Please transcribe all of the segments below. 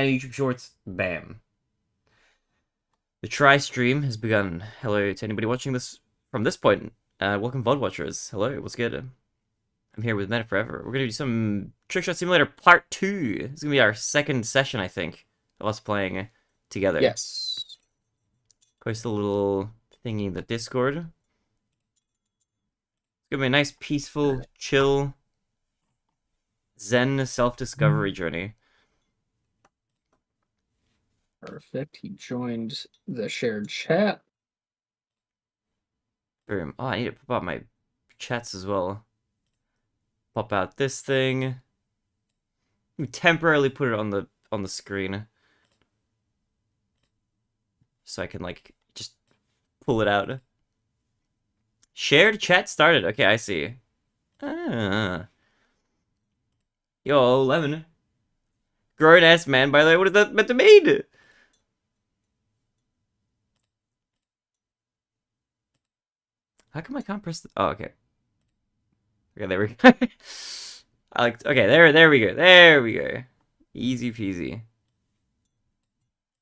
and YouTube Shorts. Bam. The try stream has begun. Hello to anybody watching this from this point. Welcome VOD watchers. Hello, what's good? I'm here with Meta Forever. We're gonna do some TrickShot Simulator Part 2. This is gonna be our second session, I think, of us playing together. Yes. Post a little thingy in the Discord. It's gonna be a nice, peaceful, chill, zen self-discovery journey. Perfect. He joined the shared chat. Boom. Oh, I need to pop out my chats as well. Pop out this thing. Let me temporarily put it on the screen, so I can like just pull it out. Shared chat started. Okay, I see. Ah. Yo, Lemon. Grown ass man, by the way, what is that meant to mean? How come I can't press the... Oh, okay. Okay, there we go. Okay, there we go. There we go. Easy peasy.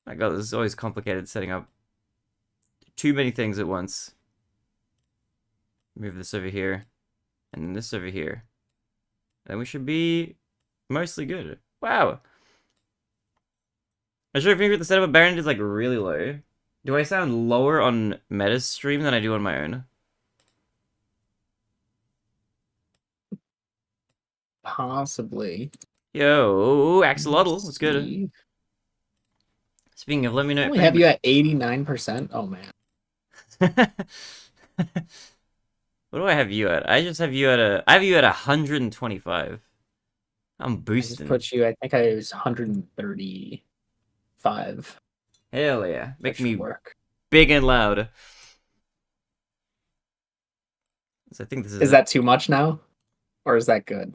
My god, this is always complicated setting up too many things at once. Move this over here. And then this over here. Then we should be mostly good. Wow. I'm sure if you think the setup of TheBarinade is like really low. Do I sound lower on Meta's stream than I do on my own? Possibly. Yo, Axolotl, what's good? Speaking of, let me know. I only have you at 89%. Oh man. What do I have you at? I just have you at I have you at 125. I'm boosting. I just put you, I think I was 135. Hell yeah. Make me work. Big and loud. So I think this is that too much now? Or is that good?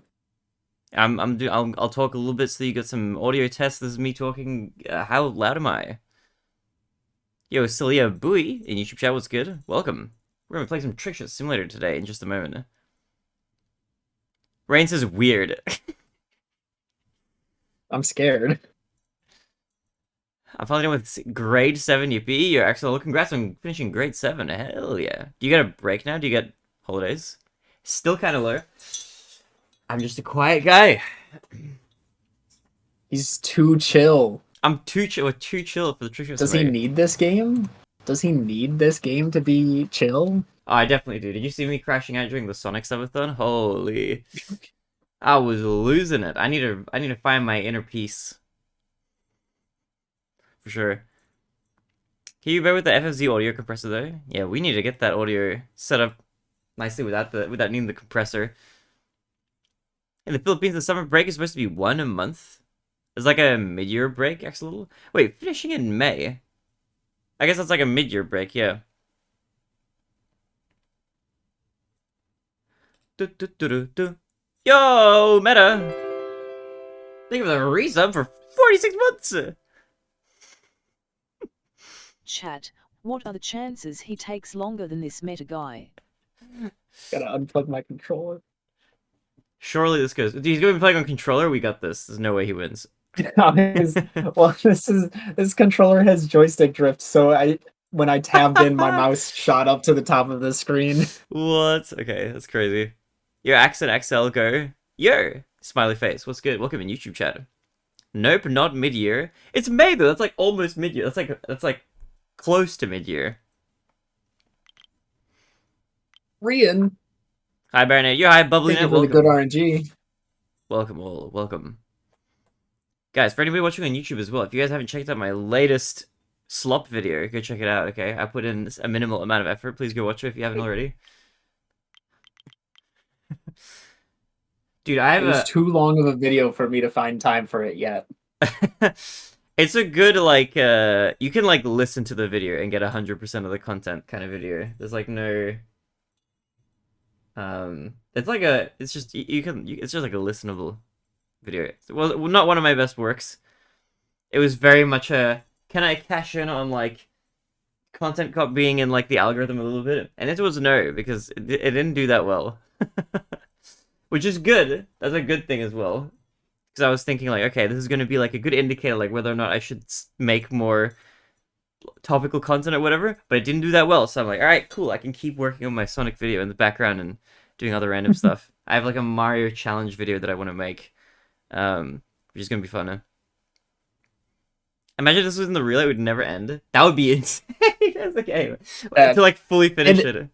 I'll talk a little bit so you get some audio tests. This is me talking. How loud am I? Yo, Celia Bowie in YouTube chat, what's good? Welcome. We're gonna play some TrickShot Simulator today in just a moment. Rain says weird. I'm scared. I'm finally done with grade 7, yippee. You're excellent. Congrats on finishing grade 7. Hell yeah. Do you get a break now? Do you get holidays? Still kind of low. I'm just a quiet guy. He's too chill. I'm too chill for the TrickShot Simulator. Does he need this game? Does he need this game to be chill? Oh, I definitely do. Did you see me crashing out during the Sonic subathon? Holy. I was losing it. I need to find my inner peace. For sure. Can you bear with the FFZ audio compressor though? Yeah, we need to get that audio set up nicely without needing the compressor. In the Philippines, the summer break is supposed to be 1 month. It's like a mid-year break, actually. Wait, finishing in May. I guess that's like a mid-year break, yeah. Yo, Meta! Thank you for the resub for 46 months! Chat, what are the chances he takes longer than this Meta guy? Gotta unplug my controller. Surely this goes. He's going to be playing on controller. We got this. There's no way he wins. Well, this controller has joystick drift, so when I tabbed in, my mouse shot up to the top of the screen. What? Okay, that's crazy. Yo, Accent XL, go. Yo, smiley face. What's good? Welcome in YouTube chat. Nope, not mid-year. It's May though. That's like almost mid-year. That's like close to mid-year. Rian. Hi, Barinade. Yo, hi, Bubbly. Thank you for the good RNG. Welcome all. Welcome. Guys, for anybody watching on YouTube as well, if you guys haven't checked out my latest slop video, go check it out, okay? I put in a minimal amount of effort. Please go watch it if you haven't already. Dude, It was too long of a video for me to find time for it yet. It's a good, like, you can, like, listen to the video and get 100% of the content kind of video. There's, like, no... it's like it's just like a listenable video. Well, not one of my best works. It was very much a, can I cash in on, like, content being in, like, the algorithm a little bit? And it was no, because it didn't do that well. Which is good. That's a good thing as well. because I was thinking like, okay, this is going to be like a good indicator, like whether or not I should make more topical content or whatever. But it didn't do that well, so I'm like, all right, cool. I can keep working on my Sonic video in the background and doing other random stuff. I have like a Mario challenge video that I want to make, which is going to be fun. Imagine this was in the real, it would never end. That would be insane. It's okay, to like fully finish it.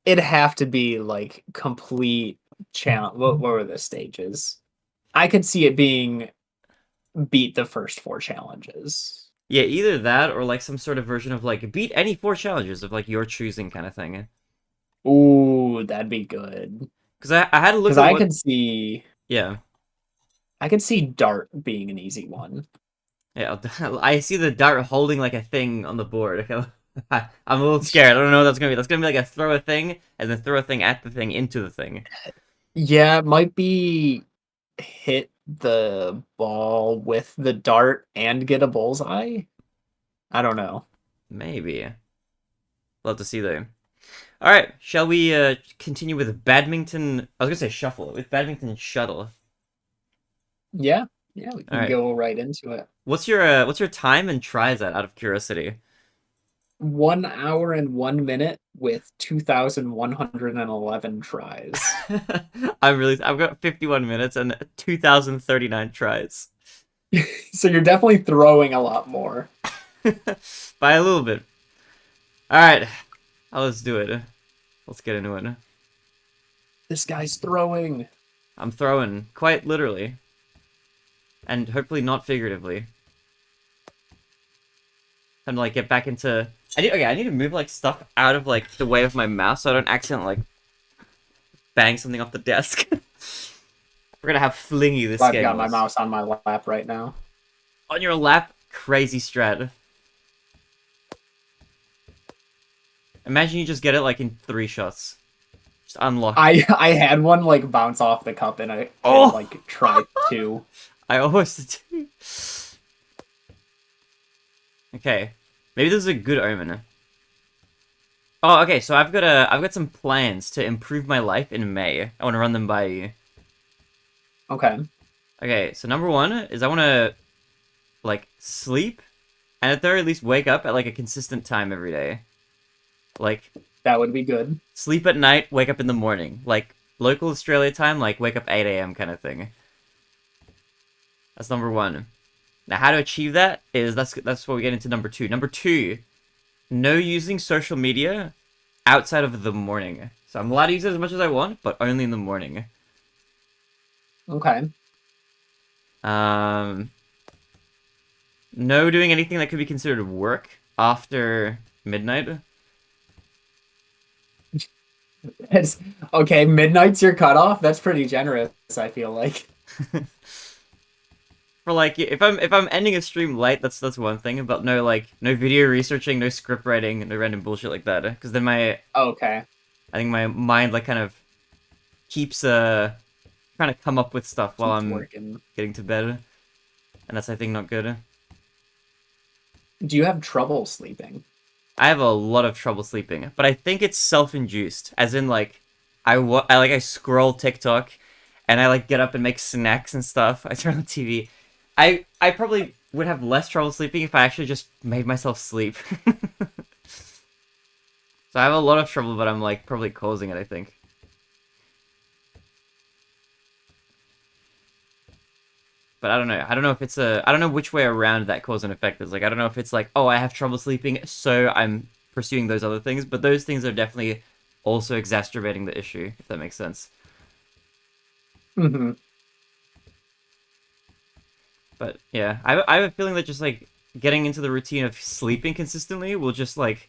It'd have to be like complete challenge. What were the stages? I could see it being beat the first 4 challenges. Yeah, either that or like some sort of version of like beat any 4 challenges of like your choosing kind of thing. Ooh, that'd be good. Because I had to look Because at I what... could see, Yeah. I could see Dart being an easy one. Yeah, I see the dart holding like a thing on the board. Okay, I'm a little scared. I don't know what that's gonna be. That's gonna be like a throw a thing and then throw a thing at the thing into the thing. Yeah, it might be hit the ball with the dart and get a bullseye. I don't know. Maybe. Love to see though. All right, shall we continue with badminton? I was gonna say shuffle with badminton shuttle. Yeah, we All can right. go right into it. What's your time and tries at out of curiosity? 1 hour and 1 minute with 2,111 tries. I've got 51 minutes and 2,039 tries. So you're definitely throwing a lot more. By a little bit. Alright. Let's do it. Let's get into it. This guy's throwing. I'm throwing, quite literally. And hopefully not figuratively. Time to like get back into... I need to move like stuff out of like the way of my mouse so I don't accidentally like bang something off the desk. We're gonna have flingy this I've game. got my mouse on my lap right now. On your lap, crazy strat. Imagine you just get it like in 3 shots. Just unlock. I had one like bounce off the cup and I like tried to. I almost did. Okay, maybe this is a good omen. Oh, okay. So I've got some plans to improve my life in May. I want to run them by you. Okay. Okay, so number 1 is I want to like sleep, and at the very least wake up at like a consistent time every day. Like That would be good. sleep at night, wake up in the morning. Like local Australia time, like wake up 8 a.m. kind of thing. That's number 1. Now, how to achieve that is that's what we get into number 2. Number 2, no using social media outside of the morning. So I'm allowed to use it as much as I want, but only in the morning. Okay. No doing anything that could be considered work after midnight. Okay, midnight's your cutoff? That's pretty generous, I feel like. For like, if I'm ending a stream late, that's one thing. But no video researching, no script writing, no random bullshit like that. Because then I think my mind like kind of keeps trying to come up with stuff while I'm getting to bed, and that's I think not good. Do you have trouble sleeping? I have a lot of trouble sleeping, but I think it's self-induced. As in, like, I scroll TikTok, and I like get up and make snacks and stuff. I turn on the TV. I probably would have less trouble sleeping if I actually just made myself sleep. So I have a lot of trouble, but I'm like probably causing it, I think. But I don't know. I don't know if it's I don't know which way around that cause and effect is. Like, I don't know if it's like, oh, I have trouble sleeping, so I'm pursuing those other things. But those things are definitely also exacerbating the issue, if that makes sense. Mm-hmm. But yeah, I have a feeling that just like getting into the routine of sleeping consistently will just like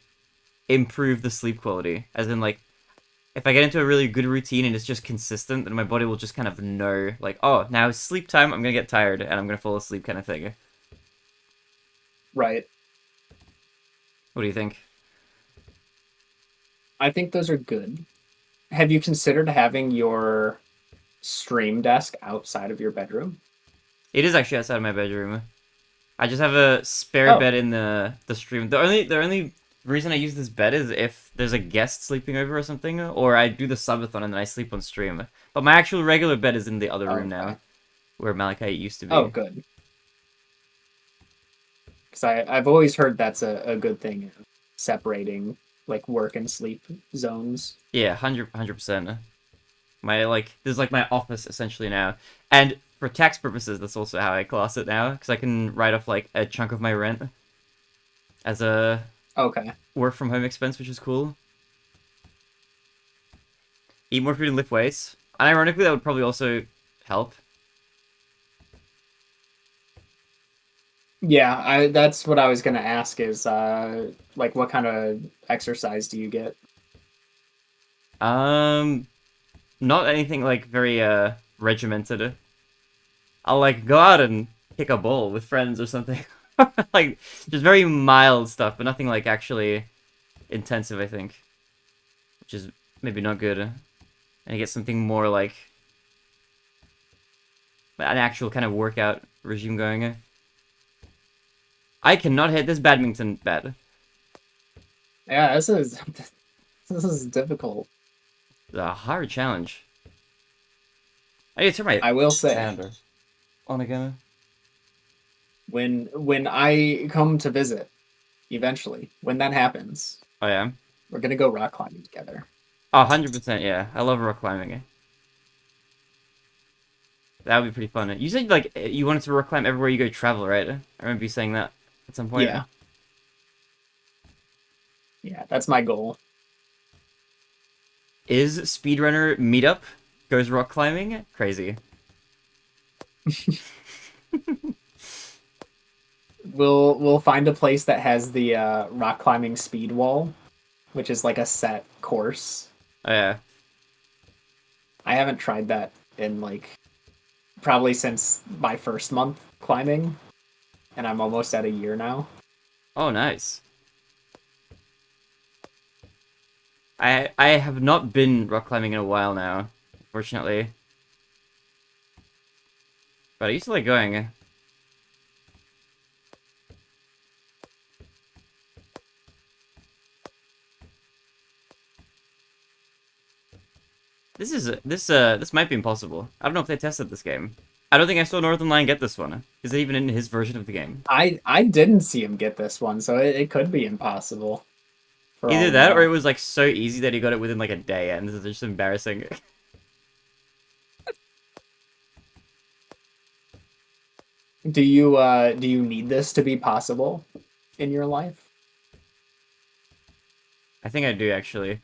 improve the sleep quality. As in, like, if I get into a really good routine and it's just consistent, then my body will just kind of know, like, oh, now it's sleep time, I'm gonna get tired, and I'm gonna fall asleep kind of thing. Right. What do you think? I think those are good. Have you considered having your stream desk outside of your bedroom? It is actually outside of my bedroom. I just have a spare bed in the stream. The only reason I use this bed is if there's a guest sleeping over or something, or I do the subathon and then I sleep on stream. But my actual regular bed is in the other room now. where Malachite used to be. Oh, good. Because I've always heard that's a good thing, separating like work and sleep zones. Yeah, 100%. My this is like my office essentially now, and for tax purposes, that's also how I class it now, because I can write off like a chunk of my rent as a Okay. work from home expense, which is cool. Eat more food and lift weights. And ironically, that would probably also help. Yeah, I that's what I was gonna ask is like what kind of exercise do you get? Not anything like very regimented. I'll like go out and kick a ball with friends or something. Like just very mild stuff, but nothing like actually intensive, I think. Which is maybe not good. And I get something more like an actual kind of workout regime going. I cannot hit this badminton bat. Yeah, this is this is difficult. It's a hard challenge. I need to turn my I will say sounder on again. when I come to visit, eventually, when that happens, Oh yeah. we're gonna go rock climbing together. Oh, 100%, yeah. I love rock climbing. That would be pretty fun. You said like you wanted to rock climb everywhere you go travel, right? I remember you saying that at some point. Yeah. Yeah, that's my goal. Is speedrunner meetup goes rock climbing? Crazy. We'll find a place that has the rock climbing speed wall, which is like a set course. Oh yeah. I haven't tried that in like probably since my first month climbing, and I'm almost at a year now. Oh nice. I have not been rock climbing in a while now, fortunately. But I used to like going. This might be impossible. I don't know if they tested this game. I don't think I saw Northern Lion get this one. Is it even in his version of the game? I didn't see him get this one, so it could be impossible. For all Either we that, or know. it was like so easy that he got it within like a day, and this is just embarrassing. Do you need this to be possible in your life? I think I do actually.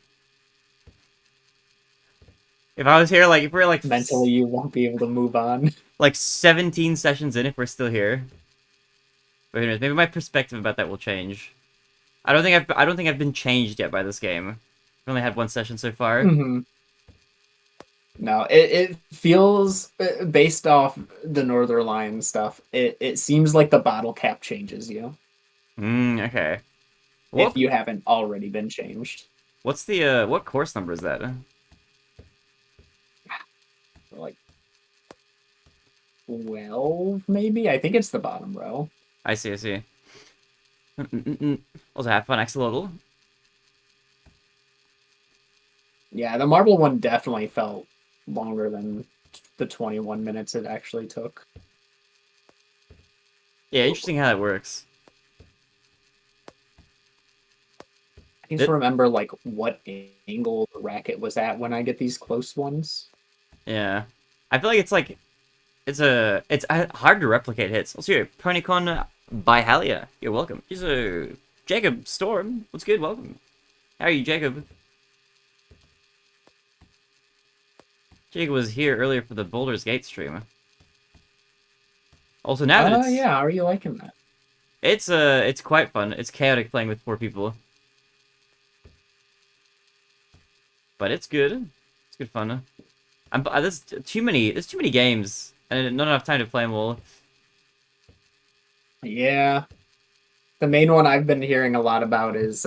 If I was here, like if we're like Mentally, you won't be able to move on. like 17 sessions in, if we're still here. But who knows? Maybe my perspective about that will change. I don't think I've been changed yet by this game. I've only had one session so far. Hmm. No, it feels based off the Northern Lion stuff. It seems like the bottle cap changes you Okay. if you haven't already been changed. What's the what course number is that? Like 12, maybe. I think it's the bottom row. I see, I see. Also have fun axolotl. Yeah, the marble one definitely felt longer than the 21 minutes it actually took. Yeah, interesting how that works. I need to remember like what angle the racket was at when I get these close ones. Yeah. I feel like it's hard to replicate hits. Also, here, Ponycon by Halia. You're welcome. Here's a Jacob Storm. What's good? Welcome. How are you, Jacob? Jacob was here earlier for the Baldur's Gate stream. Also, now that Yeah, how are you liking that? it's quite fun. It's chaotic playing with 4 people. But it's good. It's good fun. There's too many games and not enough time to play them all. Yeah. The main one I've been hearing a lot about is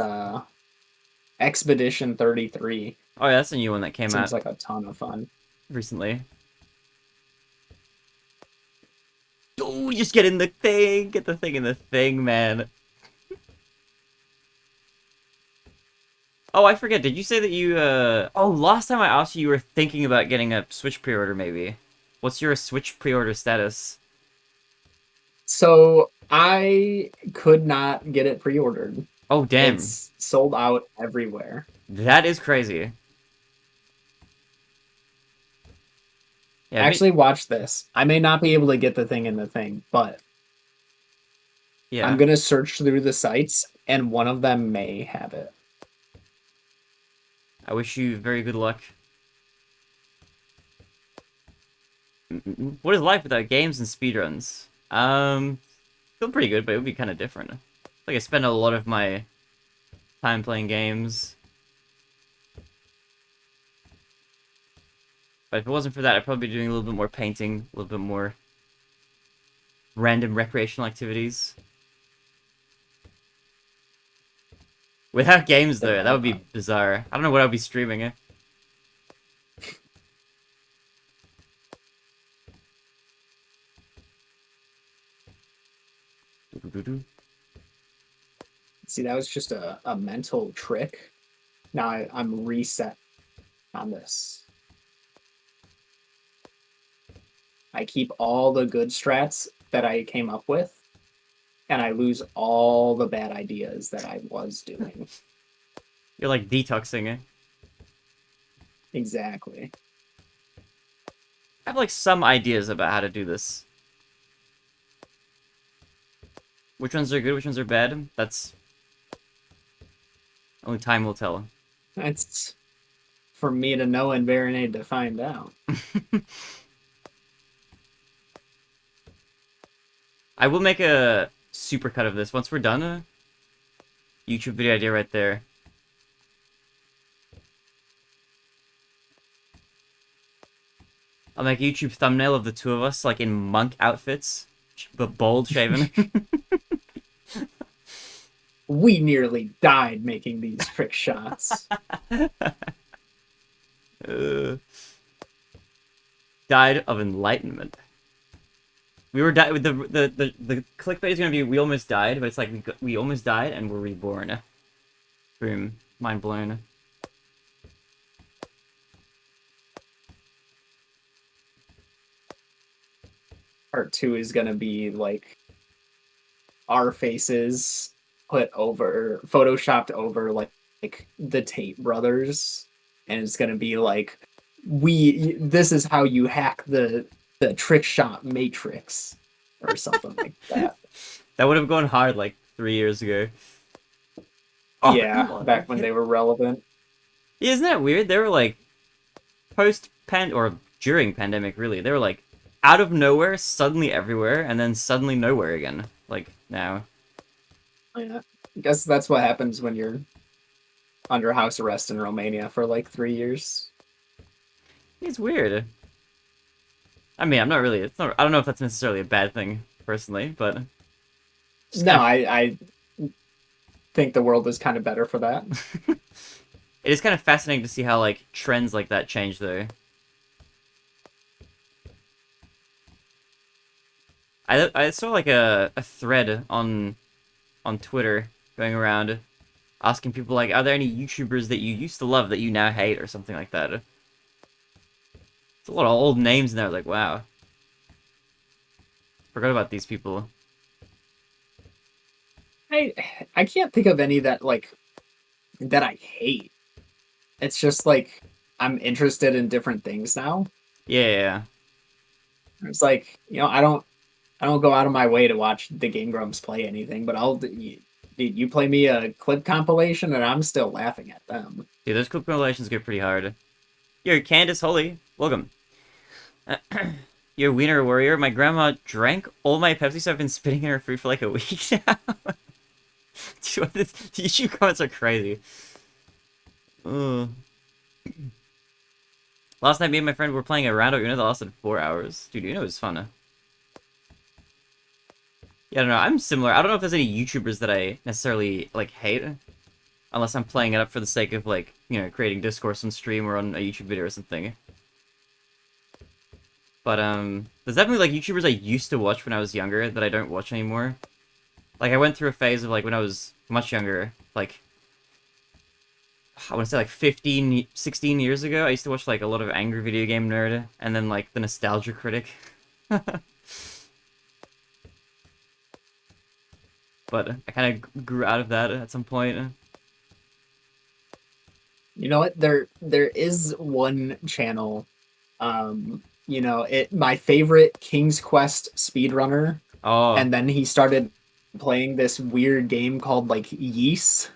Expedition 33. Oh yeah, that's a new one that came Seems out like a ton of fun. recently. Oh, just get in the thing. Get the thing in the thing, man. Oh, I forget. Did you say that you, Oh, last time I asked you, you were thinking about getting a Switch pre-order, maybe. What's your Switch pre-order status? So I could not get it pre-ordered. Oh, damn. It's sold out everywhere. That is crazy. Yeah, Actually, watch this. I may not be able to get the thing in the thing, but yeah. I'm gonna search through the sites, and one of them may have it. I wish you very good luck. What is life without games and speedruns? Feel pretty good, but it would be kind of different. Like, I spend a lot of my time playing games. But if it wasn't for that, I'd probably be doing a little bit more painting, a little bit more random recreational activities. Without games, though, that would be bizarre. I don't know what I'd be streaming. See, that was just a mental trick. Now I'm reset on this. I keep all the good strats that I came up with, and I lose all the bad ideas that I was doing. You're like detoxing. Exactly. I have like some ideas about how to do this. Which ones are good, which ones are bad? That's... only time will tell. That's for me to know and TheBarinade to find out. I will make a supercut of this once we're done. YouTube video idea right there. I'll make a YouTube thumbnail of the two of us, like in monk outfits, but bald shaven. We nearly died making these trick shots. Died of enlightenment. We were died. The clickbait is gonna be we almost died, but it's like we almost died and we're reborn. Boom, mind blown. Part 2 is gonna be like our faces put over, photoshopped over like the Tate brothers, and it's gonna be like this is how you hack the TrickShot matrix or something like that. That would have gone hard like 3 years ago. Oh, Yeah, back when they were relevant. Yeah, isn't that weird? They were like or during pandemic, really. They were like out of nowhere, suddenly everywhere, and then suddenly nowhere again. Like now. Yeah, I guess that's what happens when you're under house arrest in Romania for like 3 years. It's weird. I mean, I'm not really. It's not. I don't know if that's necessarily a bad thing, personally, but. No, I think the world is kind of better for that. It is kind of fascinating to see how like trends like that change, though. I saw like a thread on Twitter going around asking people like, are there any YouTubers that you used to love that you now hate or something like that? It's a lot of old names in there. Like, wow, forgot about these people. I can't think of any that like that I hate. It's just like I'm interested in different things now. Yeah. It's like, I don't go out of my way to watch the Game Grumps play anything, but you play me a clip compilation and I'm still laughing at them. Dude, those clip compilations get pretty hard. Yo, Candace Holly, welcome. Yo, Wiener Warrior, my grandma drank all my Pepsi, so I've been spitting in her food for like a week now. Dude, the YouTube comments are crazy. Last night, me and my friend were playing a round of Uno that lasted 4 hours. Dude, Uno was fun. Yeah, I don't know. I'm similar. I don't know if there's any YouTubers that I necessarily, like, hate. Unless I'm playing it up for the sake of, like, creating discourse on stream or on a YouTube video or something. But, there's definitely, like, YouTubers I used to watch when I was younger that I don't watch anymore. Like, I went through a phase of, like, when I was much younger, like... I want to say like 15, 16 years ago. I used to watch like a lot of Angry Video Game Nerd, and then like the Nostalgia Critic. But I kind of grew out of that at some point. You know what? There is one channel. My favorite King's Quest speedrunner, Oh, and then he started playing this weird game called like Yeast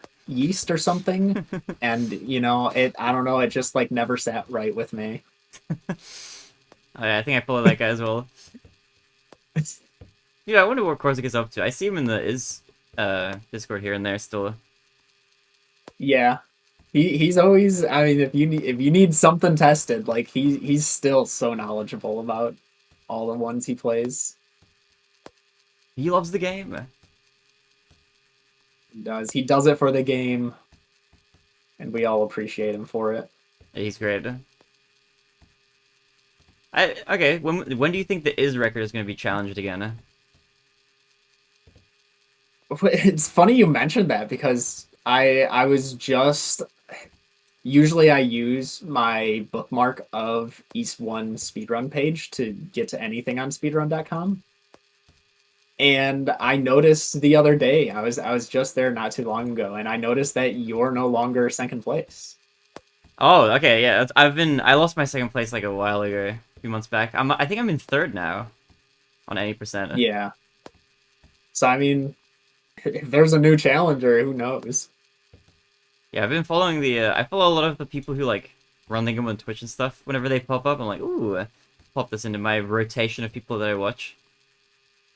or something. And it I don't know, it just like never sat right with me. oh yeah, I think I follow that guy as well. Yeah, I wonder what Corsic is up to. I see him in the Discord here and there still. Yeah. He's always, I mean, if you need something tested, like he's still so knowledgeable about all the ones he plays. He loves the game. He does it for the game, and we all appreciate him for it. Yeah, he's great. Okay. When do you think the Is record is going to be challenged again? It's funny you mentioned that because I was just usually I use my bookmark of East One speedrun page to get to anything on speedrun.com. And I noticed the other day, I was just there not too long ago, and I noticed that you're no longer second place. Oh, okay, yeah. I lost my second place like a while ago, a few months back. I think I'm in third now on any percent. Yeah. So I mean, if there's a new challenger, who knows? Yeah, I've been following I follow a lot of the people who like run the game on Twitch and stuff. Whenever they pop up, I'm like, ooh, pop this into my rotation of people that I watch.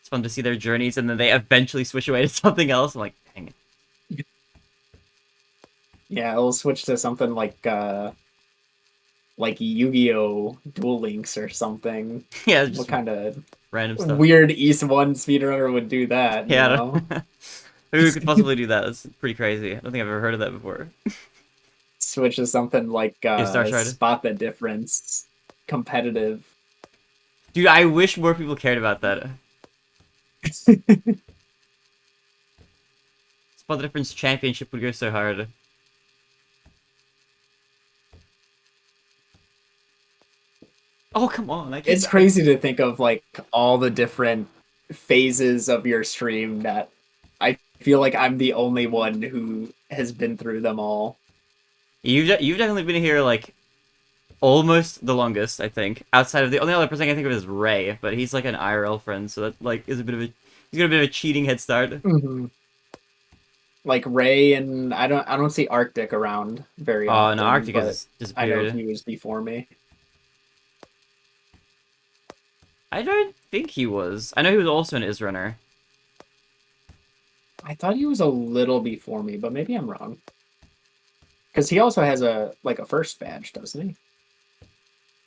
It's fun to see their journeys, and then they eventually switch away to something else. I'm like, dang it. Yeah, it'll switch to something like Yu-Gi-Oh! Duel Links or something. Yeah, What just kind of random stuff. weird East One speedrunner would do that, you Yeah, know? who could possibly do that? That's pretty crazy. I don't think I've ever heard of that before. Switch to something like Yeah, Star Shard. Spot the Difference, competitive. Dude, I wish more people cared about that. Spot the Difference Championship would go so hard. Oh, come on. It's crazy to think of like all the different phases of your stream that I feel like I'm the only one who has been through them all. You've definitely been here like almost the longest, I think. Outside of the only other person I can think of is Ray, but he's like an IRL friend, so that like is a bit of a he's got a bit of a cheating head start. Mm-hmm. Like Ray, and I don't see Arctic around very Oh, often. no, Arctic but has I know disappeared. he was before me. I don't think he was. I know he was also an Is runner. I thought he was a little before me, but maybe I'm wrong. Because he also has a first badge, doesn't he?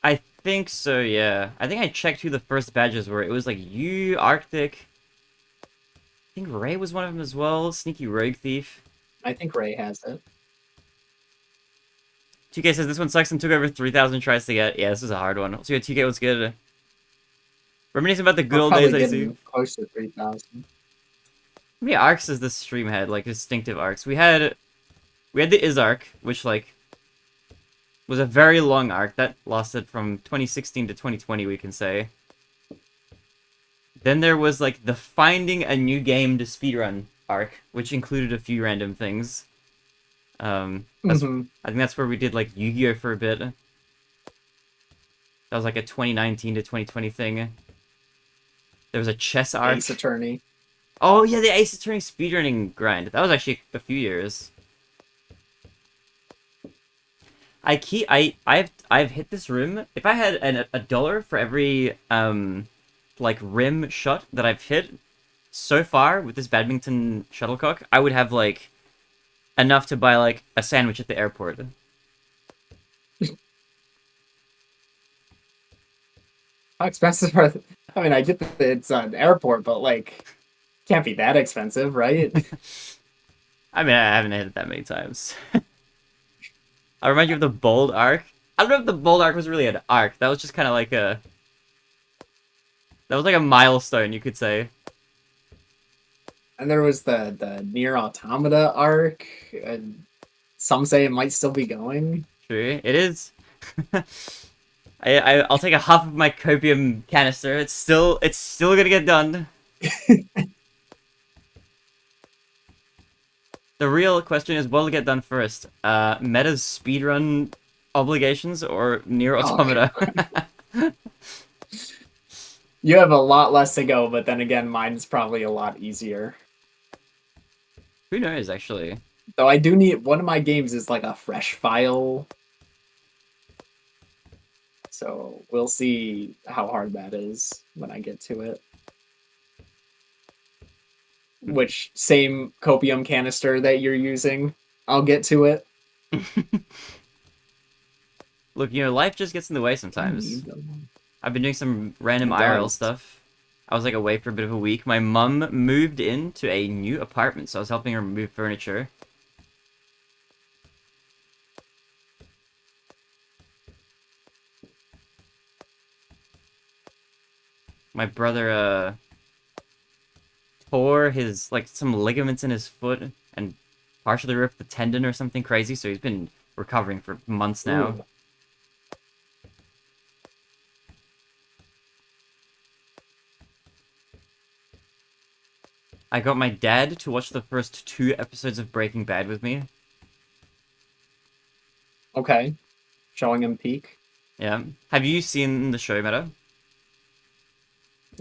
I think so, yeah. I think I checked who the first badges were. It was like you, Arctic. I think Ray was one of them as well. Sneaky Rogue Thief. I think Ray has it. 2K says this one sucks and took over 3,000 tries to get. Yeah, this is a hard one. So yeah, 2K was good. Reminiscing about the good We're old probably days, I getting see. close to 3,000. How many arcs does this stream had? Like distinctive arcs. We had the Is arc, which like was a very long arc that lasted from 2016 to 2020, we can say. Then there was like the finding a new game to speedrun arc, which included a few random things. I think that's where we did like Yu-Gi-Oh for a bit. That was like a 2019 to 2020 thing. There was a chess arc. Ace Attorney. Oh yeah, the Ace Attorney speedrunning grind. That was actually a few years. I've hit this rim. If I had a dollar for every like rim shot that I've hit so far with this badminton shuttlecock, I would have like enough to buy like a sandwich at the airport. How expensive are I mean, I get that it's an airport, but like, can't be that expensive, right? I mean, I haven't hit it that many times. I remind you of the bold arc. I don't know if the bold arc was really an arc. That was just kind of like a... That was like a milestone, you could say. And there was the Near Automata arc. And Some say it might still be going. True, it is. I'll take a half of my copium canister. It's still gonna get done. The real question is, what'll get done first? Meta's speedrun obligations or Near Automata? You have a lot less to go, but then again, mine's probably a lot easier. Who knows, actually? Though I do need one of my games is like a fresh file. So we'll see how hard that is when I get to it. Which same copium canister that you're using, I'll get to it. Look, life just gets in the way sometimes. I've been doing some random IRL stuff. I was like away for a bit of a week. My mum moved into a new apartment, so I was helping her move furniture. My brother tore his some ligaments in his foot and partially ripped the tendon or something crazy, so he's been recovering for months now. Ooh. I got my dad to watch the first 2 episodes of Breaking Bad with me. Okay. Showing him peak. Yeah. Have you seen the show, Meta?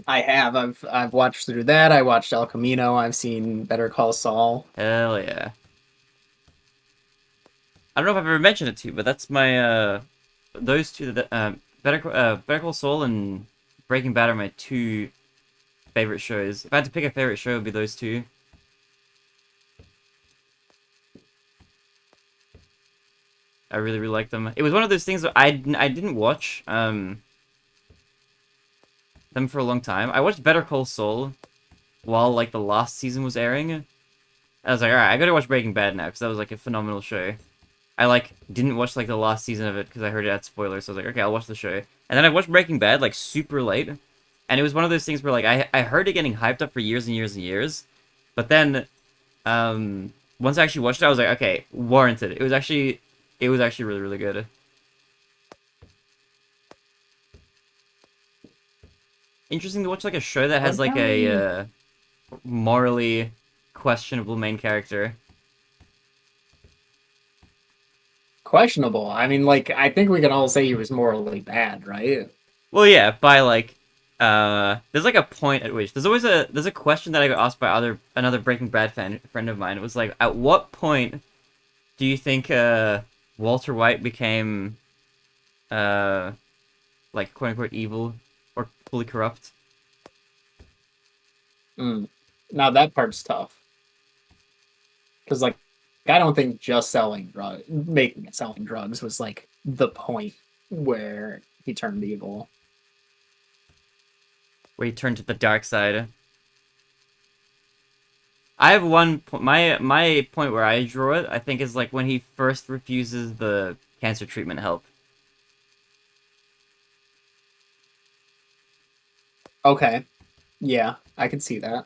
I have. I've watched through that. I watched El Camino. I've seen Better Call Saul. Hell yeah. I don't know if I've ever mentioned it to you, but that's my those two Better Call Saul and Breaking Bad are my 2 favorite shows. If I had to pick a favorite show, it would be those 2. I really, really like them. It was one of those things that I didn't watch them for a long time. I watched Better Call Saul while the last season was airing. I was like, alright, I gotta watch Breaking Bad now, because that was a phenomenal show. I didn't watch the last season of it because I heard it had spoilers, so I was like, okay, I'll watch the show. And then I watched Breaking Bad super late. And it was one of those things where I heard it getting hyped up for years and years and years. But then once I actually watched it, I was like, okay, warranted. It was actually really, really good. Interesting to watch a show that has a morally questionable main character. Questionable. I mean, I think we can all say he was morally bad, right? Well, yeah, by there's a point at which there's a question that I got asked by another Breaking Bad friend of mine. It was at what point do you think Walter White became quote unquote evil or fully corrupt? Now that part's tough. Because I don't think just selling drugs was the point where he turned evil. Where he turned to the dark side. I have one point. My point where I draw it, I think, is when he first refuses the cancer treatment help. Okay. Yeah, I can see that.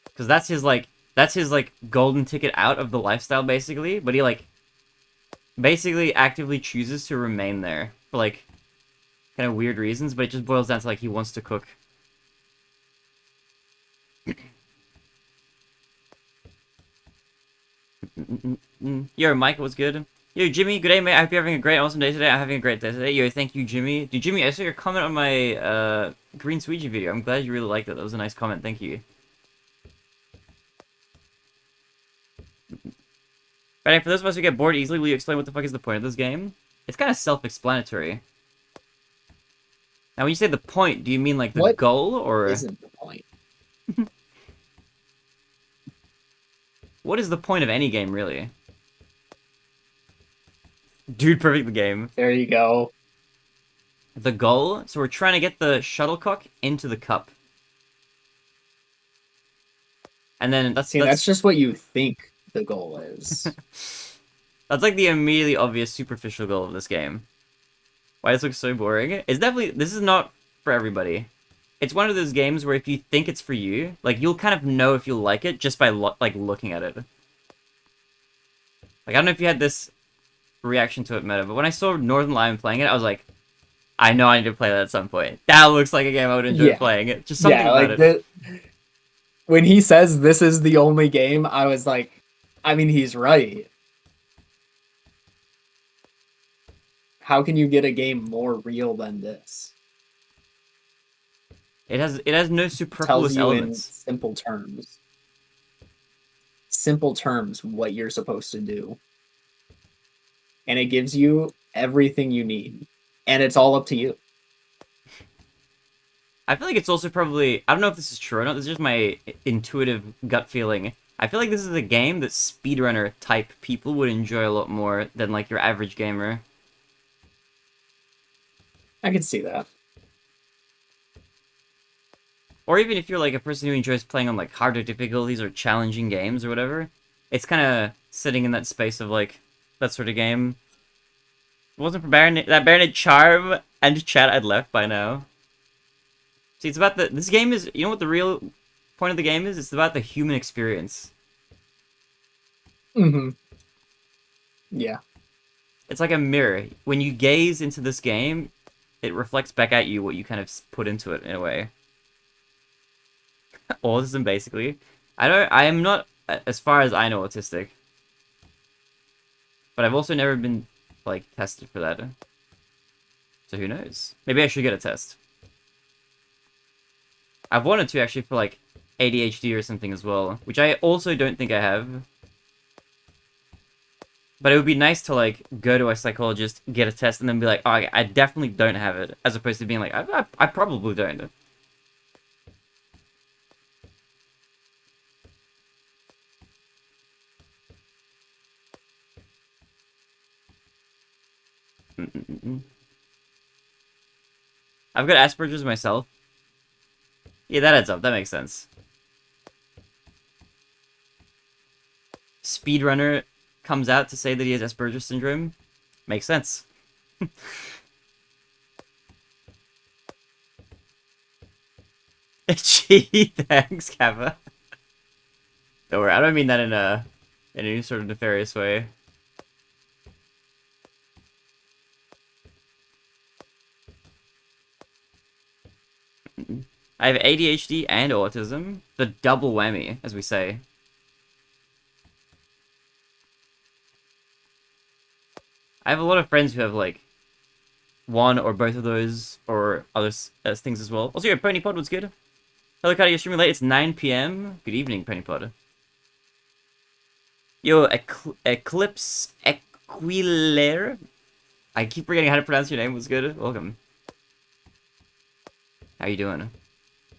Because that's his golden ticket out of the lifestyle, basically. But he basically actively chooses to remain there for kind of weird reasons. But it just boils down to he wants to cook. Yo, Mike, what's good? Yo, Jimmy, good day, mate. I hope you're having a great, awesome day today. I'm having a great day today. Yo, thank you, Jimmy. Dude, Jimmy, I saw your comment on my Green Squeegee video. I'm glad you really liked it. That was a nice comment. Thank you. Right, for those of us who get bored easily, will you explain what the fuck is the point of this game? It's kind of self-explanatory. Now, when you say the point, do you mean the What goal, or isn't the point? what is the point of any game, really? Dude, perfect the game. There you go. The goal? So we're trying to get the shuttlecock into the cup. And then that's just what you think the goal is. That's the immediately obvious superficial goal of this game. Why this looks so boring? This is not for everybody. It's one of those games where if you think it's for you, you'll kind of know if you'll like it just by looking at it. Like, I don't know if you had this reaction to it, Meta, but when I saw Northern Lion playing it, I was like, I know I need to play that at some point. That looks like a game I would enjoy Yeah. playing. It just something Yeah, about like it. when he says this is the only game, I was like, I mean, he's right. How can you get a game more real than this? It has no Tells superfluous you in elements. simple terms, what you're supposed to do. And it gives you everything you need. And it's all up to you. I feel like it's also probably, I don't know if this is true or not, this is just my intuitive gut feeling. I feel like this is a game that speedrunner type people would enjoy a lot more than like your average gamer. I can see that. Or even if you're like a person who enjoys playing on like harder difficulties or challenging games or whatever, it's kind of sitting in that space of like that sort of game. If it wasn't for that Barinade charm and chat, I'd left by now. See, it's about this game is, you know what the real point of the game is? It's about the human experience. Mm-hmm. Yeah. It's like a mirror. When you gaze into this game, it reflects back at you what you kind of put into it in a way. Autism, basically. I am not, as far as I know, autistic. But I've also never been, like, tested for that. So who knows? Maybe I should get a test. I've wanted to, actually, for, like, ADHD or something as well. Which I also don't think I have. But it would be nice to, like, go to a psychologist, get a test, and then be like, oh, I definitely don't have it. As opposed to being like, I probably don't. I've got Asperger's myself. Yeah, that adds up. That makes sense. Speedrunner comes out to say that he has Asperger's syndrome. Makes sense. Gee, thanks, Kappa. Don't worry, I don't mean that in any sort of nefarious way. I have ADHD and autism. The double whammy, as we say. I have a lot of friends who have, like, one or both of those, or other things as well. Also, your Ponypod was good. Hello, Cardi, you're streaming late. It's 9 p.m. Good evening, Ponypod. Yo, Eclipse Equilaire. I keep forgetting how to pronounce your name. Was good. Welcome. How you doing?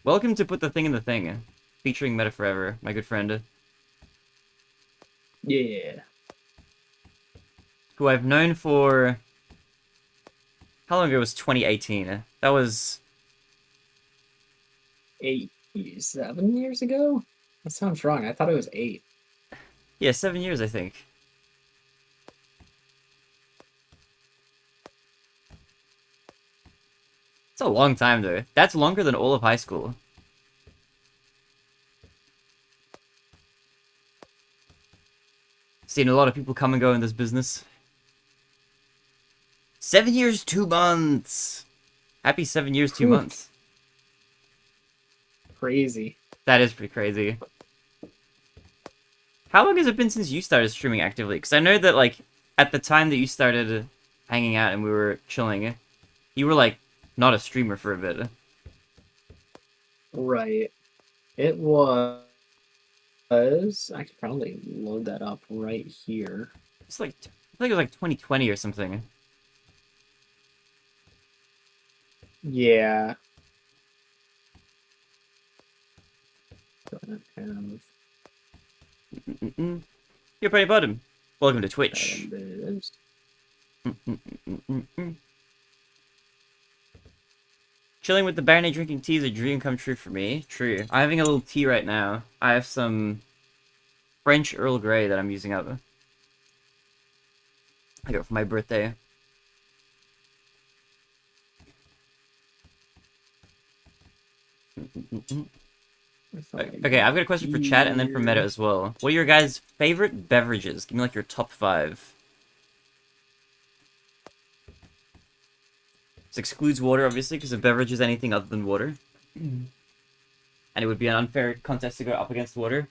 Welcome to Put the Thing in the Thing, featuring Meta Forever, my good friend, Yeah. who I've known for... How long ago was 2018? That was... 7 years ago? That sounds wrong. I thought it was 8. Yeah, 7 years, I think. It's a long time, though. That's longer than all of high school. Seen a lot of people come and go in this business. 7 years, 2 months! Happy 7 years, 2 months. Crazy. That is pretty crazy. How long has it been since you started streaming actively? Because I know that, like, at the time that you started hanging out and we were chilling, you were, like, not a streamer for a bit. Right. It was... I could probably load that up right here. It's like, I think it was like 2020 or something. Yeah. Don't have You're pretty bottom. Welcome to Twitch. this. Chilling with the Barinade drinking tea is a dream come true for me. True. I'm having a little tea right now. I have some French Earl Grey that I'm using up. I got it for my birthday. Okay, I've got a question for chat and then for Meta as well. What are your guys' favorite beverages? Give me like your top 5. This excludes water, obviously, because a beverage is anything other than water. And it would be an unfair contest to go up against water.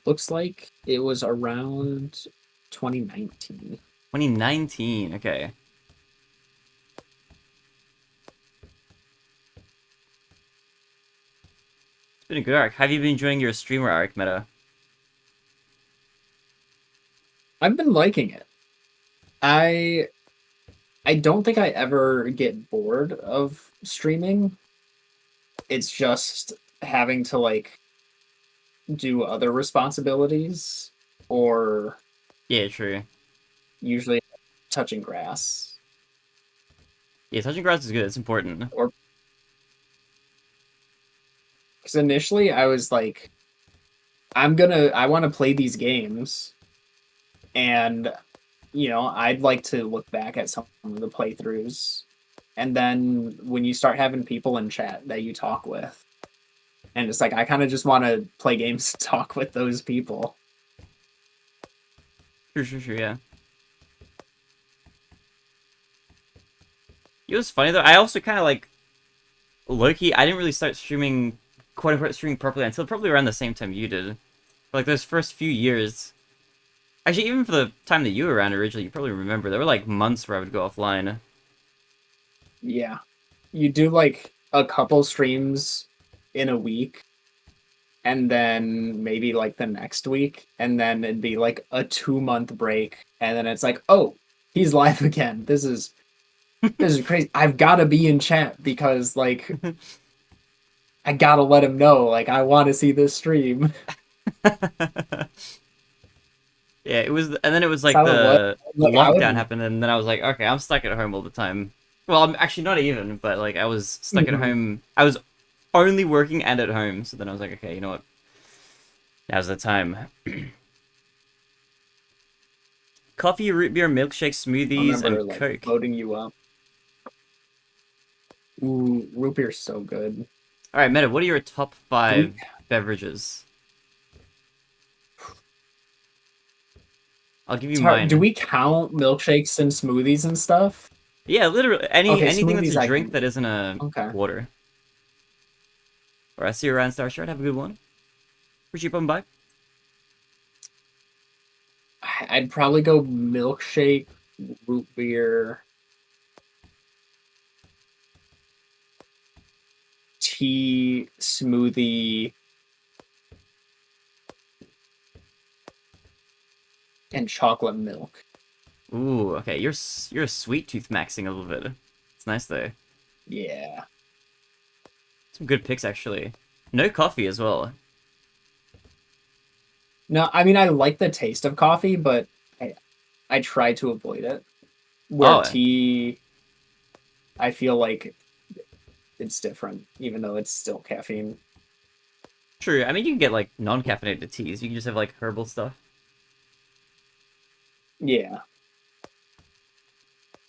Looks like it was around 2019. 2019, okay. It's been a good arc. Have you been enjoying your streamer arc, Meta? I've been liking it. I don't think I ever get bored of streaming. It's just having to like do other responsibilities or Yeah, true. usually touching grass Yeah, touching grass is good. It's important. or because initially I was like I want to play these games and I'd like to look back at some of the playthroughs and then when you start having people in chat that you talk with and it's like I kind of just want to play games to talk with those people. Sure, yeah. It was funny though. I also kind of like low-key, I didn't really start streaming, quote unquote, streaming properly until probably around the same time you did. For, like those first few years. Actually, even for the time that you were around originally, you probably remember there were like months where I would go offline. Yeah. You do like a couple streams in a week and then maybe like the next week and then it'd be like a 2-month break and then it's like, "Oh, he's live again. This is crazy. I've got to be in chat because like I got to let him know like I want to see this stream." Yeah, it was, and then it was That's like how it was. the Like I lockdown would happened, and then I was like, okay, I'm stuck at home all the time. Well, I'm actually not even, but like I was stuck at Mhm. home. I was only working and at home, so then I was like, okay, you know what? Now's the time. Coffee, root beer, milkshake, I smoothies, remember and like Coke. voting you up. Ooh, root beer's so good. All right, Meta, what are your top Do we 5 beverages? I'll give you do mine. we count milkshakes and smoothies and stuff? Yeah, literally Okay, anything that's a smoothies I drink can that do. isn't a Okay. water. Or I see you around Star Shard. Have a good one. Appreciate you popping by. I'd probably go milkshake, root beer, tea, smoothie, and chocolate milk. Ooh, okay. You're a sweet tooth maxing a little bit. It's nice though. Yeah. Some good picks actually. No coffee as well. No, I mean I like the taste of coffee, but I try to avoid it. Where Oh, tea, I feel like it's different, even though it's still caffeine. true. I mean, you can get like non-caffeinated teas. You can just have like herbal stuff. Yeah.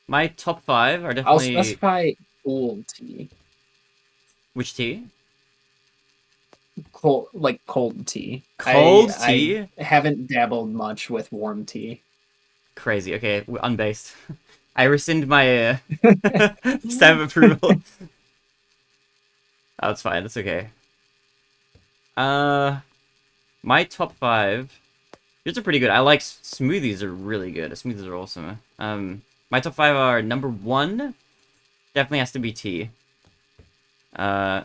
My top 5 are I'll definitely specify cold tea. which tea? Cold tea. Cold I tea. haven't dabbled much with warm tea. Crazy. Okay, unbased. I rescind my stamp of approval. Oh, it's fine. That's okay. Uh, my top 5. These are pretty good. I like smoothies. Are really good. Smoothies are awesome. My top 5 are number 1. Definitely has to be tea. Uh,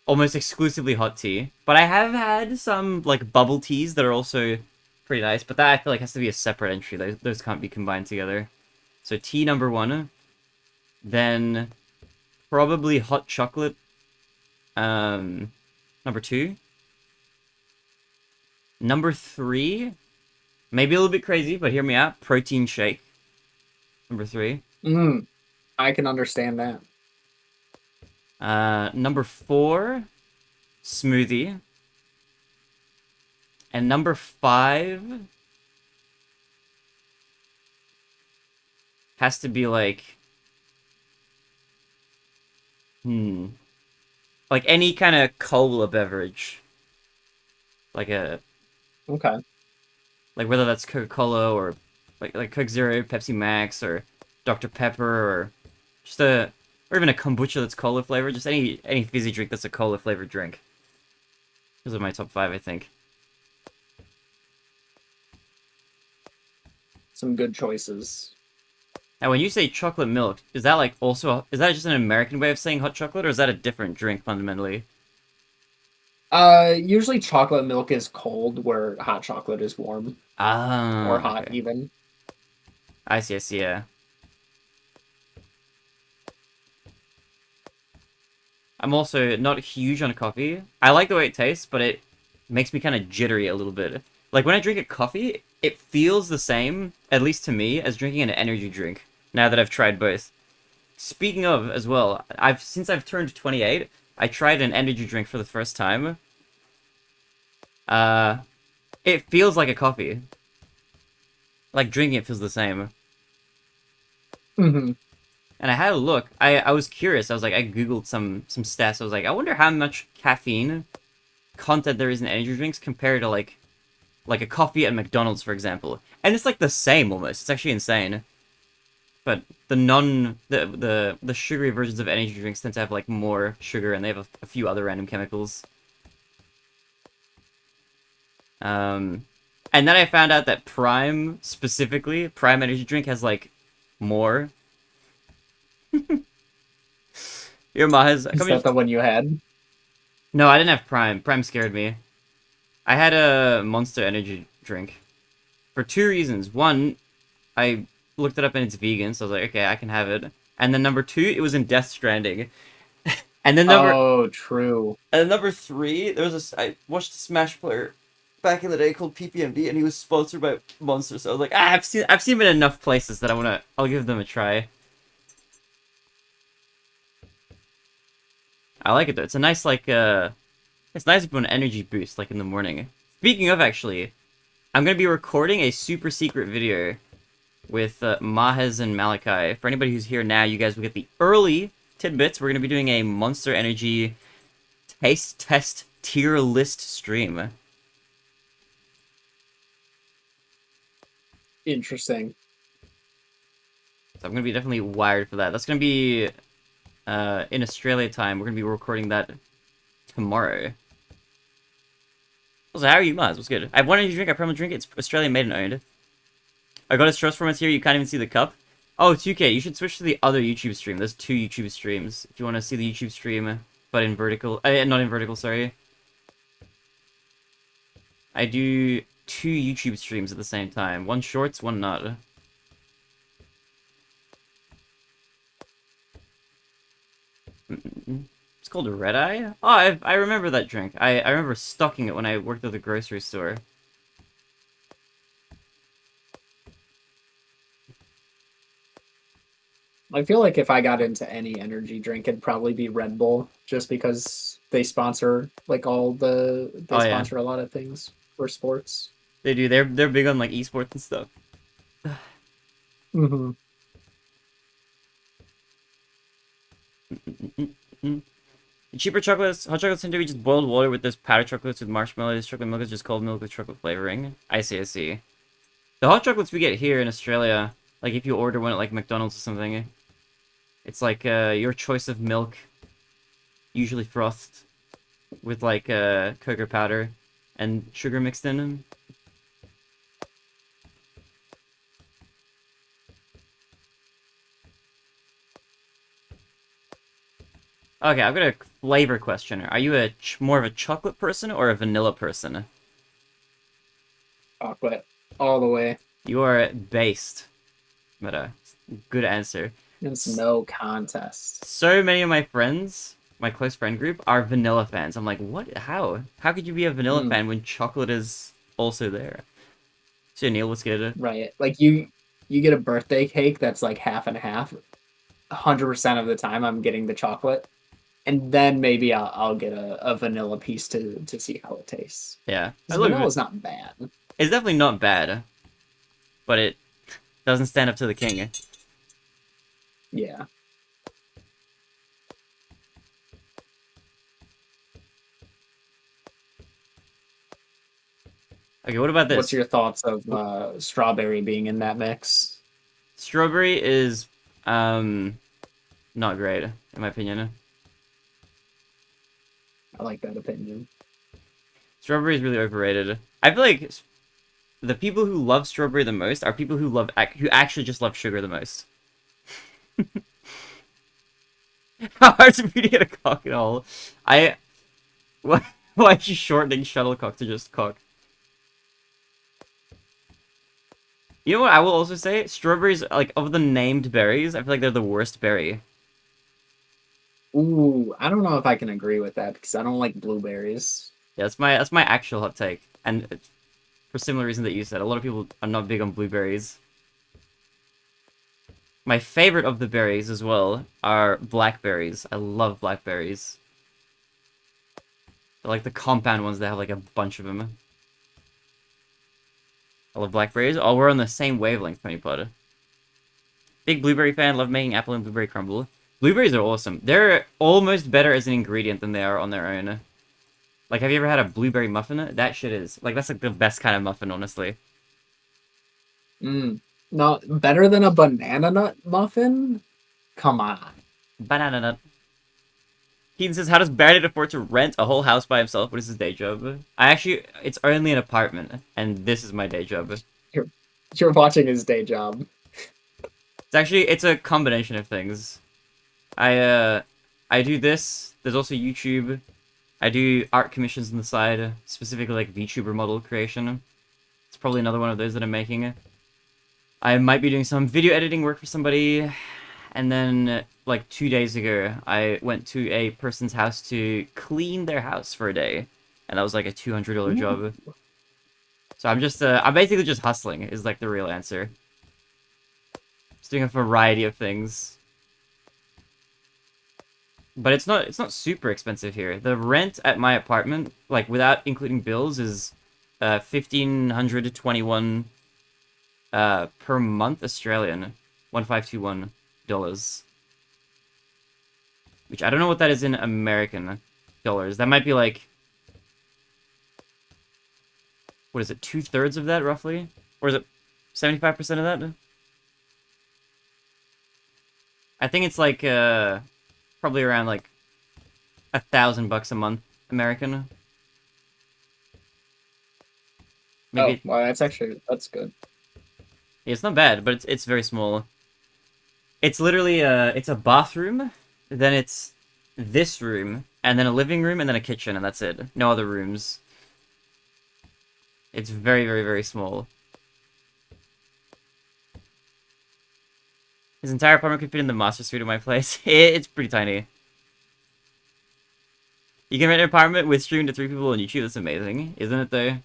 almost exclusively hot tea. But I have had some like bubble teas that are also pretty nice. But that I feel like has to be a separate entry. Those can't be combined together. So tea number 1. Then probably hot chocolate. Number 2. Number 3. Maybe a little bit crazy, but hear me out. Protein shake. Number 3. I can understand that. Number 4. Smoothie. And number 5 has to be like, like any kind of cola beverage, like Okay. like whether that's Coca-Cola or like Coke Zero, Pepsi Max, or Dr. Pepper, or just or even a kombucha that's cola flavored. Just any fizzy drink that's a cola flavored drink. Those are my top 5, I think. Some good choices. Now, when you say chocolate milk, is that like also is that just an American way of saying hot chocolate, or is that a different drink fundamentally? Usually chocolate milk is cold, where hot chocolate is warm or Ah, hot okay. even. I see, yeah. I'm also not huge on coffee. I like the way it tastes, but it makes me kind of jittery a little bit. Like when I drink a coffee, it feels the same, at least to me, as drinking an energy drink. Now that I've tried both. Speaking of, as well, since I've turned 28, I tried an energy drink for the first time. Uh, it feels like a coffee. Like drinking it feels the same. Mm-hmm. And I had a look. I was curious. I was like, I googled some stats. I was like, I wonder how much caffeine content there is in energy drinks compared to like a coffee at McDonald's, for example. And it's like the same almost. It's actually insane. But the sugary versions of energy drinks tend to have like more sugar, and they have a few other random chemicals. And then I found out that Prime specifically, Prime energy drink has like more. Your ma has. Is that the one you had? No, I didn't have Prime. Prime scared me. I had a Monster energy drink for 2 reasons. One, I looked it up and it's vegan, so I was like, okay, I can have it. And then number 2, it was in Death Stranding. And then Oh, true. number 3, I watched a Smash player back in the day called PPMD, and he was sponsored by Monster. So I was like, I've seen him in enough places that I'll give them a try. I like it though. It's a nice it's nice if you want an energy boost like in the morning. Speaking of, actually, I'm gonna be recording a super secret video with Mahez and Malachi. For anybody who's here now, you guys will get the early tidbits. We're going to be doing a Monster Energy taste test tier list stream. Interesting. So I'm going to be definitely wired for that. That's going to be in Australia time. We're going to be recording that tomorrow. So how are you, Maz? What's good? I have one energy drink. I promise drink it. It's Australian made and owned. I got a stress from us here. You can't even see the cup. Oh, 2K. You should switch to the other YouTube stream. There's 2 YouTube streams. If you want to see the YouTube stream, but in vertical. Not in vertical, sorry. I do 2 YouTube streams at the same time. One shorts, one not. It's called a Red Eye? Oh, I remember that drink. I remember stocking it when I worked at the grocery store. I feel like if I got into any energy drink, it'd probably be Red Bull, just because they sponsor like Oh, yeah. sponsor a lot of things for sports. They do. They're big on like esports and stuff. Mm-hmm. Cheaper chocolates, hot chocolates tend to be just boiled water with this powdered chocolates with marshmallows. Chocolate milk is just cold milk with chocolate flavoring. I see, I see. The hot chocolates we get here in Australia, like if you order one at like McDonald's or something, it's like your choice of milk, usually frothed, with like cocoa powder and sugar mixed in. Okay, I've got a flavor question. Are you more of a chocolate person or a vanilla person? Chocolate all the way. You are based. But good answer. It's no contest. So many of my friends, my close friend group, are vanilla fans. I'm like, what? How? How could you be a vanilla fan when chocolate is also there? So Neil, what's good? Right. Like you get a birthday cake that's like half and half. 100% of the time I'm getting the chocolate. and then maybe I'll get a vanilla piece to see how it tastes. Yeah, I 'Cause love vanilla's it. not bad. It's definitely not bad, but it doesn't stand up to the king. Yeah. Okay, what about What's this? your thoughts of strawberry being in that mix? Strawberry is not great in my opinion. I like that opinion. Strawberry is really overrated. I feel like the people who love strawberry the most are people who who actually just love sugar the most. How hard to be to get a cock in a hole? I why why is she shortening shuttlecock to just cock? You know what I will also say? Strawberries, like of the named berries, I feel like they're the worst berry. Ooh, I don't know if I can agree with that because I don't like blueberries. Yeah, that's my actual hot take, and for similar reason that you said, a lot of people are not big on blueberries. My favorite of the berries as well are blackberries. I love blackberries. They're like the compound ones that have like a bunch of them. I love blackberries. Oh, we're on the same wavelength, Penny Potter. Big blueberry fan. Love making apple and blueberry crumble. Blueberries are awesome. They're almost better as an ingredient than they are on their own. Like, have you ever had a blueberry muffin? That shit is like that's like the best kind of muffin, honestly. Mm. No, better than a banana nut muffin? Come on. Banana nut. Keaton says, how does Barrett afford to rent a whole house by himself? What is his day job? It's only an apartment, and this is my day job. You're, you're watching his day job. It's a combination of things. I do this. There's also YouTube. I do art commissions on the side, specifically like VTuber model creation. It's probably another one of those that I'm making. I might be doing some video editing work for somebody. And then, like 2 days ago, I went to a person's house to clean their house for a day. And that was like a $200 job. So I'm basically just hustling, is like the real answer. Just doing a variety of things. But it's not super expensive here. The rent at my apartment, like without including bills, is 1,521 per month Australian. 1521 dollars. Which I don't know what that is in American dollars. That might be like, what is it, 2/3 of that roughly? Or is it 75% of that? I think it's like probably around like $1,000 a month American. Oh, Maybe well, that's good. it's not bad, but it's very small. It's literally it's a bathroom, then it's this room, and then a living room, and then a kitchen, and that's it. No other rooms. It's very, very, very small. His entire apartment could fit in the master suite of my place. It's pretty tiny. You can rent an apartment with streaming to 3 people on YouTube. That's amazing, isn't it though?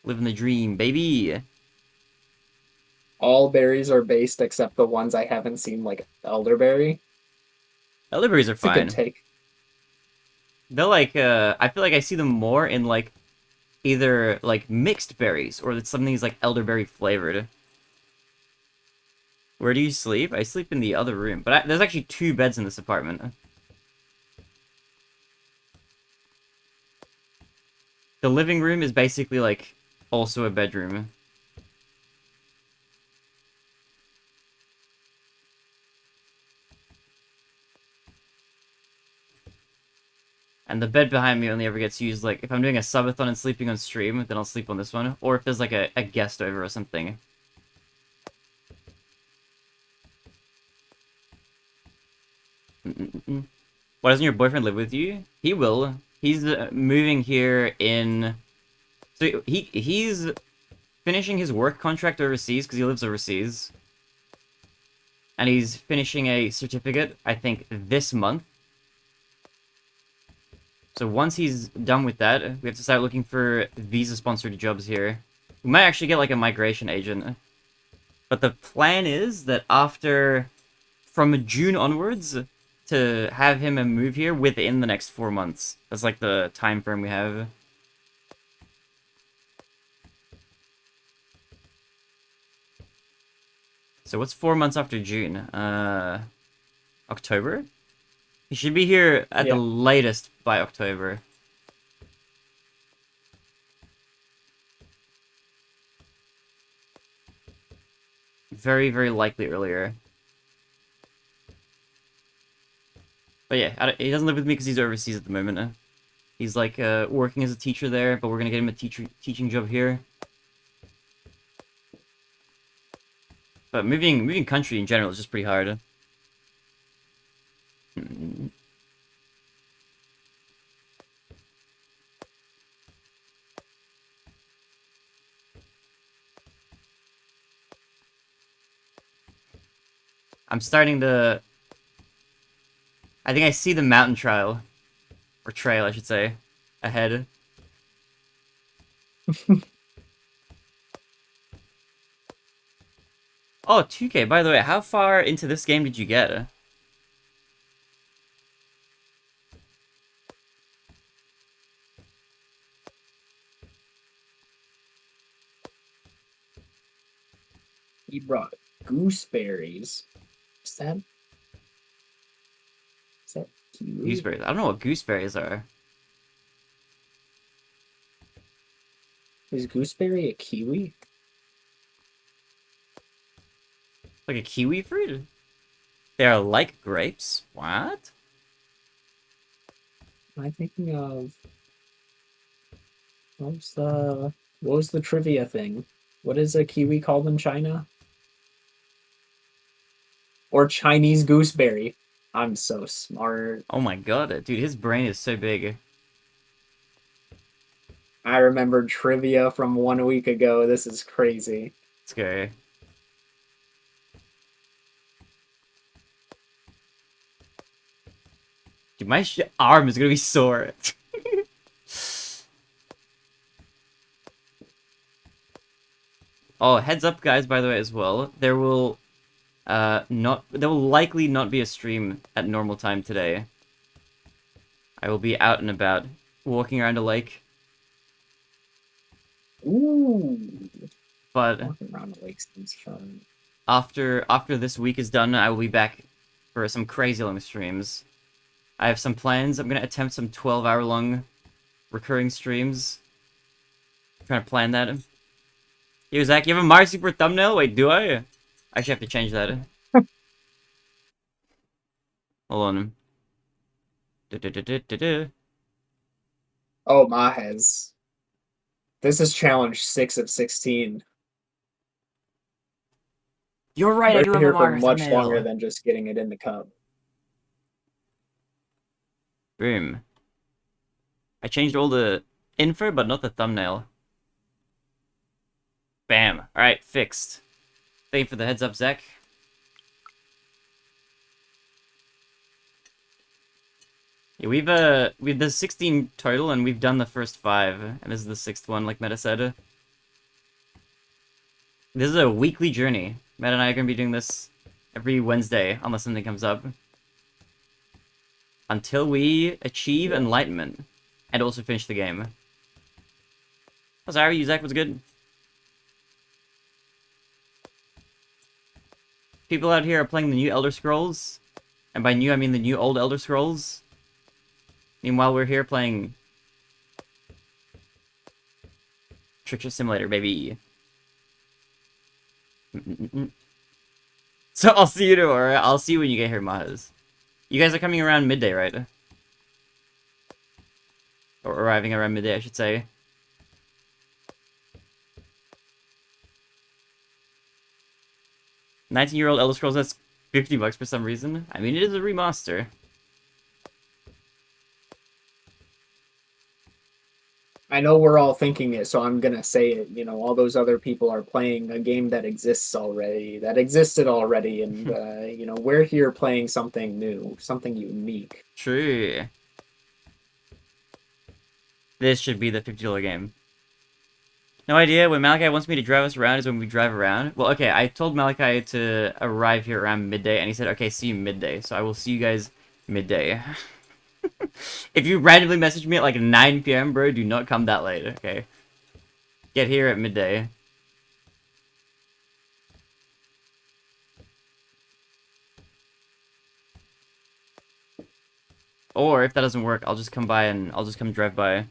Living the dream, baby. All berries are based except the ones I haven't seen, like elderberry. Elderberries are It's a good fine. take. They're like, I feel like I see them more in like either like mixed berries or it's something that's like elderberry flavored. Where do you sleep? I sleep in the other room, but there's actually 2 beds in this apartment. The living room is basically like also a bedroom. And the bed behind me only ever gets used, like, if I'm doing a subathon and sleeping on stream, then I'll sleep on this one. Or if there's, like, a guest over or something. Why doesn't your boyfriend live with you? He will. He's moving here in... So he's finishing his work contract overseas, because he lives overseas. And he's finishing a certificate, I think, this month. So once he's done with that, we have to start looking for visa-sponsored jobs here. We might actually get like a migration agent. But the plan is that after from June onwards to have him move here within the next 4 months. That's like the time frame we have. So what's 4 months after June? October? He should be here at the latest by October. Very, very likely earlier. But yeah, he doesn't live with me because he's overseas at the moment. He's like working as a teacher there, but we're gonna get him a teaching job here. But moving country in general is just pretty hard. I'm starting to... I think I see the mountain trail. Or trail, I should say. Ahead. Oh, 2K, by the way, how far into this game did you get? He brought gooseberries. Is that kiwi? Gooseberries. I don't know what gooseberries are. Is gooseberry a kiwi? Like a kiwi fruit? They are like grapes? What? Am I thinking of... What was the trivia thing? What is a kiwi called in China? Or Chinese gooseberry. I'm so smart. Oh my god, dude, his brain is so big. I remembered trivia from 1 week ago. This is crazy. Let's go. Dude, my arm is gonna be sore. Oh, heads up, guys, by the way, as well. There will likely not be a stream at normal time today. I will be out and about, walking around a lake. Ooh. But Walking around the lake seems fun. after this week is done, I will be back for some crazy long streams. I have some plans. I'm gonna attempt some 12-hour long recurring streams. I'm trying to plan that. Yo, Zach, you have a Mario Super thumbnail? Wait, do I? I actually have to change that. Hold on. Oh, Mahez. This is challenge 6 of 16. You're right, I do We're have here a for Mario much thumbnail. longer than just getting it in the cup. Boom. I changed all the info, but not the thumbnail. Bam. Alright, fixed. Thank you for the heads up, Zach. Yeah, there's 16 total, and we've done the first 5, and this is the 6th one, like Meta said. This is a weekly journey. Meta and I are gonna be doing this every Wednesday, unless something comes up. Until we achieve enlightenment, and also finish the game. How's Ari? Zach was good. People out here are playing the new Elder Scrolls, and by new I mean the new old Elder Scrolls. Meanwhile, we're here playing TrickShot Simulator, baby. So I'll see you tomorrow. I'll see you when you get here, Mahaz. You guys are coming around midday, right? Or arriving around midday, I should say. $19-year-old Elder Scrolls, that's $50 for some reason. I mean, it is a remaster. I know we're all thinking it, so I'm gonna say it. You know, all those other people are playing a game that exists already, that existed already, and you know, we're here playing something new, something unique. True. This should be the $50 game. No idea. When Malachi wants me to drive us around is when we drive around. Well, okay, I told Malachi to arrive here around midday, and he said, okay, see you midday. So I will see you guys midday. If you randomly message me at like 9 p.m., bro, do not come that late, okay? Get here at midday. Or if that doesn't work, I'll just come by and I'll just come drive by.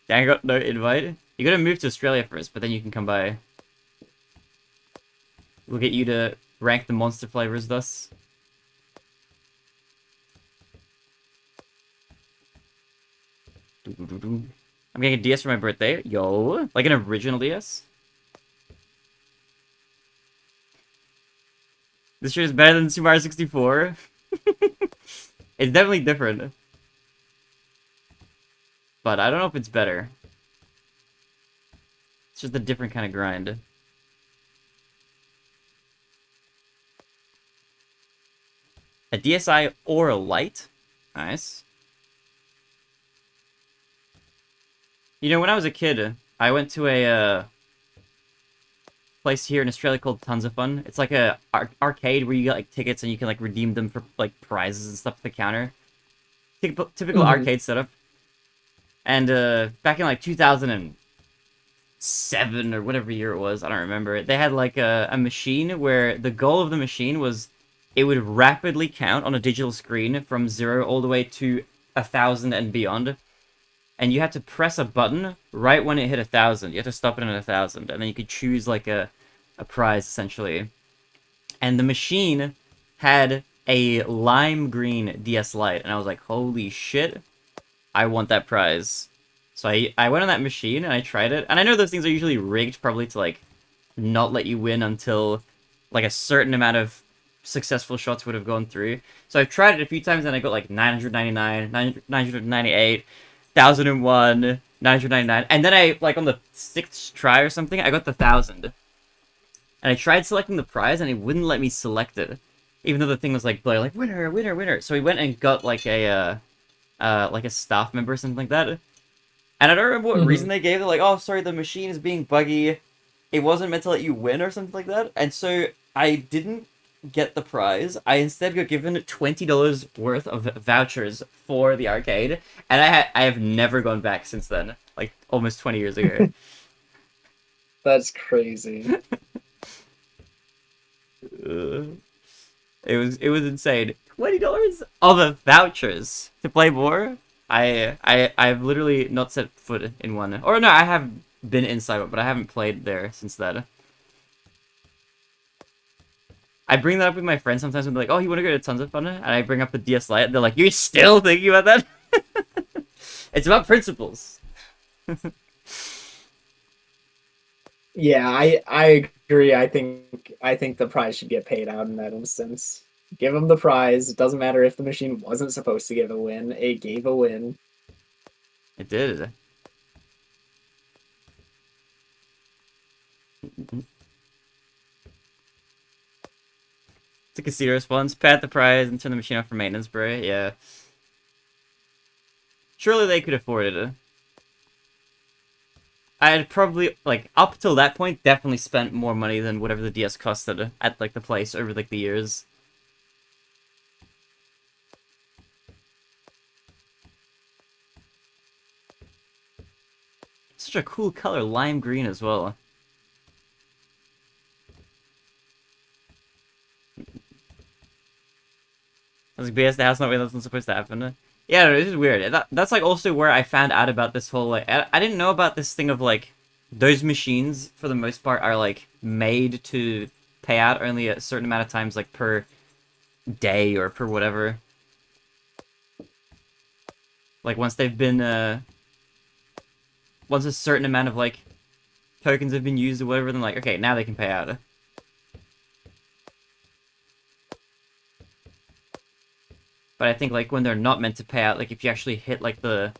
Dang, I got no invite. You gotta move to Australia first, but then you can come by. We'll get you to rank the monster flavors thus. I'm getting a DS for my birthday. Yo, like an original DS. This shit is better than Super Mario 64. It's definitely different. But I don't know if it's better. It's just a different kind of grind. A DSi or a Lite? Nice. You know, when I was a kid, I went to a place here in Australia called Tons of Fun. It's like a arcade where you get like tickets and you can like redeem them for like prizes and stuff at the counter. Typical arcade setup. And back in like 2007 or whatever year it was, I don't remember. They had like a machine where the goal of the machine was it would rapidly count on a digital screen from 0 all the way to 1,000 and beyond. And you had to press a button right when it hit 1,000. You had to stop it at 1,000, and then you could choose like a prize essentially. And the machine had a lime green DS Lite, and I was like, holy shit, I want that prize. So I went on that machine and I tried it, and I know those things are usually rigged probably to like not let you win until like a certain amount of successful shots would have gone through. So I've tried it a few times and I got like 999, 998. 1001, 999, and then I, like, on the 6th try or something, I got the 1,000. And I tried selecting the prize, and it wouldn't let me select it. Even though the thing was, like, winner, winner, winner. So we went and got, like, a staff member or something like that. And I don't remember what reason they gave. They're like, oh, sorry, the machine is being buggy. It wasn't meant to let you win or something like that. And so I didn't get the prize. I instead got given $20 worth of vouchers for the arcade, and I have never gone back since then. Like almost 20 years ago. That's crazy. It was insane. $20 of vouchers to play more. I've literally not set foot in one. Or no, I have been inside one, but I haven't played there since then. I bring that up with my friends sometimes and be like, oh, you want to go to Tons of Fun? And I bring up the DS Lite, and they're like, you're still thinking about that? It's about principles. Yeah, I agree. I think the prize should get paid out in that instance. Give them the prize. It doesn't matter if the machine wasn't supposed to give a win. It gave a win. It did. It's a casino response. Pat the prize and turn the machine off for maintenance, bro. Yeah. Surely they could afford it. I had probably, like, up till that point, definitely spent more money than whatever the DS costed at, like, the place over, like, the years. Such a cool color, lime green as well. I was like, BS, the house not where that's not supposed to happen. Yeah, no, this is weird. That's like also where I found out about this whole, like, I didn't know about this thing of, like, those machines, for the most part, are, like, made to pay out only a certain amount of times, like, per day or per whatever. Like, once they've been, once a certain amount of, like, tokens have been used or whatever, then, like, okay, now they can pay out. But I think, like, when they're not meant to pay out, like, if you actually hit, like, the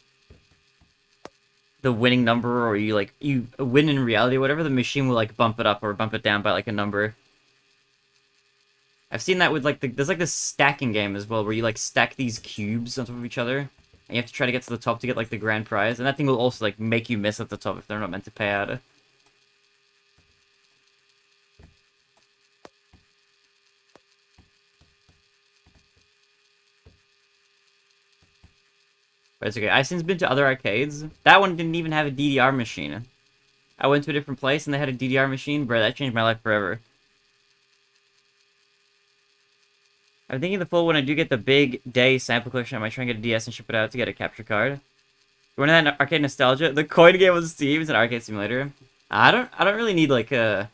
winning number, or you, like, you win in reality or whatever, the machine will, like, bump it up or bump it down by, like, a number. I've seen that with, like, there's, like, this stacking game as well, where you, like, stack these cubes on top of each other. and you have to try to get to the top to get like the grand prize, and that thing will also like make you miss at the top if they're not meant to pay out. But it's okay. I've since been to other arcades. That one didn't even have a DDR machine. I went to a different place and they had a DDR machine. Bro, that changed my life forever. I'm thinking the full when I do get the big day sample collection, I might try and get a DS and ship it out to get a capture card. You want that arcade nostalgia? The coin game on Steam is an arcade simulator. I don't really need like a...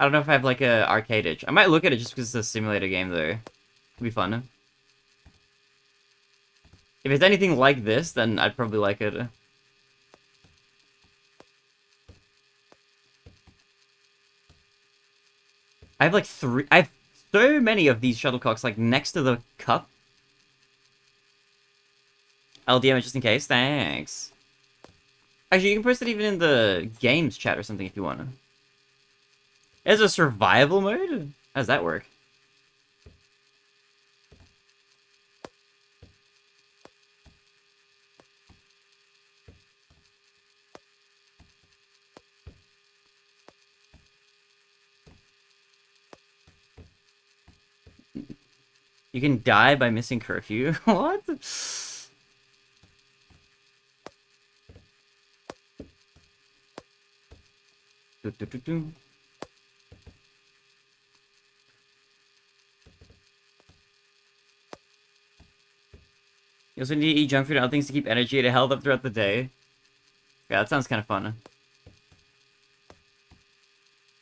I don't know if I have like a arcade itch. I might look at it just because it's a simulator game though. It'll be fun. If it's anything like this, then I'd probably like it. I have like I have so many of these shuttlecocks like next to the cup. LDM just in case. Thanks. Actually, you can post it even in the games chat or something if you want. There's a survival mode? How does that work? You can die by missing curfew? What? You also need to eat junk food and other things to keep energy to health up throughout the day. Yeah, that sounds kind of fun.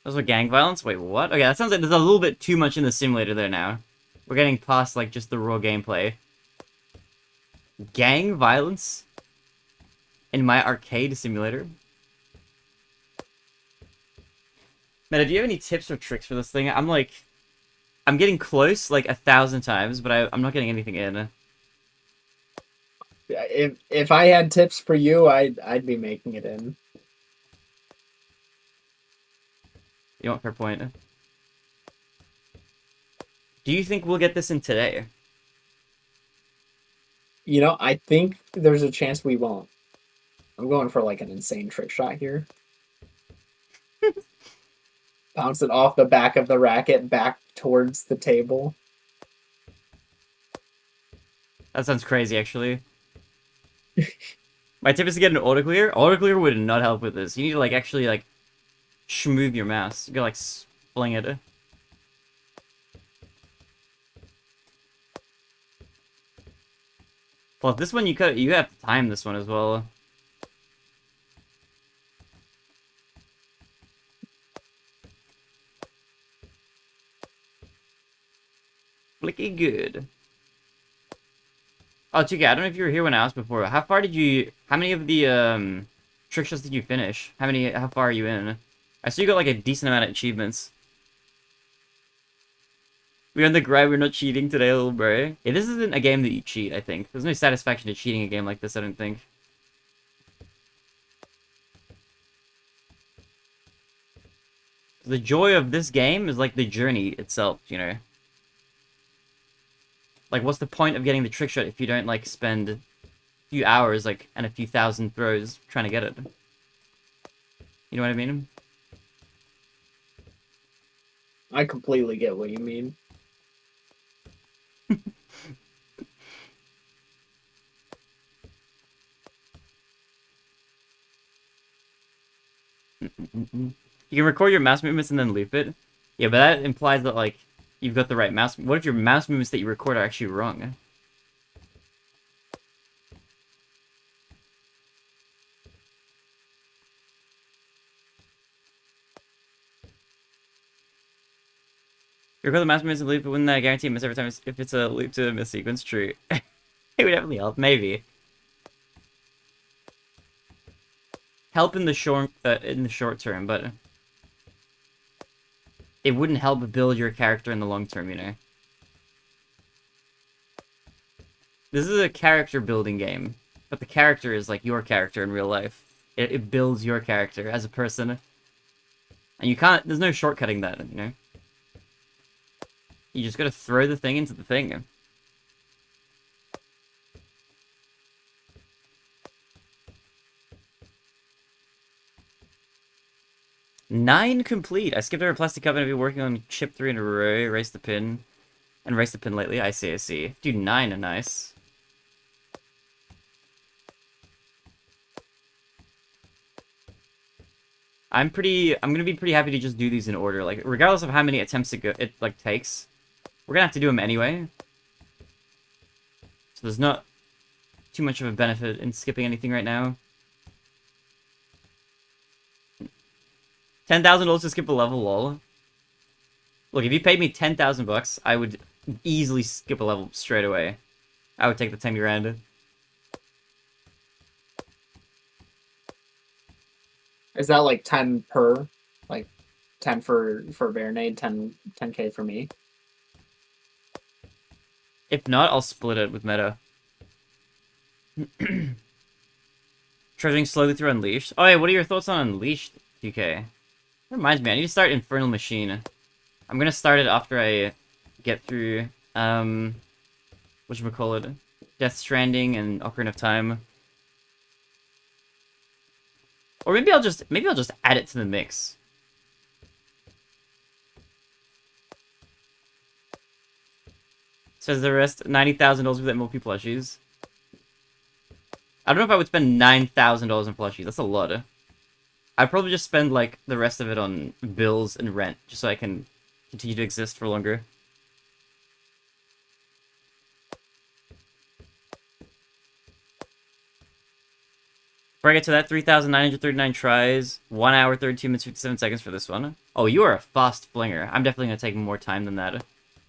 Also gang violence? Wait, what? Okay, that sounds like there's a little bit too much in the simulator there now. We're getting past, like, just the raw gameplay. Gang violence? In my arcade simulator? Meta, do you have any tips or tricks for this thing? I'm getting close, like, 1,000 times, but I'm not getting anything in. If I had tips for you, I'd be making it in. You want fair point? Do you think we'll get this in today? You know, I think there's a chance we won't. I'm going for like an insane trick shot here. Bounce it off the back of the racket back towards the table. That sounds crazy, actually. My tip is to get an autoclear. Autoclear would not help with this. You need to, like, actually, like, schmoove your mouse. You gotta, like, fling it. Plus, this one, you have to time this one as well. Flicky good. Oh, TK, I don't know if you were here when I asked before. How many of the, trick shots did you finish? How far are you in? I saw you got, like, a decent amount of achievements. We're on the grind, we're not cheating today, little bro. Yeah, this isn't a game that you cheat, I think. There's no satisfaction to cheating a game like this, I don't think. The joy of this game is, like, the journey itself, you know? Like, what's the point of getting the trick shot if you don't, like, spend a few hours, like, and a few thousand throws trying to get it? You know what I mean? I completely get what you mean. You can record your mouse movements and then loop it. Yeah, but that implies that, like, you've got the right mouse... What if your mouse movements that you record are actually wrong? You record the mouse movements and loop it, wouldn't that guarantee miss every time if it's a loop to miss sequence? True. It would definitely help. Maybe. Help in the short term, but it wouldn't help build your character in the long term, you know. This is a character building game, but the character is like your character in real life. It builds your character as a person, and you can't. There's no shortcutting that, you know. You just gotta throw the thing into the thing. 9 complete. I skipped over plastic cup and I've been working on chip 3 in a row. Erase the pin. And erase the pin lately. I see, I see. Dude, 9 are nice. I'm gonna be pretty happy to just do these in order. Like, regardless of how many attempts it like takes. We're gonna have to do them anyway. So there's not too much of a benefit in skipping anything right now. $10,000 to skip a level, lol. Look, if you paid me 10,000 bucks, I would easily skip a level straight away. I would take the 10 grand. Is that like 10 per? Like 10 for Barinade, 10K for me? If not, I'll split it with meta. Trudging slowly through Unleashed. Oh, hey, what are your thoughts on Unleashed, TK? That reminds me, I need to start Infernal Machine. I'm gonna start it after I get through, whatchamacallit? Death Stranding and Ocarina of Time. Or maybe I'll just add it to the mix. Says the rest, $90,000 with MLP plushies. I don't know if I would spend $9,000 in plushies. That's a lot. I'd probably just spend, like, the rest of it on bills and rent, just so I can continue to exist for longer. Before I get to that, 3,939 tries, 1 hour, 32 minutes, 57 seconds for this one. Oh, you are a fast flinger. I'm definitely going to take more time than that.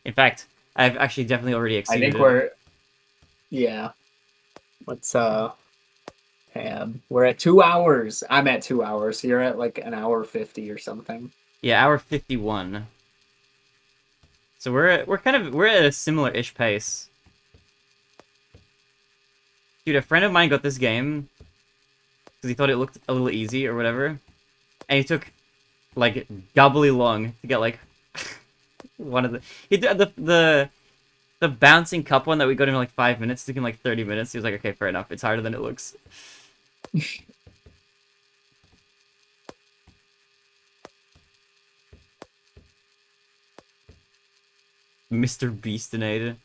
In fact, I've actually definitely already I exceeded think we're... Yeah. Let's, tab. We're at 2 hours. I'm at 2 hours. So you're at, like, an hour 50 or something. Yeah, hour 51. So we're at a similar-ish pace. Dude, a friend of mine got this game because he thought it looked a little easy or whatever, and he took like doubly long to get like one of the he did the bouncing cup one that we got in like 5 minutes took him like 30 minutes. He was like, okay, fair enough. It's harder than it looks. Mr. Beastinated.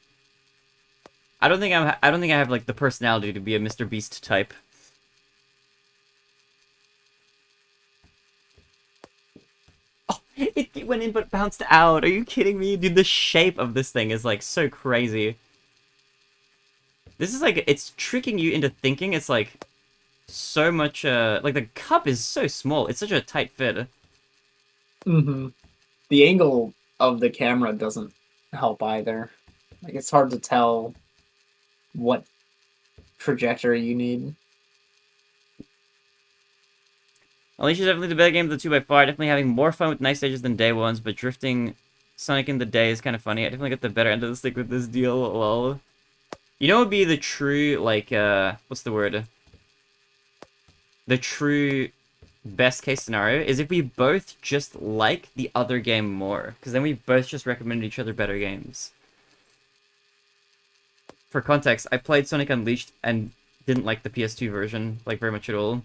I don't think I have like the personality to be a Mr. Beast type. Oh, it went in but bounced out. Are you kidding me? Dude, the shape of this thing is like so crazy. This is like, it's tricking you into thinking it's like so much, like the cup is so small. It's such a tight fit. Mm-hmm. The angle of the camera doesn't help either. Like, it's hard to tell what trajectory you need. Alicia's definitely the better game of the two by far. Definitely having more fun with night stages than day ones, but drifting Sonic in the day is kind of funny. I definitely got the better end of the stick with this deal, lol. You know what would be the true, like, what's the word? The true best case scenario is if we both just like the other game more, because then we both just recommended each other better games. For context, I played Sonic Unleashed and didn't like the PS2 version, like, very much at all.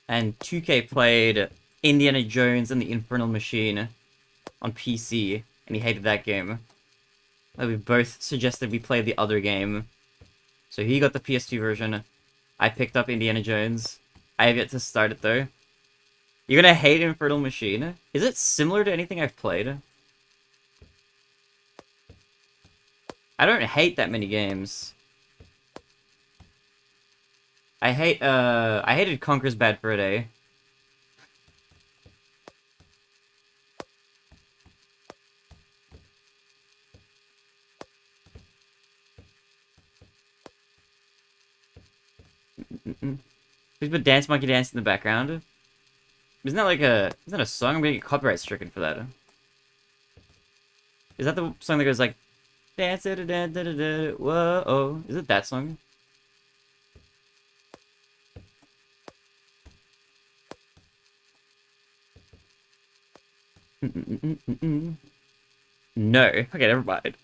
And 2K played Indiana Jones and the Infernal Machine on PC, and he hated that game. And we both suggested we play the other game. So he got the PS2 version. I picked up Indiana Jones. I have yet to start it, though. You're gonna hate Infernal Machine? Is it similar to anything I've played? I don't hate that many games. I hated Conker's Bad Fur Day. Please put Dance Monkey Dance in the background. Isn't that a song? I'm gonna get copyright stricken for that. Is that the song that goes like, dance da da da da da, whoa, oh. Is it that song? No. Okay, never mind.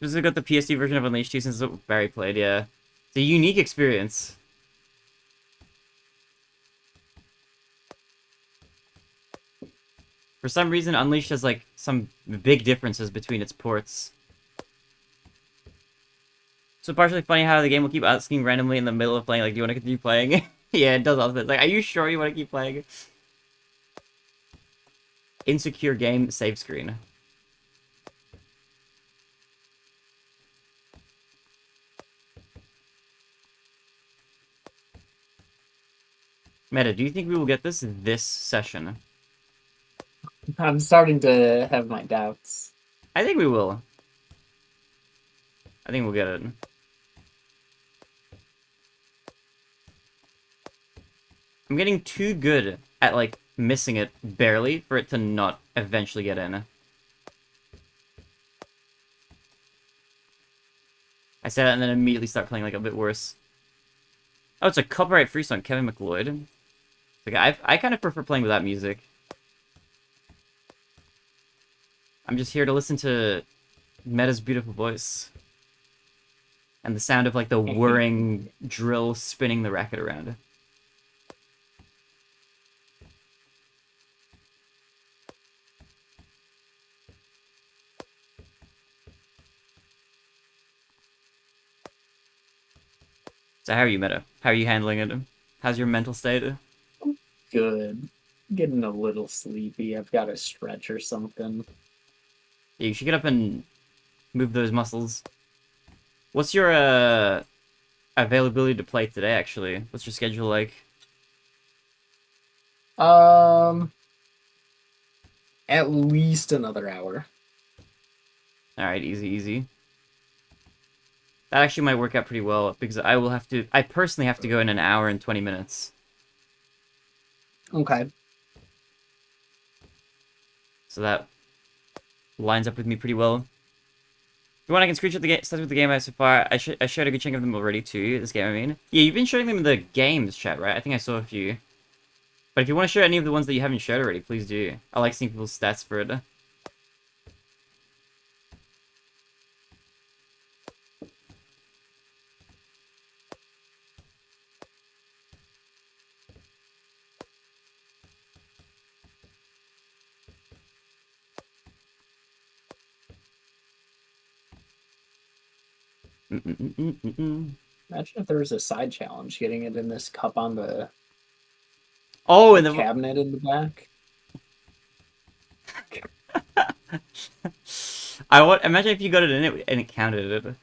This has got the PS2 version of Unleashed 2 since Barry played, yeah. It's a unique experience. For some reason, Unleashed has like some big differences between its ports. So partially funny how the game will keep asking randomly in the middle of playing, like, do you want to continue playing? Yeah, it does all this. Like, are you sure you want to keep playing? Insecure game save screen. Meta, do you think we will get this session? I'm starting to have my doubts. I think we will. I think we'll get it. I'm getting too good at, like, missing it barely for it to not eventually get in. I say that and then immediately start playing, like, a bit worse. Oh, it's a copyright-free song, Kevin McLeod. Like, I kind of prefer playing without music. I'm just here to listen to Meta's beautiful voice. And the sound of, like, the whirring drill spinning the racket around. So how are you, Meta? How are you handling it? How's your mental state? Good. Getting a little sleepy. I've got to stretch or something. Yeah, you should get up and move those muscles. What's your availability to play today, actually? What's your schedule like? At least another hour. Alright, easy, easy. That actually might work out pretty well, because I personally have to go in an hour and 20 minutes. Okay. So that lines up with me pretty well. If you want, I can screenshot the stats with the game I have so far. I showed a good chunk of them already too, this game I mean. Yeah, you've been showing them in the games chat, right? I think I saw a few. But if you want to show any of the ones that you haven't showed already, please do. I like seeing people's stats for it. Imagine if there was a side challenge, getting it in this cup on the Oh, and the cabinet in the back. imagine if you got it in it and it counted it.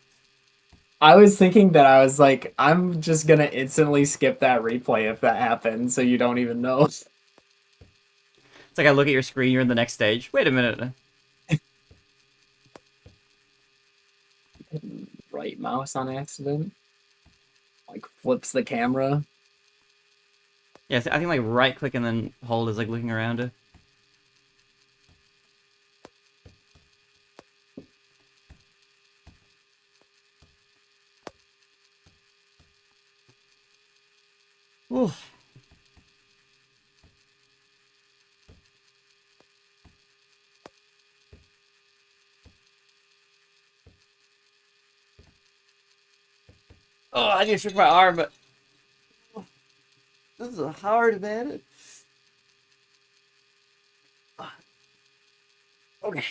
I was thinking that I was like, I'm just gonna instantly skip that replay if that happens, so you don't even know. It's like I look at your screen, you're in the next stage. Wait a minute. Right mouse on accident. Like flips the camera. Yeah, I think like right click and then hold is like looking around. Ooh. Oh, I need to stretch my arm, but this is hard, man. Okay.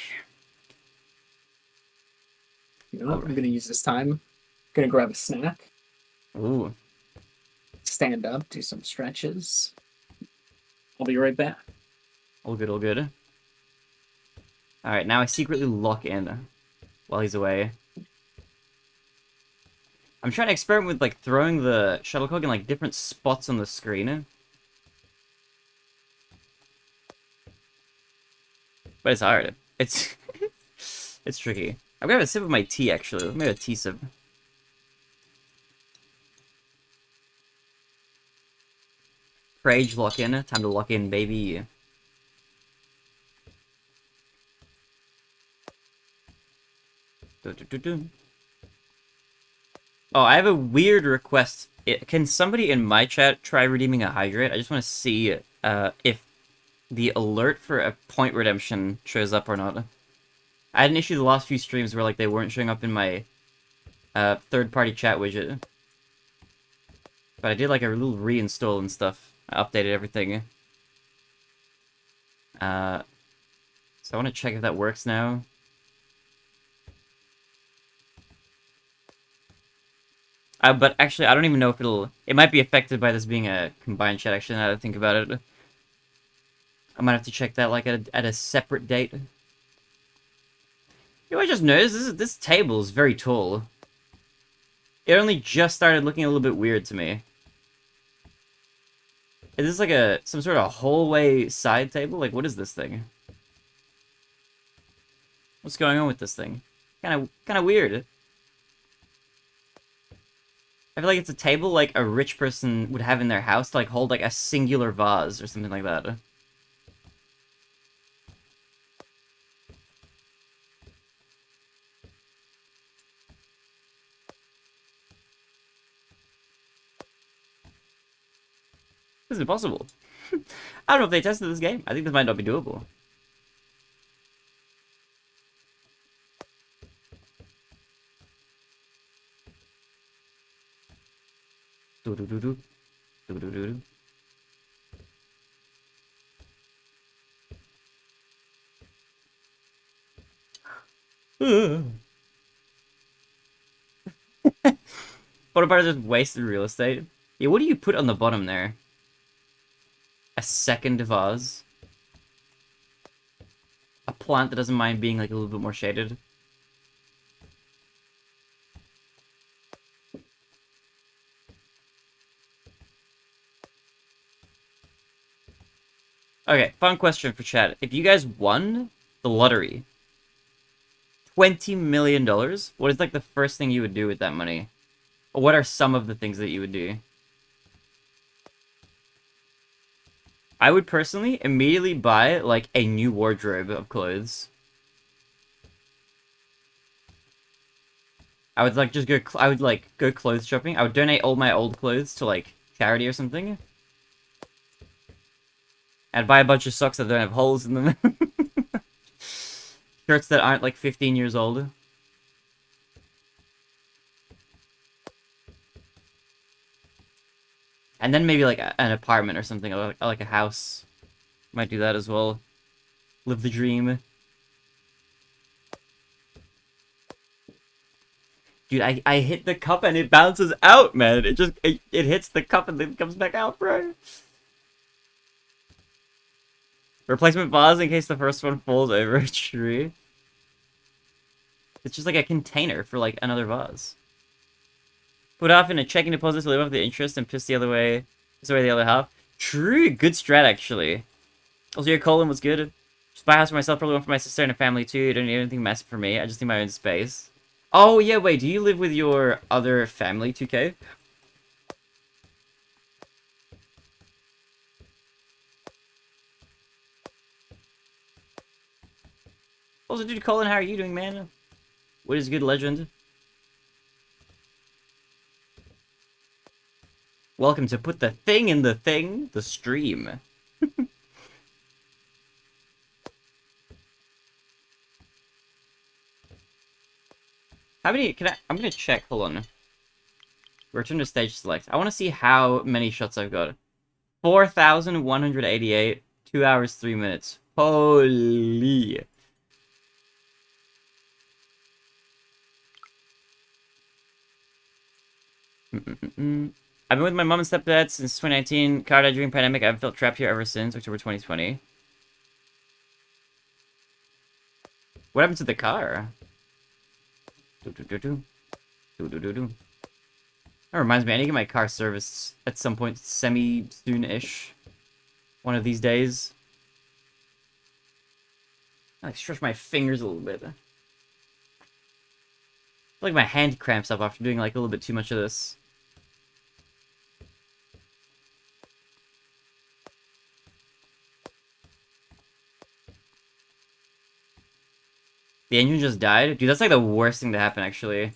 You know what? I'm gonna use this time. Gonna grab a snack. Ooh. Stand up, do some stretches. I'll be right back. All good, all good. Alright, now I secretly lock in while he's away. I'm trying to experiment with, like, throwing the shuttlecock in, like, different spots on the screen. But it's hard. It's... it's tricky. I'm gonna have a sip of my tea, actually. Maybe a tea sip. Rage lock in. Time to lock in, baby. Oh, I have a weird request. Can somebody in my chat try redeeming a hydrate? I just want to see if the alert for a point redemption shows up or not. I had an issue the last few streams where like they weren't showing up in my third-party chat widget. But I did like a little reinstall and stuff. I updated everything. So I want to check if that works now. But actually, I don't even know if it'll... It might be affected by this being a combined chat, actually, now that I think about it. I might have to check that, like, at a separate date. You know, I just noticed this table is very tall. It only just started looking a little bit weird to me. Is this like some sort of hallway side table? Like, what is this thing? What's going on with this thing? Kind of weird. I feel like it's a table like a rich person would have in their house to like hold like a singular vase or something like that. This is impossible. I don't know if they tested this game. I think this might not be doable. Do-do-do-do. Do-do-do-do. Photo part is just wasted real estate. Yeah, what do you put on the bottom there? A second vase? A plant that doesn't mind being like a little bit more shaded? Okay, fun question for chat. If you guys won the lottery, $20 million, what is like the first thing you would do with that money? Or what are some of the things that you would do? I would personally immediately buy like a new wardrobe of clothes. I would like just go. I would like go clothes shopping. I would donate all my old clothes to like charity or something. I'd buy a bunch of socks that don't have holes in them. Shirts that aren't like 15 years old. And then maybe like an apartment or something, or like a house. Might do that as well. Live the dream. Dude, I hit the cup and it bounces out, man. It hits the cup and then comes back out, bro. Replacement vase in case the first one falls over a tree. It's just like a container for like another vase. Put off in a checking deposit to live off the interest and piss the other way. Piss away the other half. True, good strat actually. Also, your colon was good. Just buy a house for myself, probably one for my sister and a family too. Don't need anything massive for me. I just need my own space. Oh yeah, wait. Do you live with your other family, 2K? Also, dude, Colin, how are you doing, man? What is good, legend? Welcome to put the thing in the thing, the stream. How many, I'm gonna check, hold on. Return to stage select. I want to see how many shots I've got. 4,188, 2 hours, 3 minutes. Holy. I've been with my mom and stepdad since 2019. Car died during pandemic. I've felt trapped here ever since October 2020. What happened to the car? That reminds me, I need to get my car serviced at some point semi-soon-ish. One of these days. I like stretch my fingers a little bit. I feel like my hand cramps up after doing like a little bit too much of this. The engine just died? Dude, that's like the worst thing to happen, actually.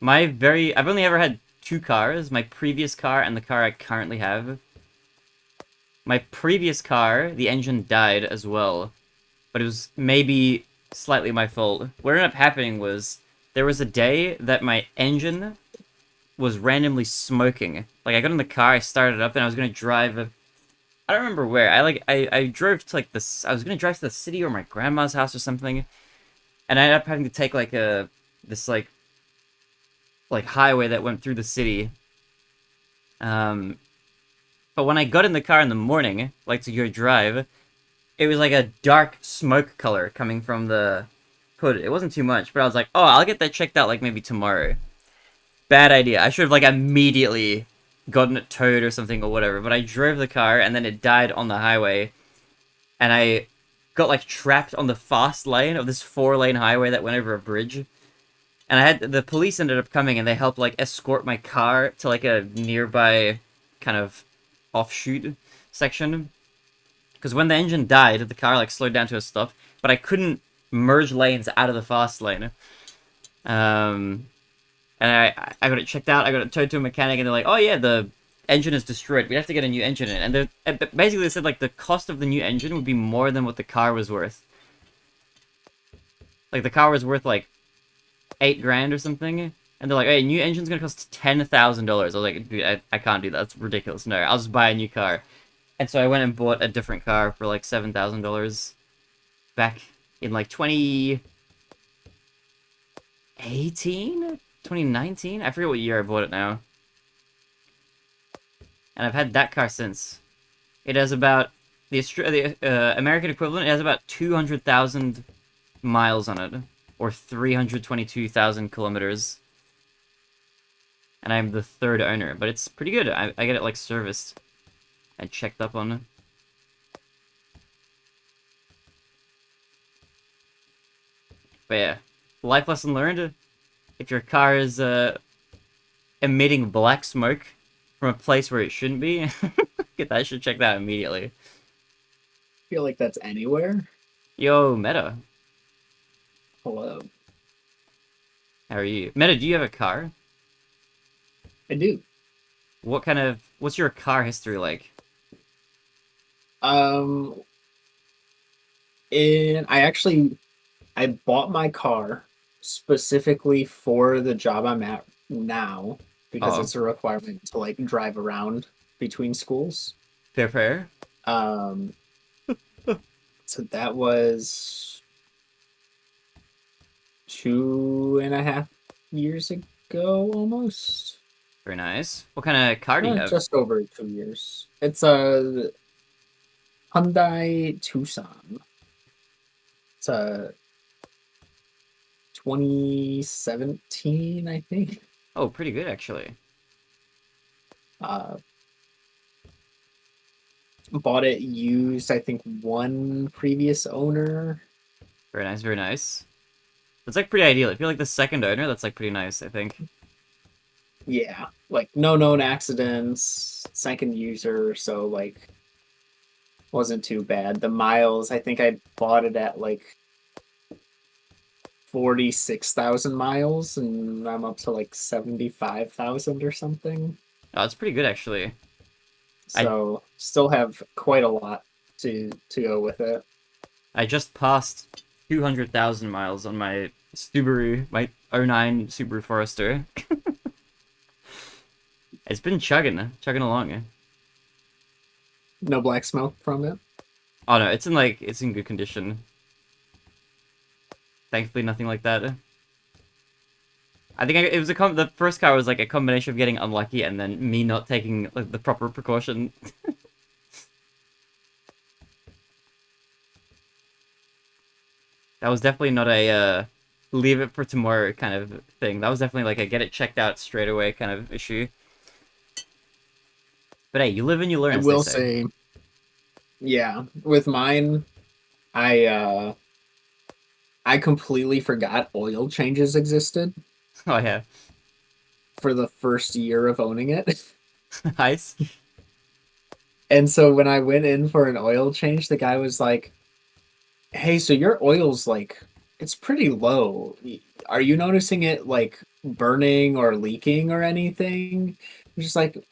I've only ever had 2 cars. My previous car and the car I currently have. My previous car, the engine died as well. But it was maybe slightly my fault. What ended up happening was, there was a day that my engine was randomly smoking. Like, I got in the car, I started it up, and I was gonna drive... I I don't remember where. I drove to like this. I was gonna drive to the city or my grandma's house or something, and I ended up having to take like this like highway that went through the city. Um, but when I got in the car in the morning, like to go drive, it was like a dark smoke color coming from the hood. It wasn't too much, but I was like, oh, I'll get that checked out like maybe tomorrow. Bad idea. I should have like immediately gotten it towed or something or whatever. But I drove the car and then it died on the highway, and I got like trapped on the fast lane of this 4-lane highway that went over a bridge. And the police ended up coming and they helped like escort my car to like a nearby kind of offshoot section. Because when the engine died, the car like slowed down to a stop, but I couldn't merge lanes out of the fast lane. And I got it checked out. I got it towed to a mechanic, and they're like, "Oh yeah, the engine is destroyed. We have to get a new engine in." And basically they said like the cost of the new engine would be more than what the car was worth. Like the car was worth like $8,000 or something, and they're like, "Hey, new engine's gonna cost $10,000." I was like, "Dude, I can't do that. That's ridiculous. No, I'll just buy a new car." And so I went and bought a different car for like $7,000 back in like 2018, 2019. I forget what year I bought it now. And I've had that car since. It has about the American equivalent. It has about 200,000 miles on it, or 322,000 kilometers. And I'm the third owner, but it's pretty good. I get it like serviced and checked up on. But yeah, life lesson learned: if your car is emitting black smoke from a place where it shouldn't be, get that shit checked out immediately. I feel like that's anywhere. Yo, Meta, Hello. how are you? Meta, do you have a car? I do. What's your car history like? Um, and I bought my car specifically for the job I'm at now because Oh, it's a requirement to like drive around between schools. fair. Um, so that was 2.5 years ago, almost. Very nice. What kind of car do you have? Just over 2 years. It's a Hyundai Tucson. It's a 2017, I think. Oh, pretty good actually. Uh, Bought it used, I think, one previous owner. Very nice, very nice. That's like pretty ideal. If you're like the second owner, that's like pretty nice, I think. Yeah, like no known accidents, second user, so like wasn't too bad. The miles, I think I bought it at like 46,000 miles, and I'm up to like 75,000 or something. Oh, it's pretty good actually. So still have quite a lot to go with it. I just passed 200,000 miles on my Subaru, my '09 Subaru Forester. It's been chugging along. No black smoke from it. Oh no, it's in good condition. Thankfully, nothing like that. I think it was the first car was like a combination of getting unlucky and then me not taking like the proper precaution. That was definitely not a leave it for tomorrow kind of thing. That was definitely like a get it checked out straight away kind of issue. But hey, you live and you learn. I As will they say. say, yeah, with mine, I completely forgot oil changes existed Oh yeah, for the first year of owning it. nice. And so when I went in for an oil change, the guy was like, "Hey, so your oil's like it's pretty low. Are you noticing it like burning or leaking or anything?" I'm just like,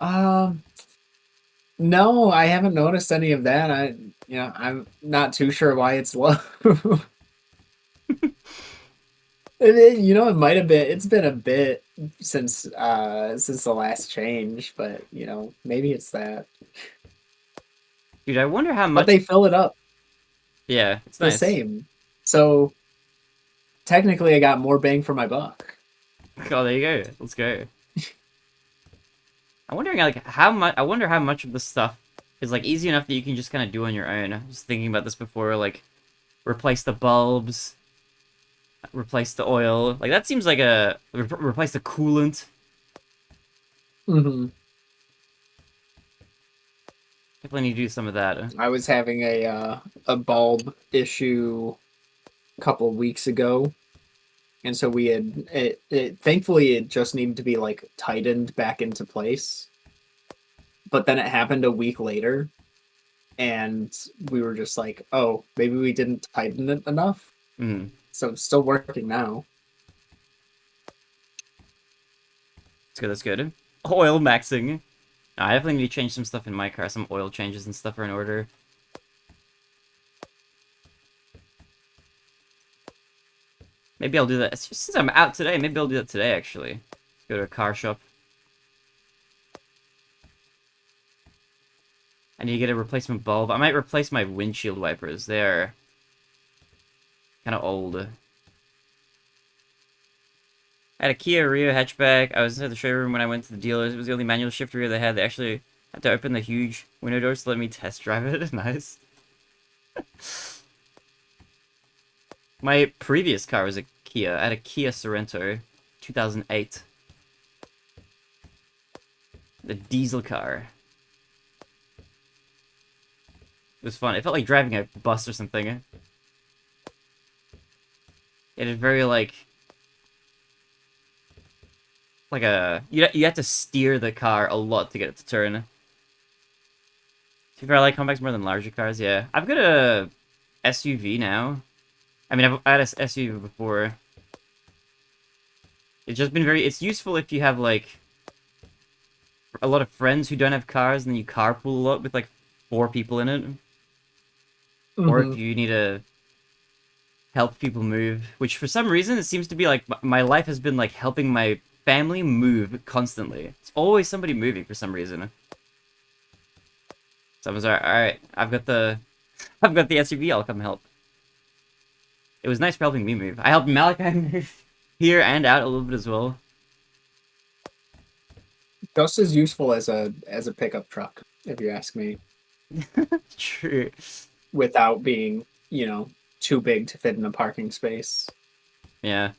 no, I haven't noticed any of that. I'm not too sure why it's low." It might have been. It's been a bit since the last change, but maybe it's that. Dude, I wonder how but much. they fill it up Yeah, it's the nice. same. So technically, I got more bang for my buck. Oh, there you go. Let's go. I'm wondering like how much. I wonder how much of the stuff is like easy enough that you can just kind of do on your own. I was thinking about this before, like replace the bulbs, replace the oil. Like that seems like a replace the coolant. Mm-hmm. Definitely need to do some of that. I was having a bulb issue a couple of weeks ago, and so we had it. Thankfully, it just needed to be like tightened back into place. But then it happened a week later, and we were just like, "Oh, maybe we didn't tighten it enough." Mm, So it's still working now. that's good. That's good. Oil maxing. I definitely need to change some stuff in my car. Some oil changes and stuff are in order. Maybe I'll do that. Since I'm out today, maybe I'll do that today, actually. Go to a car shop. I need to get a replacement bulb. I might replace my windshield wipers. They're kind of old. I had a Kia Rio hatchback. I was at the showroom when I went to the dealers. It was the only manual shift Rio they had. They actually had to open the huge window doors to let me test drive it. Nice. My previous car was a Kia. I had a Kia Sorento, 2008. The diesel car. It was fun. It felt like driving a bus or something. It is very like a you have to steer the car a lot to get it to turn. To be fair, I like compacts more than larger cars. Yeah, I've got a SUV now. I mean, I had a SUV before. It's just been very. It's useful if you have like a lot of friends who don't have cars, and then you carpool a lot with like 4 people in it, or if Mm-hmm. you need to help people move. Which for some reason it seems to be like my life has been like helping my family move constantly. It's always somebody moving for some reason. So I was like, all right, I've got the SUV. I'll come help. It was nice for helping me move. I helped Malachi move here and out a little bit as well. Just as useful as a pickup truck, if you ask me, True. without being, too big to fit in a parking space. Yeah.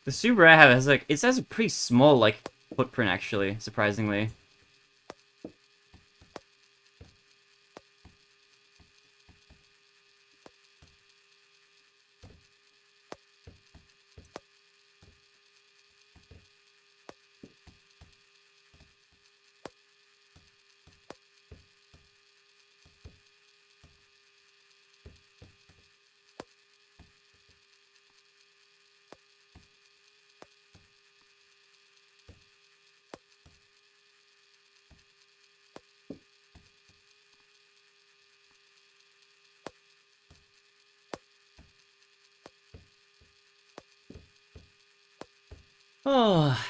The Subaru I have has like it has a pretty small like footprint actually, surprisingly. Oh,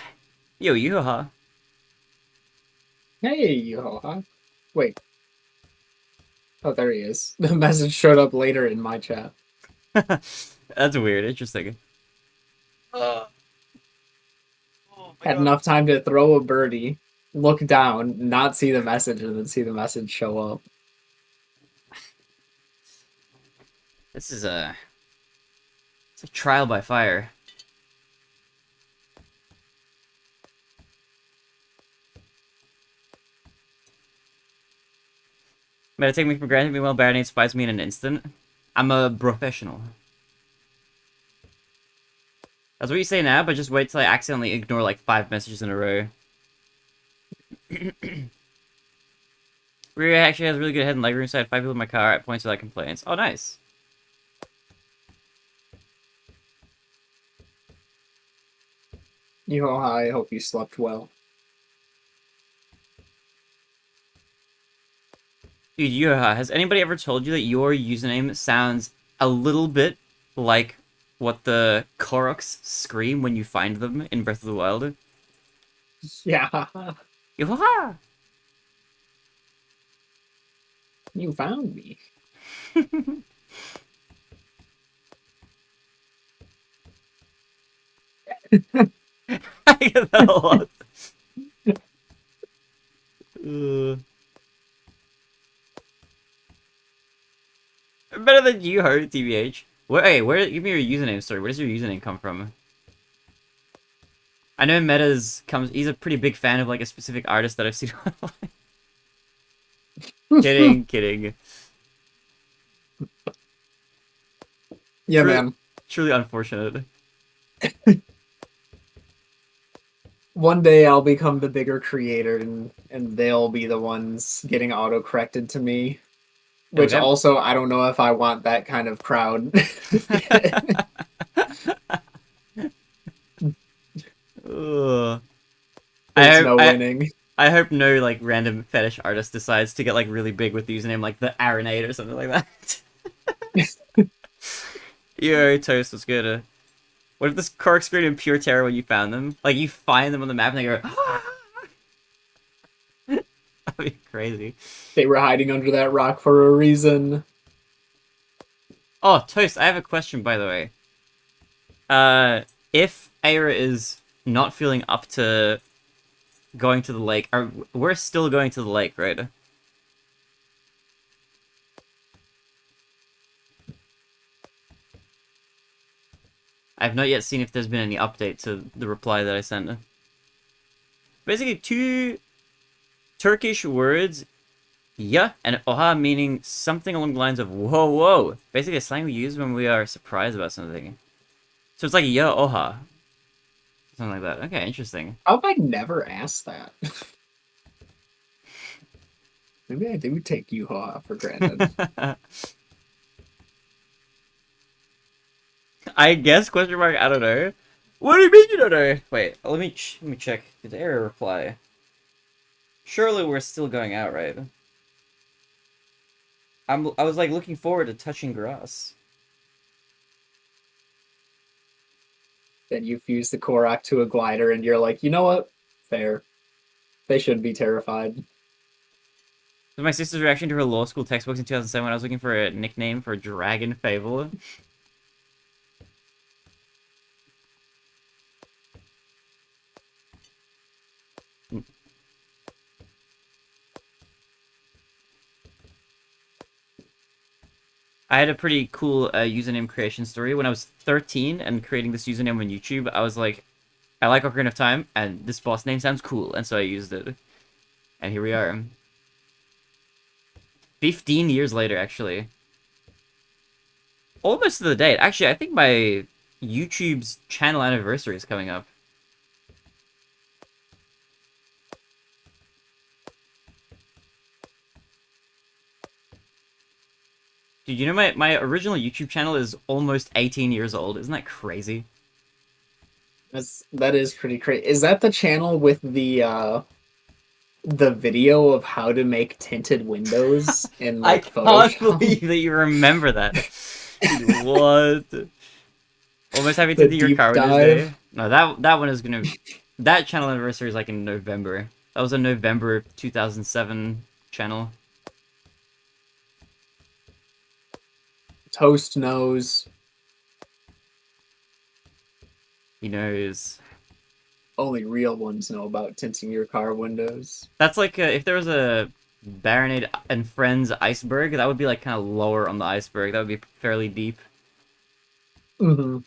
yo, Yuha. Hey, yo, wait. Oh, there he is. The message showed up later in my chat. That's weird. Interesting. Oh my Had god. enough time to throw a birdie, look down, not see the message, and then see the message show up. This is it's a trial by fire. Better take me for granted. Meanwhile, Barinade spies me in an instant. I'm a professional. That's what you say now, but just wait till I accidentally ignore like 5 messages in a row. Rear actually has really good head and legroom, so I had 5 people in my car at points without complaints. Oh, nice. Yo, I hope you slept well. Dude, Yuha, has anybody ever told you that your username sounds a little bit like what the Koroks scream when you find them in Breath of the Wild? Yeah. Yuha! You found me. I get that a lot. Uh, better than you, Ho, TBH. Where? Give me your username. Sorry, where does your username come from? I know Meta's comes. He's a pretty big fan of like a specific artist that I've seen online. Kidding, kidding. Yeah, Truly, man. truly unfortunate. One day I'll become the bigger creator and they'll be the ones getting auto-corrected to me. There we Which go. also, I don't know if I want that kind of crowd. Ugh. There's no winning. I hope no like random fetish artist decides to get like really big with the username like TheBarinade or something like that. Yo, Toast was good. What if this cork screwed in pure terror when you found them? Like you find them on the map and they go. That'd be crazy. They were hiding under that rock for a reason. Oh, Toast, I have a question by the way. If Aira is not feeling up to going to the lake, we're still going to the lake, right? I've not yet seen if there's been any update to the reply that I sent. Basically, two Turkish words, ya and oha, meaning something along the lines of whoa, whoa. Basically, a slang we use when we are surprised about something. So it's like ya oha. Something like that. Okay, interesting. How have I never asked that? Maybe I do take Yuha for granted. I guess, question mark, I don't know. What do you mean you don't know? Wait, let me check. Did Aira reply? Surely we're still going out, right? I was like looking forward to touching grass. Then you fuse the Korok to a glider and you're like, you know what? Fair. They should be terrified. My sister's reaction to her law school textbooks in 2007 when I was looking for a nickname for Dragon Fable. I had a pretty cool username creation story. When I was 13 and creating this username on YouTube, I was like, I like Ocarina of Time, and this boss name sounds cool, and so I used it. And here we are. 15 years later, actually. Almost to the date. Actually, I think my YouTube's channel anniversary is coming up. Dude, you know my original YouTube channel is almost 18 years old. Isn't that crazy? That is pretty crazy. Is that the channel with the video of how to make tinted windows in I like can't Photoshop? believe that you remember that. Dude, what? Almost having to The do your deep car windows dive. day. No, that one is gonna. That channel anniversary is like in November. That was a November 2007 channel. Toast knows. He knows. Only real ones know about tinting your car windows. That's like if there was a Baronade and Friends iceberg, that would be like kind of lower on the iceberg. That would be fairly deep. Mm-hmm.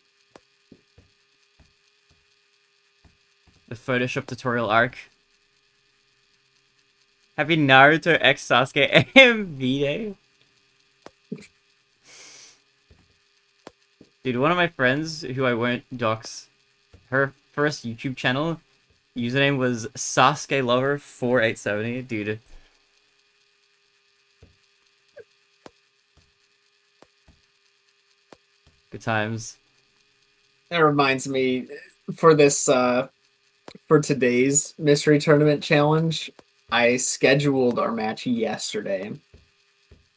The Photoshop tutorial arc. Happy Naruto X Sasuke AMV Day. Dude, one of my friends who I won't dox, her first YouTube channel username was Sasuke Lover 4870. Dude. Good times. That reminds me, for this for today's mystery tournament challenge, I scheduled our match yesterday,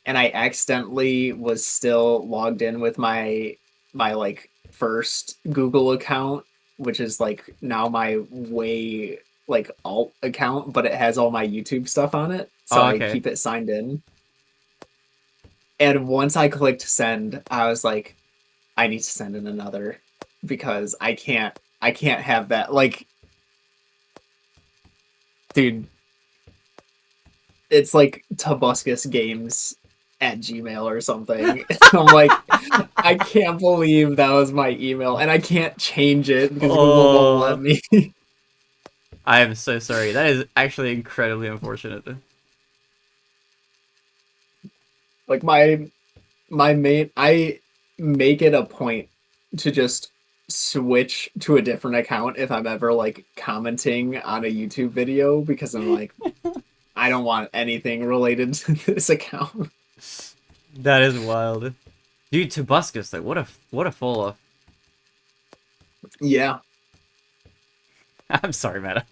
and I accidentally was still logged in with my like first Google account, which is like now my way like alt account, but it has all my YouTube stuff on it, so Oh, I okay. keep it signed in. And once I clicked send, I was like, I need to send in another because I can't have that. Like, dude, it's like TobuscusGames@gmail or something. I'm like, I can't believe that was my email, and I can't change it because Google won't let Oh, me. I am so sorry. That is actually incredibly unfortunate. Like my main, I make it a point to just switch to a different account if I'm ever like commenting on a YouTube video because I'm like, I don't want anything related to this account. That is wild. Dude, Tobuscus, though, what a fall off. Yeah. I'm sorry, man.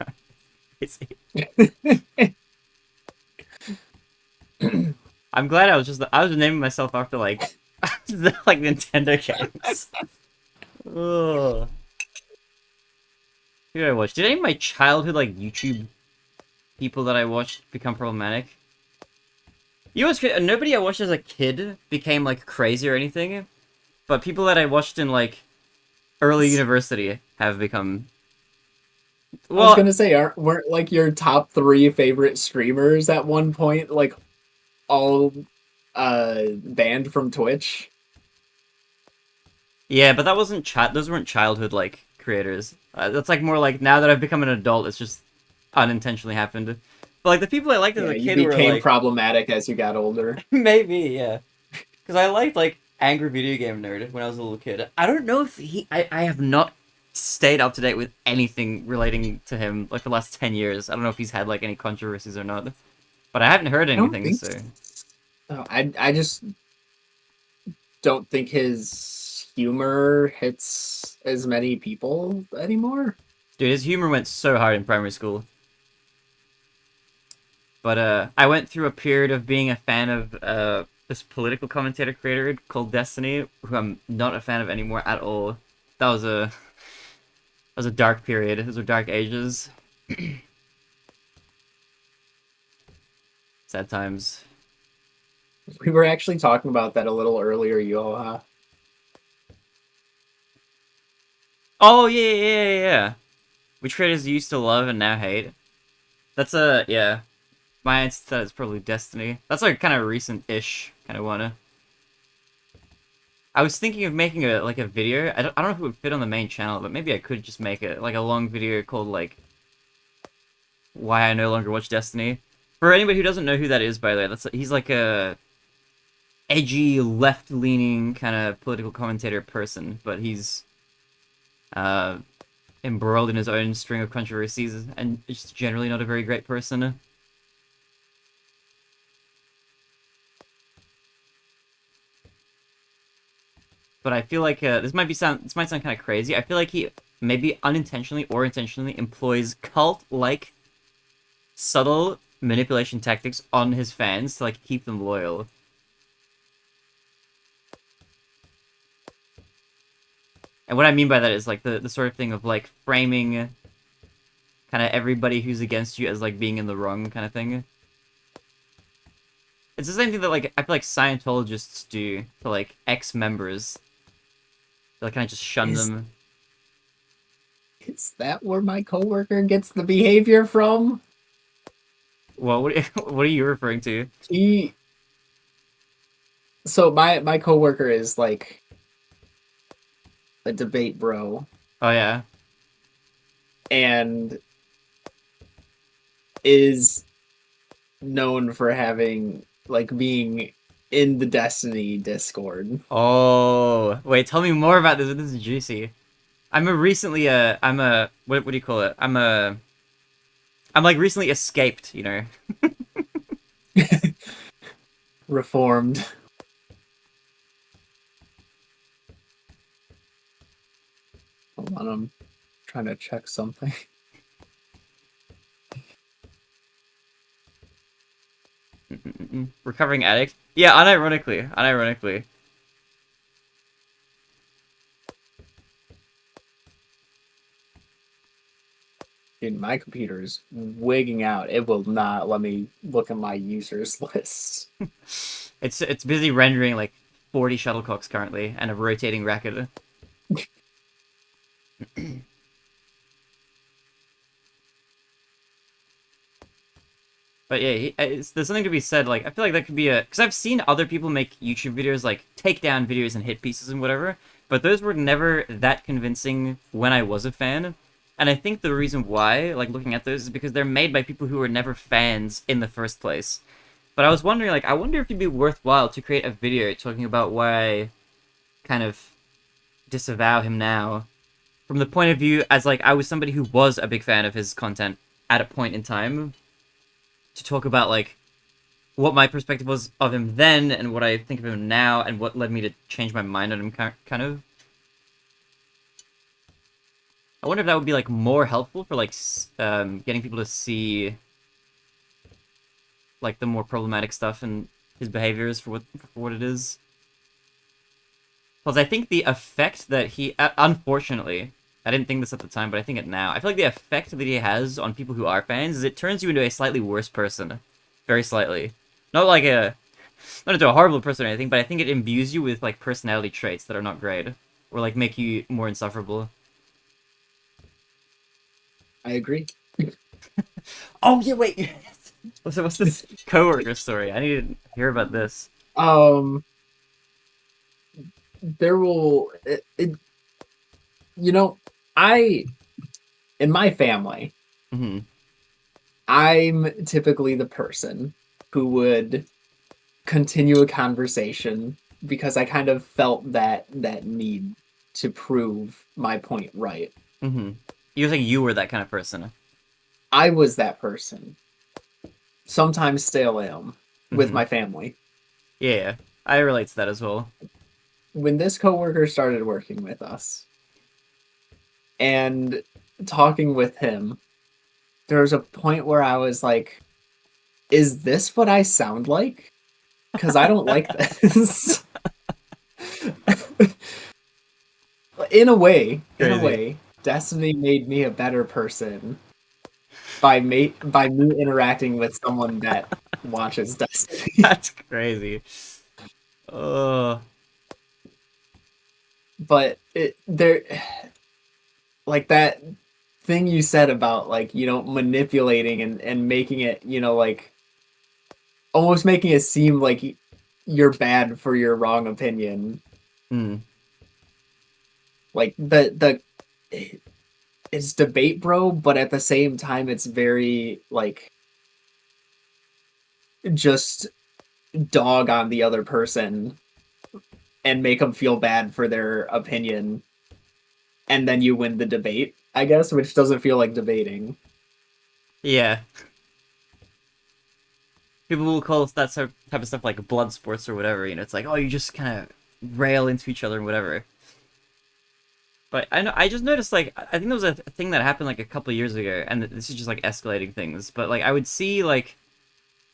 I'm glad I was naming myself after like like Nintendo games. Oh. Who did I watch? Did any of my childhood like YouTube people that I watched become problematic? You know what's crazy? Nobody I watched as a kid became like crazy or anything, but people that I watched in like early university have become. I was Well, gonna say, weren't like your top three favorite streamers at one point like all banned from Twitch? yeah, but that wasn't those weren't childhood like creators. That's like more like now that I've become an adult, it's just unintentionally happened. But like the people I liked as Yeah, a you kid were became like problematic as you got older. maybe, yeah. Because I liked like Angry Video Game Nerd when I was a little kid. I don't know if I have not stayed up to date with anything relating to him like the last 10 years. I don't know if he's had like any controversies or not. But I haven't heard I don't anything, think so so. I just don't think his humor hits as many people anymore. dude, his humor went so hard in primary school. But I went through a period of being a fan of this political commentator creator called Destiny, who I'm not a fan of anymore at all. That was a that was a dark period. Those were dark ages. Sad times. We were actually talking about that a little earlier, Yoha. Oh yeah. Which creators you used to love and now hate? That's a yeah. My answer to that is probably Destiny. That's like kind of recent-ish kind of wanna. I was thinking of making a like a video. I don't know if it would fit on the main channel, but maybe I could just make it like a long video called like why I no longer watch Destiny. For anybody who doesn't know who that is, by the way, he's like a edgy, left-leaning kind of political commentator person, but he's uh embroiled in his own string of controversies and just generally not a very great person. But I feel like this might sound kind of crazy. I feel like he maybe unintentionally or intentionally employs cult-like subtle manipulation tactics on his fans to like keep them loyal. And what I mean by that is like the sort of thing of like framing kind of everybody who's against you as like being in the wrong kind of thing. It's the same thing that like I feel like Scientologists do to like ex-members. They like, kind of just shun Is them. is that where my coworker gets the behavior from? Well, what are you referring to? He so my coworker is like a debate bro Oh yeah. and is known for having like being in the Destiny Discord. Oh, wait, tell me more about this. This is juicy. I'm a what do you call it? I'm like recently escaped, you know. Reformed. Hold on, I'm trying to check something. Recovering addict. Yeah, unironically. Dude, my computer is wigging out. It will not let me look at my users list. It's busy rendering like 40 shuttlecocks currently and a rotating racket. But yeah, there's something to be said. Like, I feel like that could be a... Because I've seen other people make YouTube videos, like, take down videos and hit pieces and whatever, but those were never that convincing when I was a fan. And I think the reason why, like, looking at those, is because they're made by people who were never fans in the first place. But I was wondering, like, I wonder if it'd be worthwhile to create a video talking about why I kind of disavow him now. From the point of view as, like, I was somebody who was a big fan of his content at a point in time. To talk about, like, what my perspective was of him then, and what I think of him now, and what led me to change my mind on him, kind of. I wonder if that would be, like, more helpful for, like, getting people to see, like, the more problematic stuff and his behaviors for what it is. Plus, I think the effect that he... unfortunately, I didn't think this at the time, but I think it now. I feel like the effect that he has on people who are fans is it turns you into a slightly worse person. Very slightly. Not like a... Not into a horrible person or anything, but I think it imbues you with, like, personality traits that are not great. Or, like, make you more insufferable. I agree. Oh, yeah, wait! What's this coworker story? I need to hear about this. There will... you know, in my family, Mm-hmm. I'm typically the person who would continue a conversation because I kind of felt that need to prove my point right. Mm-hmm. You're saying you were that kind of person. I was that person. Sometimes still am with Mhm. my family. Yeah, I relate to that as well. When this coworker started working with us and talking with him, there was a point where I was like, is this what I sound like? Because I don't like this. In a way, Crazy. Destiny made me a better person by me interacting with someone that watches Destiny. That's crazy. Oh. But there, like that thing you said about like manipulating and making it like almost making it seem like you're bad for your wrong opinion. Mm. Like it's debate bro, but at the same time it's very like just dog on the other person and make them feel bad for their opinion, and then you win the debate, I guess, which doesn't feel like debating. Yeah. People will call that type of stuff like blood sports or whatever, It's like, oh, you just kind of rail into each other and whatever. But I just noticed, like, I think there was a thing that happened, like, a couple of years ago, and this is just, like, escalating things. But, like, I would see, like,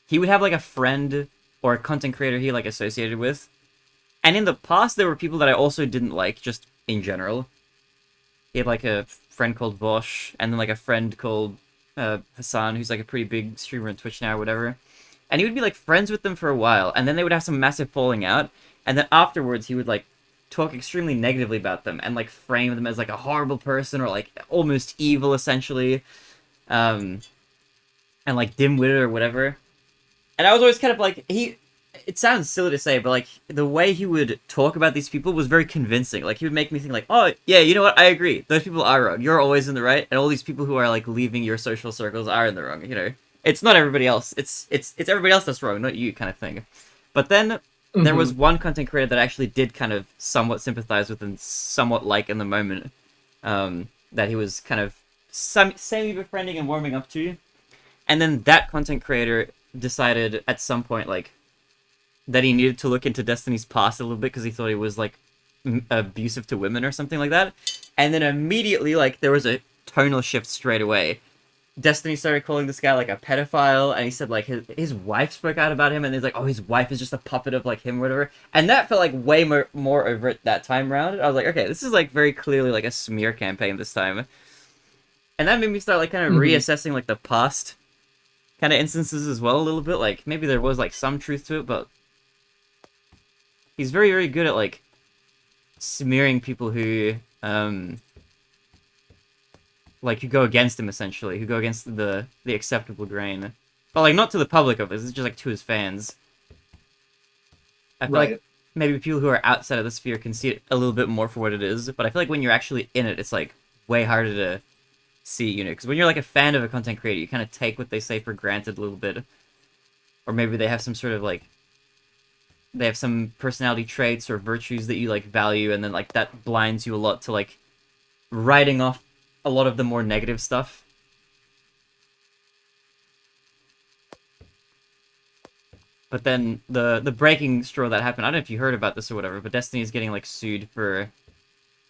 he would have, like, a friend or a content creator he, like, associated with. And in the past, there were people that I also didn't like, just in general. He had, like, a friend called Vosh, and then, like, a friend called Hassan, who's, like, a pretty big streamer on Twitch now or whatever. And he would be, like, friends with them for a while, and then they would have some massive falling out, and then afterwards he would, like, talk extremely negatively about them, and, like, frame them as, like, a horrible person, or, like, almost evil, essentially. And, like, dim-witted or whatever. And I was always kind of like, it sounds silly to say, but, like, the way he would talk about these people was very convincing. Like, he would make me think, like, oh, yeah, you know what, I agree. Those people are wrong. You're always in the right, and all these people who are, like, leaving your social circles are in the wrong, It's not everybody else. It's everybody else that's wrong, not you, kind of thing. But then there was one content creator that I actually did kind of somewhat sympathize with and somewhat like in the moment, that he was kind of semi-befriending and warming up to. And then that content creator decided at some point, like, that he needed to look into Destiny's past a little bit because he thought he was, like, abusive to women or something like that. And then immediately, like, there was a tonal shift straight away. Destiny started calling this guy, like, a pedophile, and he said, like, his wife spoke out about him, and he's like, oh, his wife is just a puppet of, like, him or whatever. And that felt, like, way more overt that time around. I was like, okay, this is, like, very clearly, like, a smear campaign this time. And that made me start, like, kind of reassessing, like, the past kind of instances as well a little bit. Like, maybe there was, like, some truth to it, but he's very, very good at, like, smearing people who, like, who go against him, essentially, who go against the acceptable grain. But, like, not to the public of this, it's just, like, to his fans. I feel like Right. maybe people who are outside of the sphere can see it a little bit more for what it is, but I feel like when you're actually in it, it's, like, way harder to see, you know, because when you're, like, a fan of a content creator, you kind of take what they say for granted a little bit. Or maybe they have some sort of, like, they have some personality traits or virtues that you, like, value, and then, like, that blinds you a lot to, like, writing off a lot of the more negative stuff. But then the breaking straw that happened, I don't know if you heard about this or whatever, but Destiny is getting, like, sued for,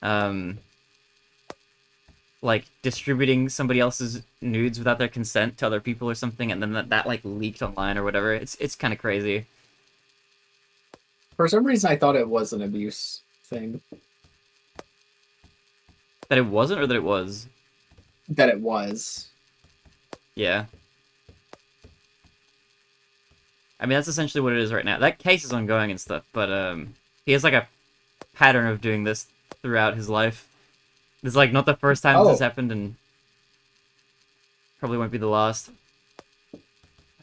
um, like, distributing somebody else's nudes without their consent to other people or something, and then that like, leaked online or whatever. It's kind of crazy. For some reason, I thought it was an abuse thing. That it wasn't, or that it was? That it was. Yeah. I mean, that's essentially what it is right now. That case is ongoing and stuff, but, he has, like, a pattern of doing this throughout his life. This is, like, not the first time this has happened, and probably won't be the last.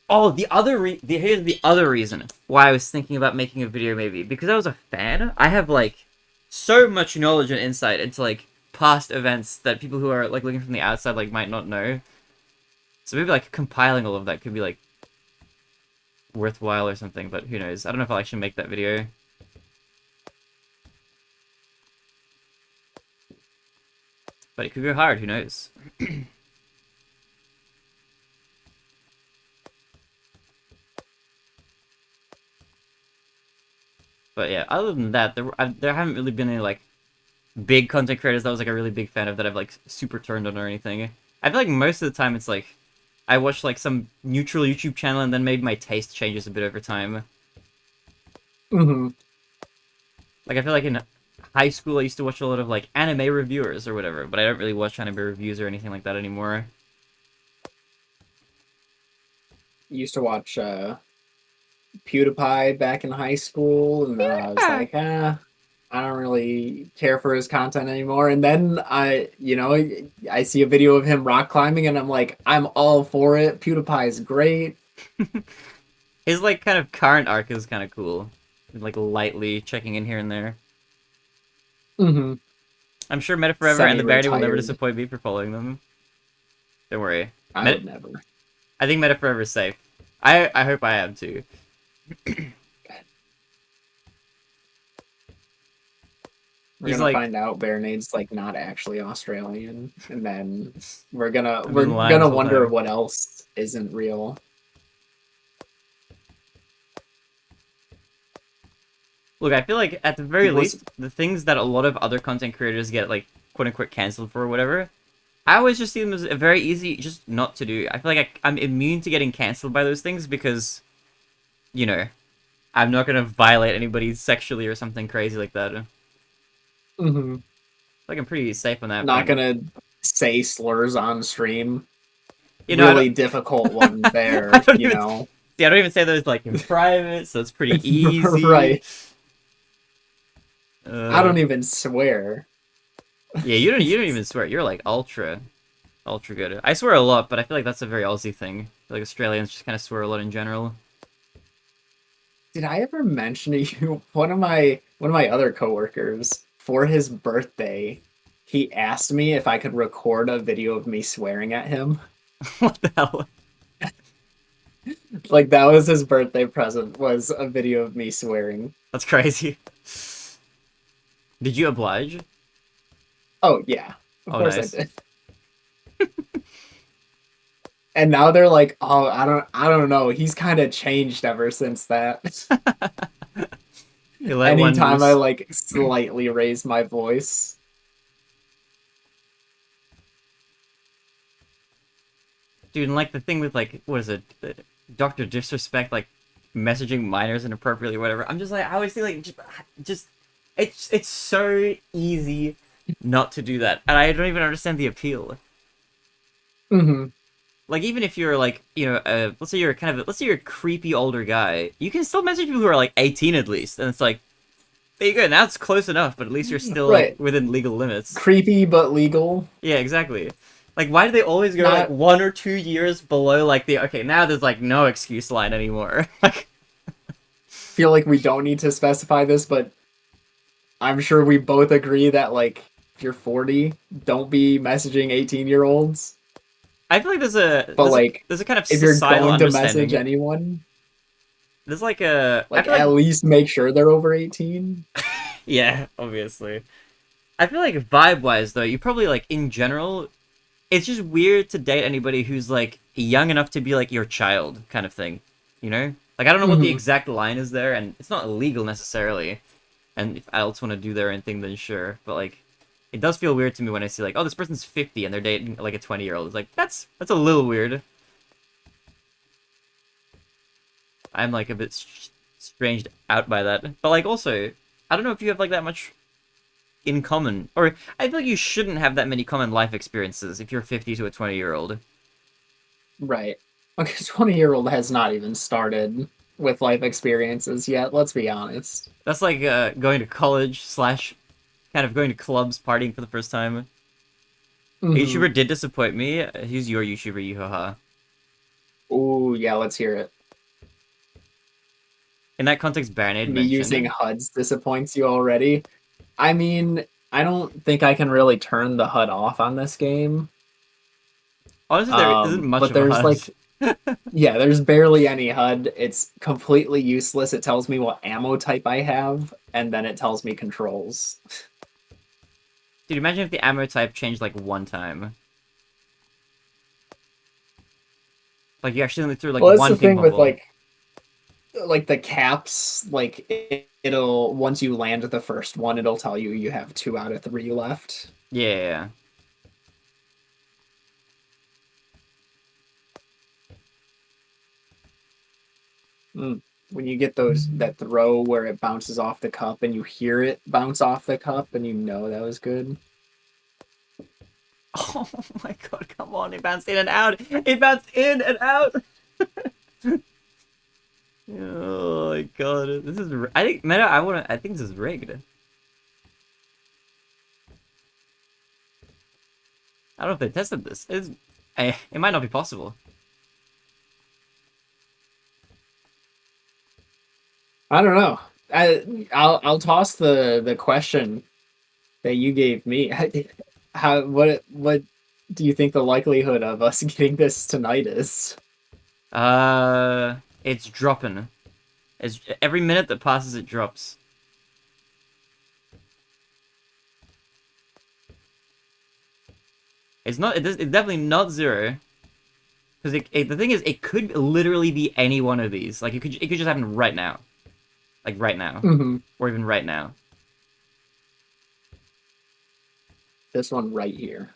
Oh, here's the other reason why I was thinking about making a video, maybe. Because I was a fan. I have, like, so much knowledge and insight into, like, past events that people who are, like, looking from the outside, like, might not know. So maybe, like, compiling all of that could be, like, worthwhile or something, but who knows. I don't know if I'll actually make that video. But it could go hard, who knows. But yeah, other than that, there haven't really been any, like, big content creators that I was, like, a really big fan of that I've, like, super turned on or anything. I feel like most of the time it's, like, I watch, like, some neutral YouTube channel and then maybe my taste changes a bit over time. Mm-hmm. Like, I feel like in high school I used to watch a lot of, like, anime reviewers or whatever, but I don't really watch anime reviews or anything like that anymore. Used to watch PewDiePie back in high school, and then I was like, I don't really care for his content anymore. And then I see a video of him rock climbing, and I'm like, I'm all for it. PewDiePie is great. His, like, kind of current arc is kind of cool. Like, lightly checking in here and there. Mm-hmm. I'm sure Meta Forever and TheBarinade will never Semi-retired. disappoint me for following them. Don't worry. I would never. I think Meta Forever is safe. I hope I am too. We're He's gonna like- find out Barinade's like not actually Australian, and then we're gonna I've been lying gonna this whole wonder time. what else isn't real. Look, I feel like at the very He was- least, the things that a lot of other content creators get, like, quote-unquote cancelled for or whatever, I always just see them as a very easy just not to do. I feel like I'm immune to getting cancelled by those things because, you know, I'm not gonna violate anybody sexually or something crazy like that. Mm-hmm. Like, I'm pretty safe on that. Not front. gonna say slurs on stream. You know, I Really difficult one there. I don't you even- know, See, I don't even say those, like, in private, so it's pretty easy. right? Uh, I don't even swear. Yeah, you don't even swear. You're, like, ultra good. I swear a lot, but I feel like that's a very Aussie thing. I feel like Australians just kind of swear a lot in general. Did I ever mention to you one of my other coworkers for his birthday? He asked me if I could record a video of me swearing at him. What the hell? Like that was his birthday present, was a video of me swearing. That's crazy. Did you oblige? Oh yeah, of Oh, course nice. I did. And now they're like, oh, I don't know. He's kind of changed ever since that. You let one Anytime I loose. like slightly raise my voice. Dude, and like the thing with like, what is it? Dr. Disrespect, like messaging minors inappropriately, or whatever. I'm just like, I always think like, just it's so easy not to do that, and I don't even understand the appeal. Mm-hmm. Like, even if you're like, you know, let's say you're a creepy older guy, you can still message people who are like 18 at least, and it's like, There you go. Now it's close enough, but at least you're still like Right. within legal limits. Creepy but legal. Yeah, exactly. Like, why do they always go like Not 1 or 2 years below like the okay? Now there's like no excuse line anymore. Like, feel like we don't need to specify this, but I'm sure we both agree that like if you're 40, don't be messaging 18-year-olds. I feel like But like there's a kind of if you're societal going to message understanding. anyone, There's like a I like feel like at least make sure they're over 18. yeah, obviously. I feel like vibe wise though, you probably like in general, it's just weird to date anybody who's like young enough to be like your child kind of thing. You know? Like I don't know what the Mhm. exact line is there, and it's not illegal necessarily. And if adults want to do their own thing, then sure. But like, it does feel weird to me when I see like, oh, this person's 50 and they're dating like a 20-year-old. It's like that's a little weird. I'm like a bit stranged out by that. But like also, I don't know if you have like that much in common, or I feel like you shouldn't have that many common life experiences if you're 50 to a 20-year-old. Right. Okay, 20-year-old has not even started with life experiences yet, let's be honest. That's like going to college slash kind of going to clubs, partying for the first time. A Hmm. YouTuber did disappoint me. Who's your YouTuber, you haha? Ooh, yeah, let's hear it. In that context, Barinade Me using mentioned. HUDs disappoints you already. I mean, I don't think I can really turn the HUD off on this game. Honestly, there isn't much But of a there's HUD. like, yeah, there's barely any HUD. It's completely useless. It tells me what ammo type I have, and then it tells me controls. Dude, imagine if the ammo type changed like one time. Like you actually only threw like Well, that's the one ping thing pong with ball. like the caps. Like it'll once you land the first one, it'll tell you you have 2 out of 3 left. Yeah. Mm. When you get that throw where it bounces off the cup and you hear it bounce off the cup and you know that was good. Oh my god, come on, it bounced in and out! It bounced in and out! Oh my god, this is... I think, Meta, I think this is rigged. I don't know if they tested this. It might not be possible. I don't know. I'll toss the question that you gave me. How what do you think the likelihood of us getting this tonight is? It's dropping. Every minute that passes, it drops. It's definitely not zero. Because the thing is, it could literally be any one of these. Like, it could just happen right now. Like, right now. Mm-hmm. Or even right now. This one right here.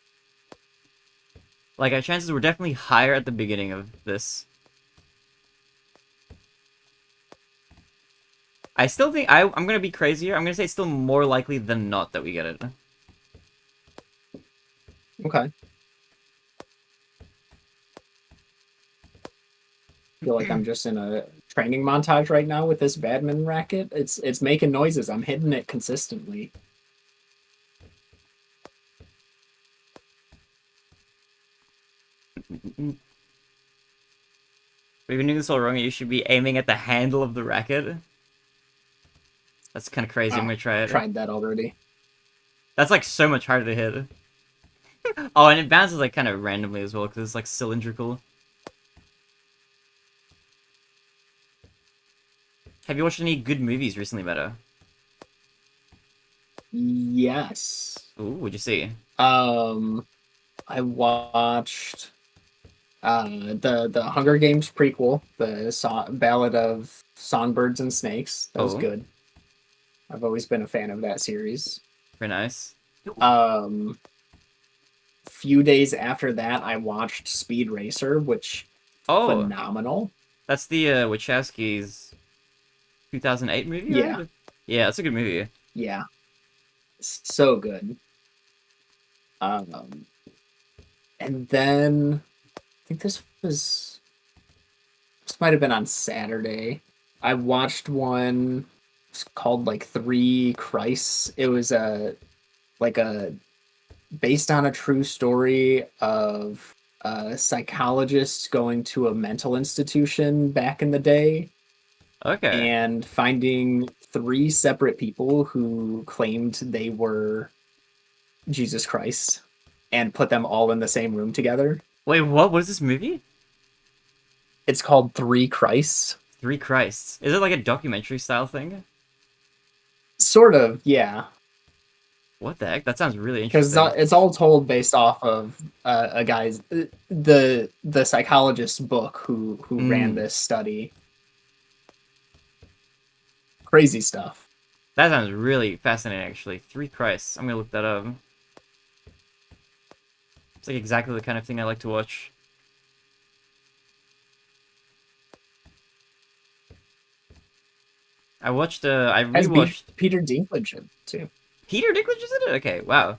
Like, our chances were definitely higher at the beginning of this. I still think, I'm gonna be crazier. I'm gonna say it's still more likely than not that we get it. Okay. Feel like I'm just in a training montage right now with this badminton racket. It's making noises. I'm hitting it consistently. We've been doing this all wrong. You should be aiming at the handle of the racket. That's kind of crazy. I'm Oh, gonna try it. tried that already. That's like so much harder to hit. Oh, and it bounces like kind of randomly as well because it's like cylindrical. Have you watched any good movies recently, Meta? Yes. Ooh, what'd you see? I watched the Hunger Games prequel, the Ballad of Songbirds and Snakes. That was Oh, good. I've always been a fan of that series. very nice. Few days after that, I watched Speed Racer, which Oh, phenomenal. that's the Wachowskis 2008 movie, Yeah, right? Yeah, that's a good movie. yeah, so good. Um, and then I think this might have been on Saturday. I watched one It's called like Three Christs. It was like a based on a true story of a psychologist going to a mental institution back in the day Okay. and finding three separate people who claimed they were Jesus Christ and put them all in the same room together. Wait, what was this movie? It's called Three Christs. Three Christs. Is it like a documentary style thing? Sort of, yeah. What the heck? That sounds really Because interesting. it's all told based off of a guy's the psychologist's book who ran Mm, this study. Crazy stuff. that sounds really fascinating, actually. Three Christs. I'm gonna look that up. It's like exactly the kind of thing I like to watch. I watched, I Has rewatched... Peter Dinklage in it, too. Peter Dinklage is in it? Okay, wow.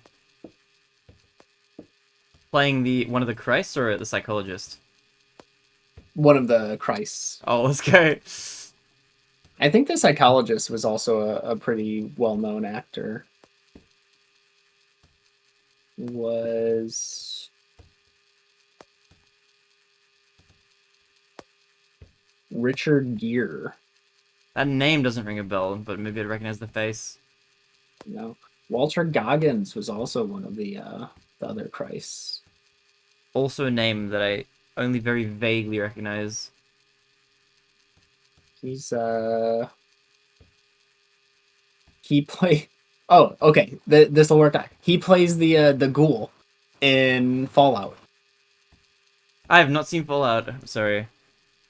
Playing one of the Christs or the psychologist? One of the Christs. Oh, let's go. I think the psychologist was also a pretty well-known actor. Was Richard Gere. That name doesn't ring a bell, but maybe I'd recognize the face. You know, Walter Goggins was also one of the other Christs. Also a name that I only very vaguely recognize. He's he play. Oh, okay. This will work out. He plays the ghoul in Fallout. I have not seen Fallout. I'm sorry.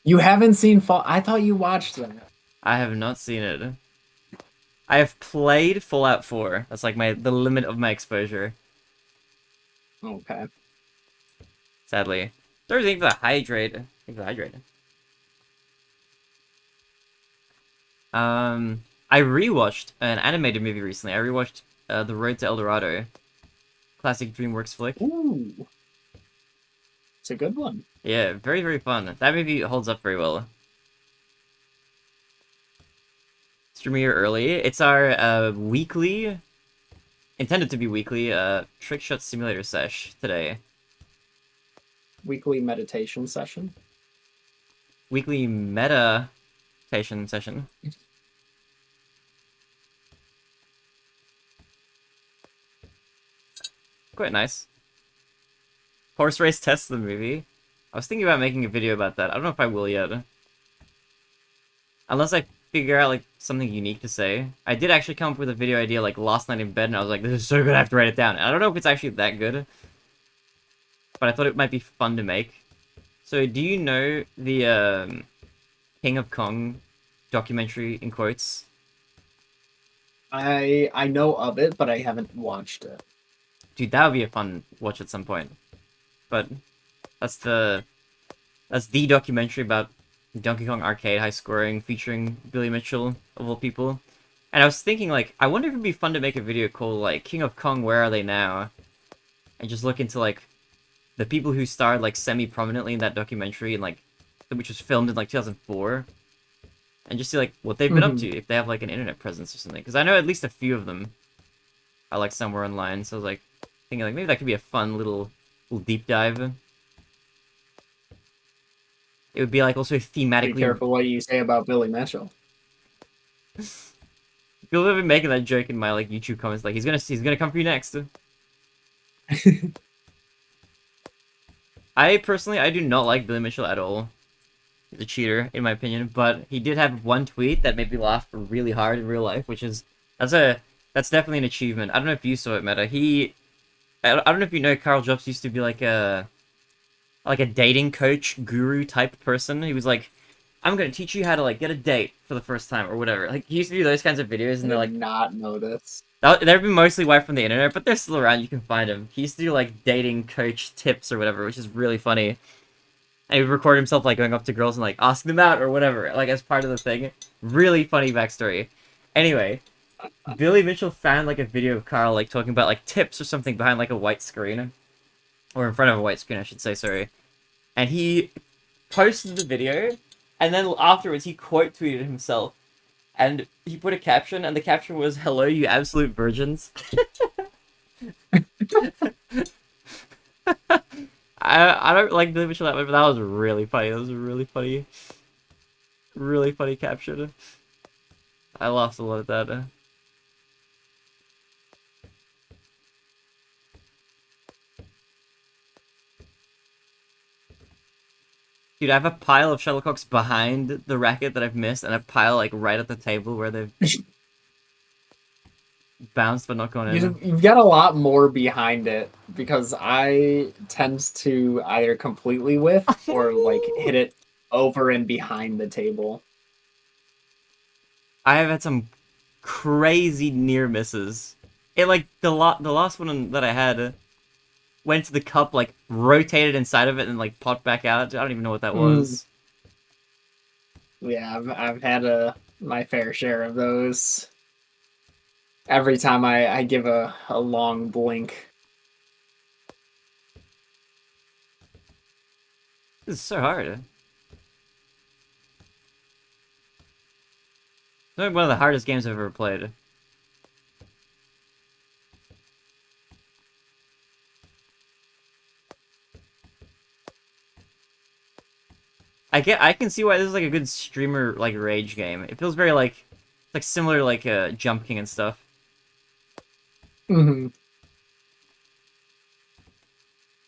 You haven't seen Fall? I thought you watched that. I have not seen it. I have played Fallout 4. That's like the limit of my exposure. Okay. Sadly. Sorry to think for the hydrate. Think for the hydrate. I rewatched an animated movie recently. I rewatched The Road to El Dorado. Classic DreamWorks flick. Ooh, it's a good one. Yeah, very, very fun. That movie holds up very well. Streaming here early. It's our weekly, intended to be weekly, TrickShot simulator sesh today. Weekly meditation session. Weekly meditation session. Quite nice. Horse race test the movie. I was thinking about making a video about that. I don't know if I will yet. Unless I figure out, like, something unique to say. I did actually come up with a video idea, like, last night in bed, and I was like, this is so good, I have to write it down. And I don't know if it's actually that good. But I thought it might be fun to make. So, do you know the, King of Kong documentary, in quotes? I know of it, but I haven't watched it. Dude, that would be a fun watch at some point. But that's the documentary about Donkey Kong Arcade high scoring featuring Billy Mitchell of all people. And I was thinking, like, I wonder if it'd be fun to make a video called, like, King of Kong, Where Are They Now? And just look into, like, the people who starred, like, semi-prominently in that documentary, and, like, which was filmed in, like, 2004. And just see, like, what they've been up to, if they have, like, an internet presence or something. Because I know at least a few of them are, like, somewhere online, so I was, like, thinking, like, maybe that could be a fun little deep dive. It would be, like, also thematically... Be careful what you say about Billy Mitchell. People have been making that joke in my, like, YouTube comments, like, he's gonna come for you next. I do not like Billy Mitchell at all. He's a cheater, in my opinion, but he did have one tweet that made me laugh really hard in real life, which is, that's definitely an achievement. I don't know if you saw it, Meta. I don't know if you know, Carl Jobs used to be like a dating coach guru type person. He was like, I'm gonna teach you how to, like, get a date for the first time or whatever. Like, he used to do those kinds of videos, and they're like, not know this. they've been mostly wiped from the internet, but they're still around. You can find them. He used to do, like, dating coach tips or whatever, which is really funny. And he would record himself, like, going up to girls and, like, asking them out or whatever, like, as part of the thing. Really funny backstory. Anyway, Billy Mitchell found, like, a video of Carl, like, talking about, like, tips or something behind, like, a white screen. Or in front of a white screen, I should say, sorry. And he posted the video, and then afterwards he quote tweeted himself and he put a caption, and the caption was "Hello, you absolute virgins." I don't like the image of that, but that was really funny. That was a really funny caption. I laughed a lot at that. Dude, I have a pile of shuttlecocks behind the racket that I've missed, and a pile like right at the table where they've bounced but not gone in. You've got a lot more behind it because I tend to either completely whiff or like hit it over and behind the table. I have had some crazy near misses. It like the last one that I had went to the cup, like rotated inside of it and like popped back out. I don't even know what that was. Yeah, I've had my fair share of those. Every time I give a long blink. This is so hard. It's one of the hardest games I've ever played. I can see why this is like a good streamer like rage game. It feels very like similar to like Jump King and stuff. Mm-hmm.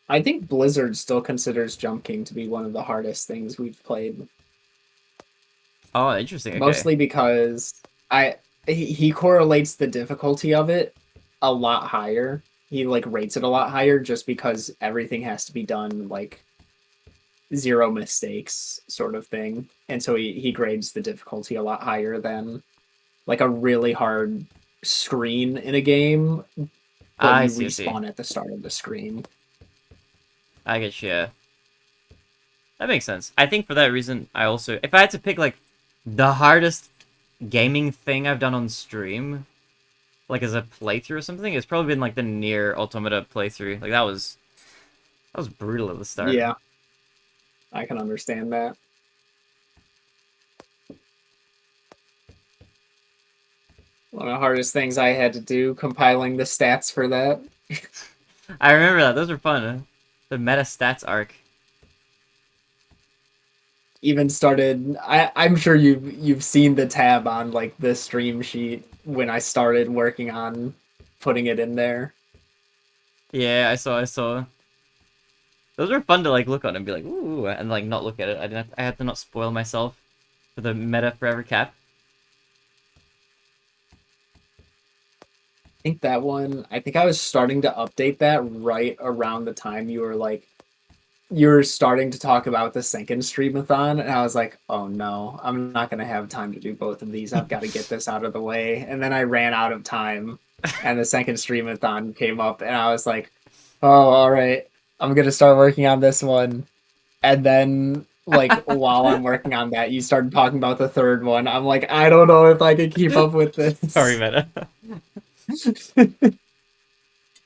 I think Blizzard still considers Jump King to be one of the hardest things we've played. Oh, interesting. Okay. Mostly because he correlates the difficulty of it a lot higher. He like rates it a lot higher just because everything has to be done like zero mistakes sort of thing. And so he grades the difficulty a lot higher than like a really hard screen in a game, but you I see. respawn at the start of the screen. I guess, yeah. That makes sense. I think for that reason, I also... If I had to pick, like, the hardest gaming thing I've done on stream, like, as a playthrough or something, it's probably been, like, the Nier Automata playthrough. Like, that was brutal at the start. Yeah. I can understand that. One of the hardest things I had to do, compiling the stats for that. I remember that. Those were fun. The meta stats arc. Even started I'm sure you've seen the tab on like the stream sheet when I started working on putting it in there. Yeah, I saw. Those were fun to like look on and be like, ooh, and like not look at it. I had to not spoil myself for the meta forever cap. I think I was starting to update that right around the time you were starting to talk about the second streamathon, and I was like, oh no, I'm not gonna have time to do both of these. I've got to get this out of the way. And then I ran out of time, and the second streamathon came up, and I was like, oh, all right, I'm gonna start working on this one. And then, like, while I'm working on that, you started talking about the third one. I'm like, I don't know if I can keep up with this. Sorry, meta.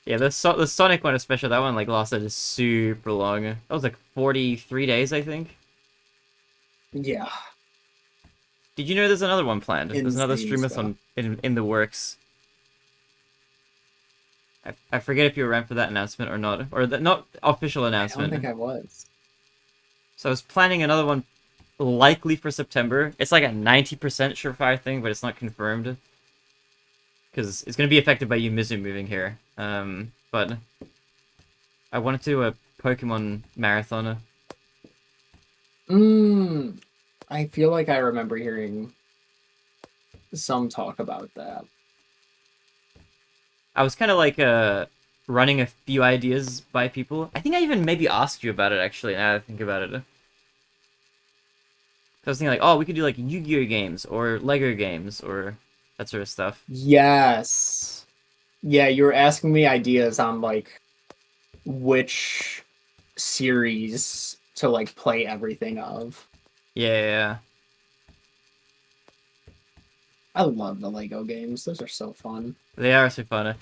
Yeah, the Sonic one especially, that one like lasted super long. That was like 43 days, I think. Yeah. Did you know there's another one planned? There's another Insane streamathon in the works. I forget if you were around for that announcement or not, or the not official I announcement. don't think I was. So I was planning another one, likely for September. It's like a 90% surefire thing, but it's not confirmed. Because it's going to be affected by Yumizu moving here. But I wanted to do a Pokemon marathon. I feel like I remember hearing some talk about that. I was kind of like running a few ideas by people. I think I even maybe asked you about it, actually, now that I think about it. I was thinking like, oh, we could do like Yu-Gi-Oh games, or Lego games, or that sort of stuff. Yes. Yeah, you were asking me ideas on like which series to like play everything of. Yeah. I love the Lego games. Those are so fun. They are so fun.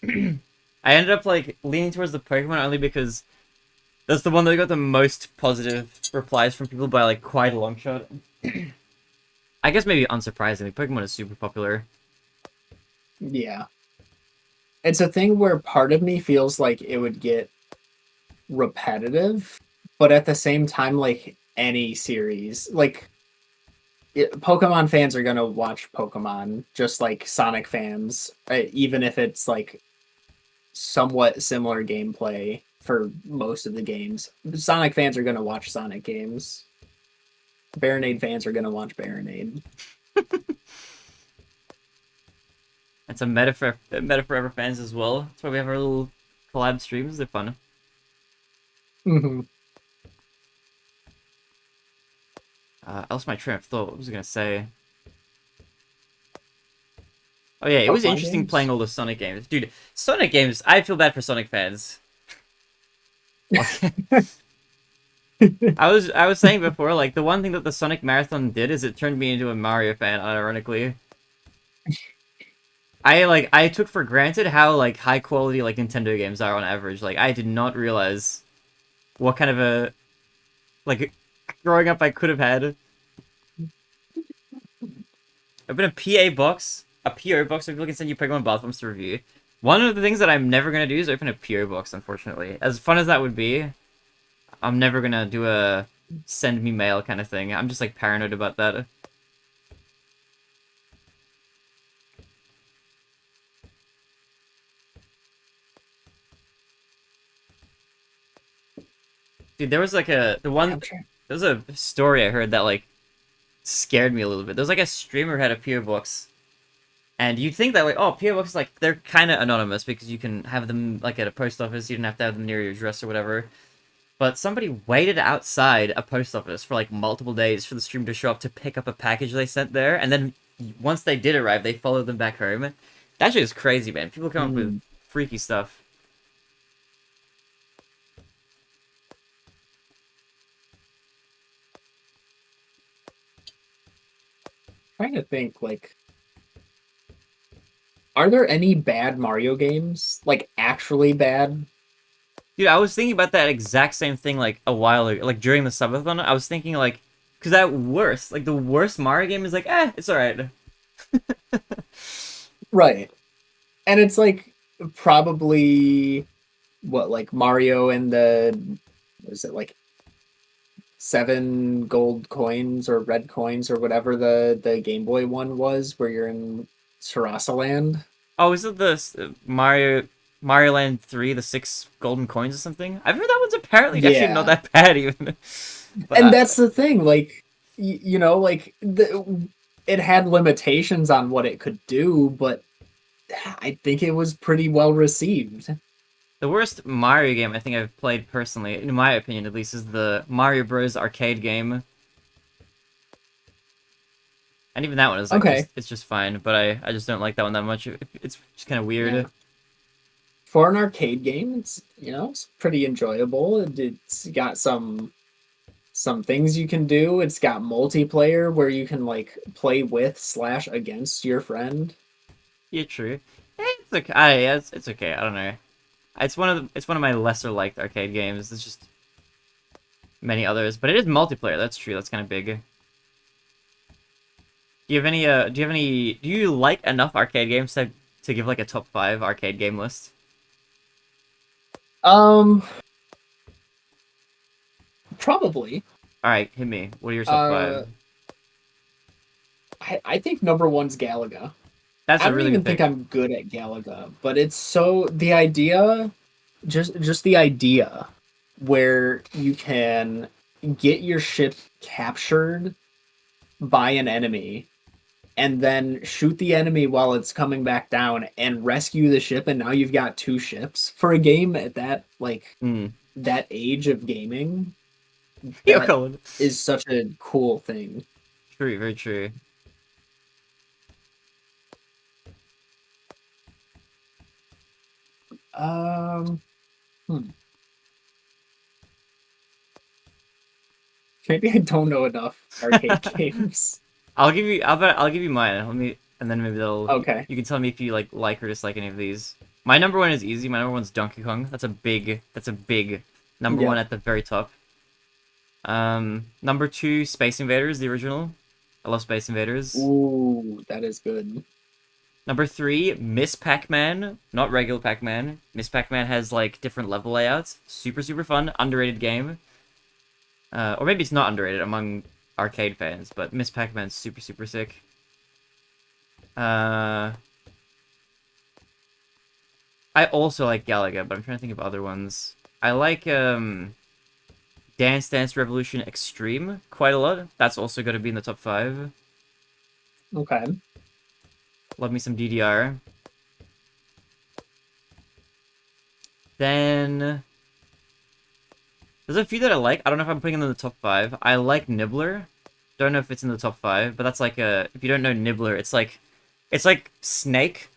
I ended up like leaning towards the Pokemon only because that's the one that got the most positive replies from people by like quite a long shot. I guess maybe unsurprisingly, Pokemon is super popular. Yeah. It's a thing where part of me feels like it would get repetitive, but at the same time, like any series, like Pokemon fans are gonna watch Pokemon just like Sonic fans, even if it's like somewhat similar gameplay for most of the games. Sonic fans are gonna watch Sonic games. Barinade fans are gonna watch Barinade. It's a meta forever fans as well. That's why we have our little collab streams. They're fun. Mm-hmm. I lost my train of thought. What was I gonna say? Oh yeah, it was Pokemon interesting games? playing all the Sonic games, dude. Sonic games. I feel bad for Sonic fans. I was saying before, like the one thing that the Sonic Marathon did is it turned me into a Mario fan, ironically. I took for granted how like high quality like Nintendo games are on average. Like I did not realize what kind of a like growing up I could have had. Open a PA box, a PO box. If people can send you Pokemon Bathrooms to review. One of the things that I'm never gonna do is open a PO box. Unfortunately, as fun as that would be, I'm never gonna do a send me mail kind of thing. I'm just like paranoid about that. Dude, there was like there was a story I heard that like scared me a little bit. There was like a streamer who had a PO box, and you'd think that like, oh, PO boxes like they're kind of anonymous because you can have them like at a post office. You don't have to have them near your address or whatever. But somebody waited outside a post office for like multiple days for the stream to show up to pick up a package they sent there, and then once they did arrive, they followed them back home. That shit is crazy, man. People come up with freaky stuff. Trying to think, like, are there any bad Mario games? Like, actually bad? Dude, I was thinking about that exact same thing like a while ago, like during the subathon. I was thinking like, because that worst, like the worst Mario game is like, it's alright. Right. And it's like probably what, like Mario and what is it, like 7 gold coins or red coins or whatever the Game Boy one was, where you're in Sarasa Land. Oh, is it the Mario Land 3, the 6 golden coins or something? I've heard that one's apparently actually not Yeah. that bad even. But And that's the thing, like like it had limitations on what it could do, but I think it was pretty well received. the worst Mario game I think I've played personally, in my opinion at least, is the Mario Bros. Arcade game. And even that one is like Okay. it's just fine, but I just don't like that one that much. It's just kind of weird. Yeah. For an arcade game, it's pretty enjoyable. It's got some things you can do. It's got multiplayer where you can like play with / against your friend. Yeah, true. It's okay. It's okay. I don't know. It's one of my lesser liked arcade games. There's just many others, but it is multiplayer. That's true. That's kind of big. Do you have any? Do you like enough arcade games to give like a top 5 arcade game list? Probably. All right, hit me. What are your top 5? I think number one's Galaga. That's I a don't really even good think pick. I'm good at Galaga, but it's so the idea, just the idea where you can get your ship captured by an enemy and then shoot the enemy while it's coming back down and rescue the ship, and now you've got 2 ships for a game at that that age of gaming. Yo, That Colin. is such a cool thing. True, very true. Um, Maybe I don't know enough arcade games. I'll give you mine. Let me, and then maybe Okay. you can tell me if you like or dislike any of these. My number one is easy. My number one's Donkey Kong. That's a big number one Yeah. at the very top. Number 2, Space Invaders, the original. I love Space Invaders. Ooh, that is good. Number 3, Miss Pac-Man. Not regular Pac-Man. Miss Pac-Man has like different level layouts. Super, super fun. Underrated game. Or maybe it's not underrated among arcade fans, but Miss Pac-Man's super, super sick. I also like Galaga, but I'm trying to think of other ones. I like Dance Dance Revolution Extreme quite a lot. That's also going to be in the top 5. Okay. Love me some DDR. Then there's a few that I like. I don't know if I'm putting them in the top 5. I like Nibbler. Don't know if it's in the top 5, but that's like a, if you don't know Nibbler, it's like Snake,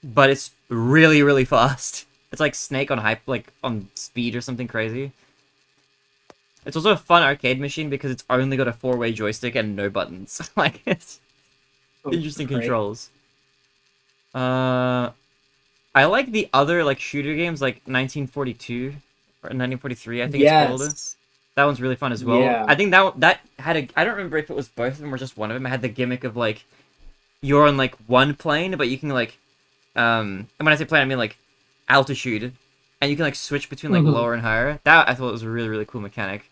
but it's really, really fast. It's like Snake on hype, like on speed or something crazy. It's also a fun arcade machine because it's only got a 4-way joystick and no buttons. Like, it's Oh, interesting great. controls. I like the other like shooter games like 1942 or 1943, I think it's called. Yes. That one's really fun as well. Yeah. I think that had a, I don't remember if it was both of them or just one of them. It had the gimmick of like you're on like one plane, but you can like and when I say plane I mean like altitude, and you can like switch between like Mhm. lower and higher. That I thought was a really, really cool mechanic.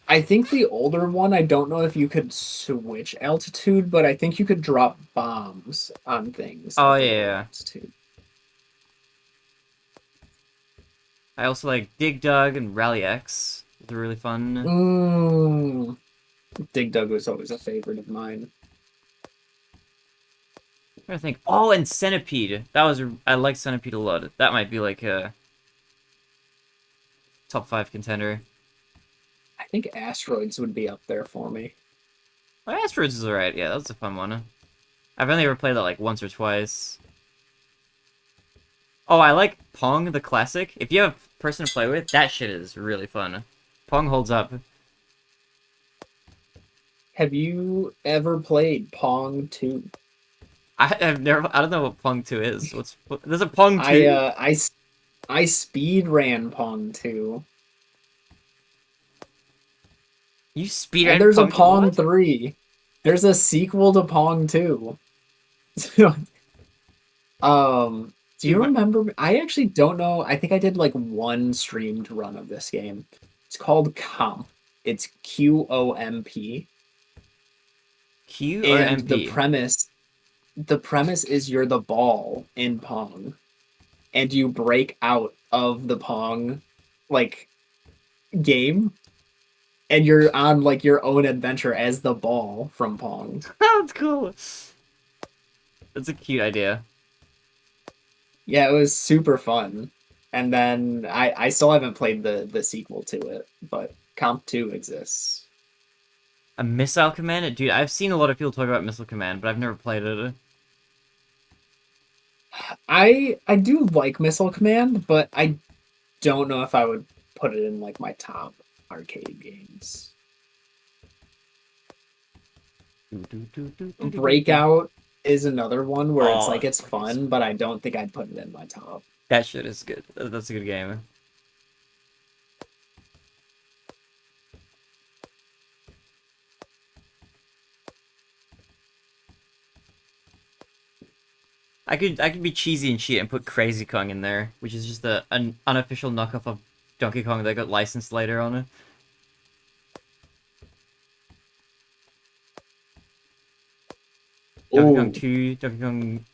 I think the older one, I don't know if you could switch altitude, but I think you could drop bombs on things Oh at the lower yeah. altitude. I also like Dig Dug and Rally X. They're really fun. Mm. Dig Dug was always a favorite of mine. I'm trying to think. Oh, and Centipede. That was I like Centipede a lot. That might be like a top 5 contender. I think Asteroids would be up there for me. Oh, Asteroids is alright. Yeah, that was a fun one. I've only ever played that like once or twice. Oh, I like Pong, the classic. If you have a person to play with, that shit is really fun. Pong holds up. Have you ever played Pong 2? I've never. I don't know what Pong 2 is. There's a Pong I 2? uh I s- I speed ran Pong 2. You And speedran there's a Pong 2? Pong What? 3. There's a sequel to Pong 2. Do you Dude, remember? I actually don't know. I think I did like one streamed run of this game. It's called Comp. It's QOMP. Q or And MP? the premise is you're the ball in Pong and you break out of the Pong like game and you're on like your own adventure as the ball from Pong. That's cool. That's a cute idea. Yeah, it was super fun. And then I still haven't played the sequel to it, but Comp 2 exists. A Missile Command? Dude, I've seen a lot of people talk about Missile Command, but I've never played it. I do like Missile Command, but I don't know if I would put it in like my top arcade games. Breakout is another one where it's Oh, like it's Breakout's fun, but I don't think I'd put it in my top. that shit is good. That's a good game. I could be cheesy and cheat and put Crazy Kong in there, which is just an unofficial knockoff of Donkey Kong that got licensed later on it. Donkey Kong Oh, 2, Donkey Kong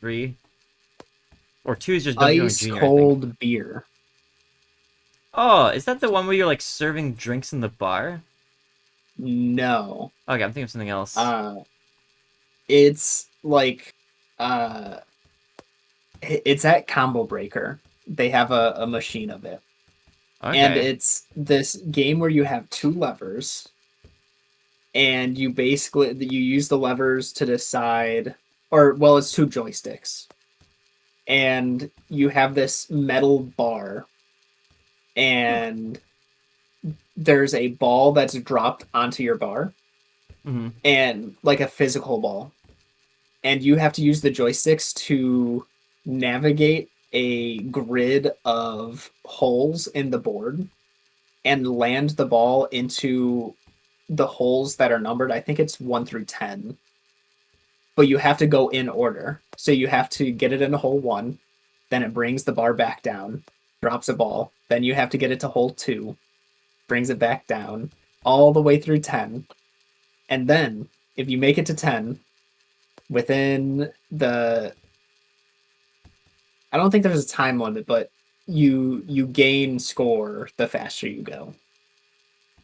3. Or 2 is just Donkey Kong ice Jr., I think. cold beer. Oh, is that the one where you're like serving drinks in the bar? No. Okay, I'm thinking of something else. Uh it's like uh it's at Combo Breaker. They have a machine of it. And Okay. it's this game where you have two levers and you use the levers to decide, or well, it's two joysticks. And you have this metal bar and there's a ball that's dropped onto your bar Mm-hmm. and like a physical ball. And you have to use the joysticks to navigate a grid of holes in the board and land the ball into the holes that are numbered. I think it's 1 through 10. But you have to go in order. So you have to get it into hole 1, then it brings the bar back down, drops a ball. Then you have to get it to hole 2, brings it back down, all the way through 10. And then, if you make it to 10, within the... I don't think there's a time limit, but you gain score the faster you go.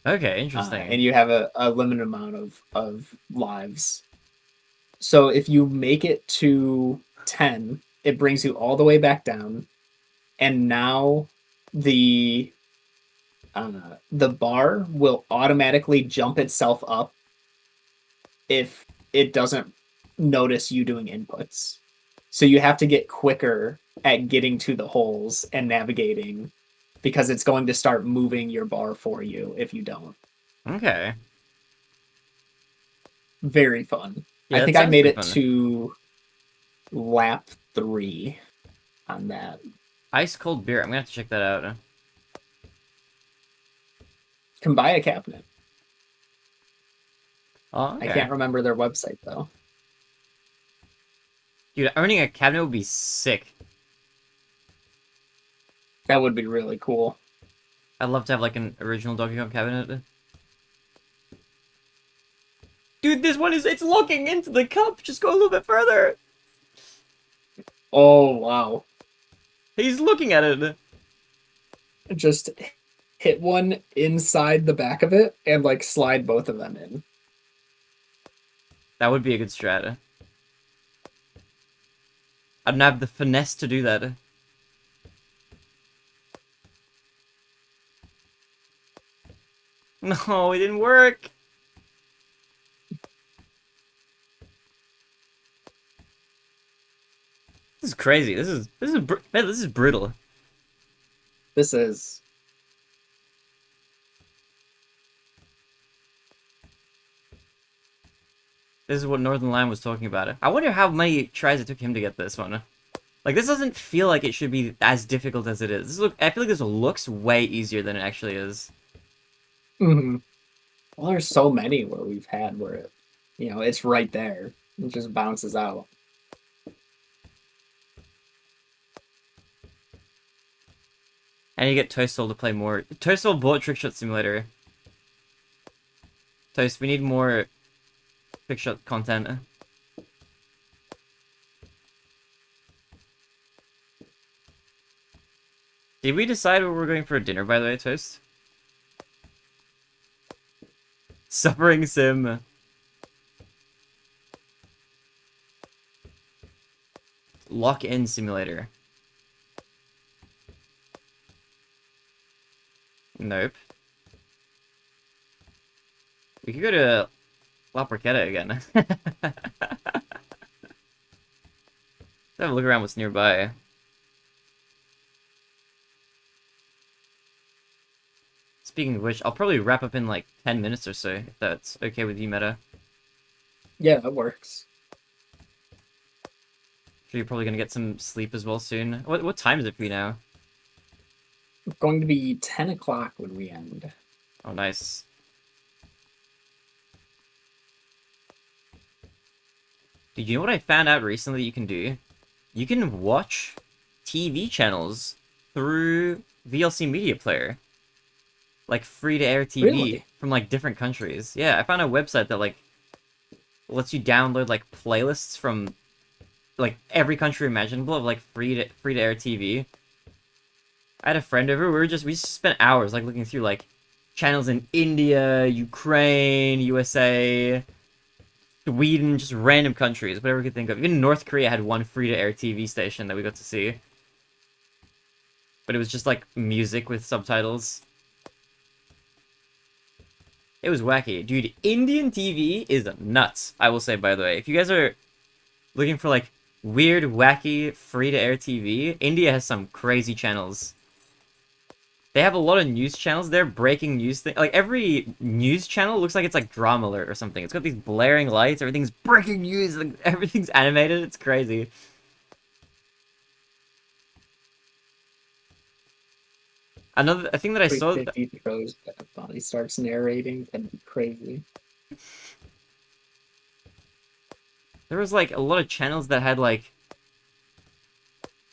Okay, interesting. And you have a limited amount of lives. So if you make it to 10, it brings you all the way back down. And now the bar will automatically jump itself up if it doesn't notice you doing inputs. So you have to get quicker at getting to the holes and navigating, because it's going to start moving your bar for you if you don't. Okay. Very fun. Yeah, I that think I sounds made pretty it fun. to lap 3 on that. Ice cold beer. I'm gonna have to check that out. Can buy a cabinet. Oh, okay. I can't remember their website though. Dude, owning a cabinet would be sick. That would be really cool. I'd love to have like an original Donkey Kong cabinet. Dude, this one it's looking into the cup. Just go a little bit further. Oh wow. He's looking at it. Just hit one inside the back of it and like slide both of them in. That would be a good strat. I don't have the finesse to do that. No, it didn't work. This is crazy. Man, this is brutal. This is This is what Northern Lion was talking about. I wonder how many tries it took him to get this one. Like, this doesn't feel like it should be as difficult as it is. I feel like this looks way easier than it actually is. Well, there's so many where we've had where it, it's right there. It just bounces out. And you get Toastful to play more. Toastful bought TrickShot Simulator. Toast, we need more TrickShot content. Did we decide where we're going for dinner, by the way, Toast? Suffering Sim. Lock-in Simulator. Nope. We could go to La Porchetta again. Have a look around what's nearby. Speaking of which, I'll probably wrap up in like 10 minutes or so, if that's okay with you, Meta. Yeah, that works. Sure, you're probably gonna get some sleep as well soon. What time is it for you now? It's going to be 10 o'clock when we end. Oh, nice. Did you know what I found out recently that you can do? You can watch TV channels through VLC Media Player. Like free-to-air TV Really? from like different countries. Yeah, I found a website that like lets you download like playlists from like every country imaginable of like free-to-air TV. I had a friend over. We just spent hours like looking through like channels in India, Ukraine, USA, Sweden, just random countries, whatever we could think of. Even North Korea had one free-to-air TV station that we got to see. But it was just like music with subtitles. It was wacky. Dude, Indian TV is nuts, I will say, by the way. If you guys are looking for like weird, wacky, free-to-air TV, India has some crazy channels. They have a lot of news channels there, breaking news thing. Like, every news channel looks like it's like Drama Alert or something. It's got these blaring lights, everything's breaking news, like, everything's animated, it's crazy. Another a thing that I Quick saw. 50 throws, body starts narrating. That'd be crazy. There was like a lot of channels that had like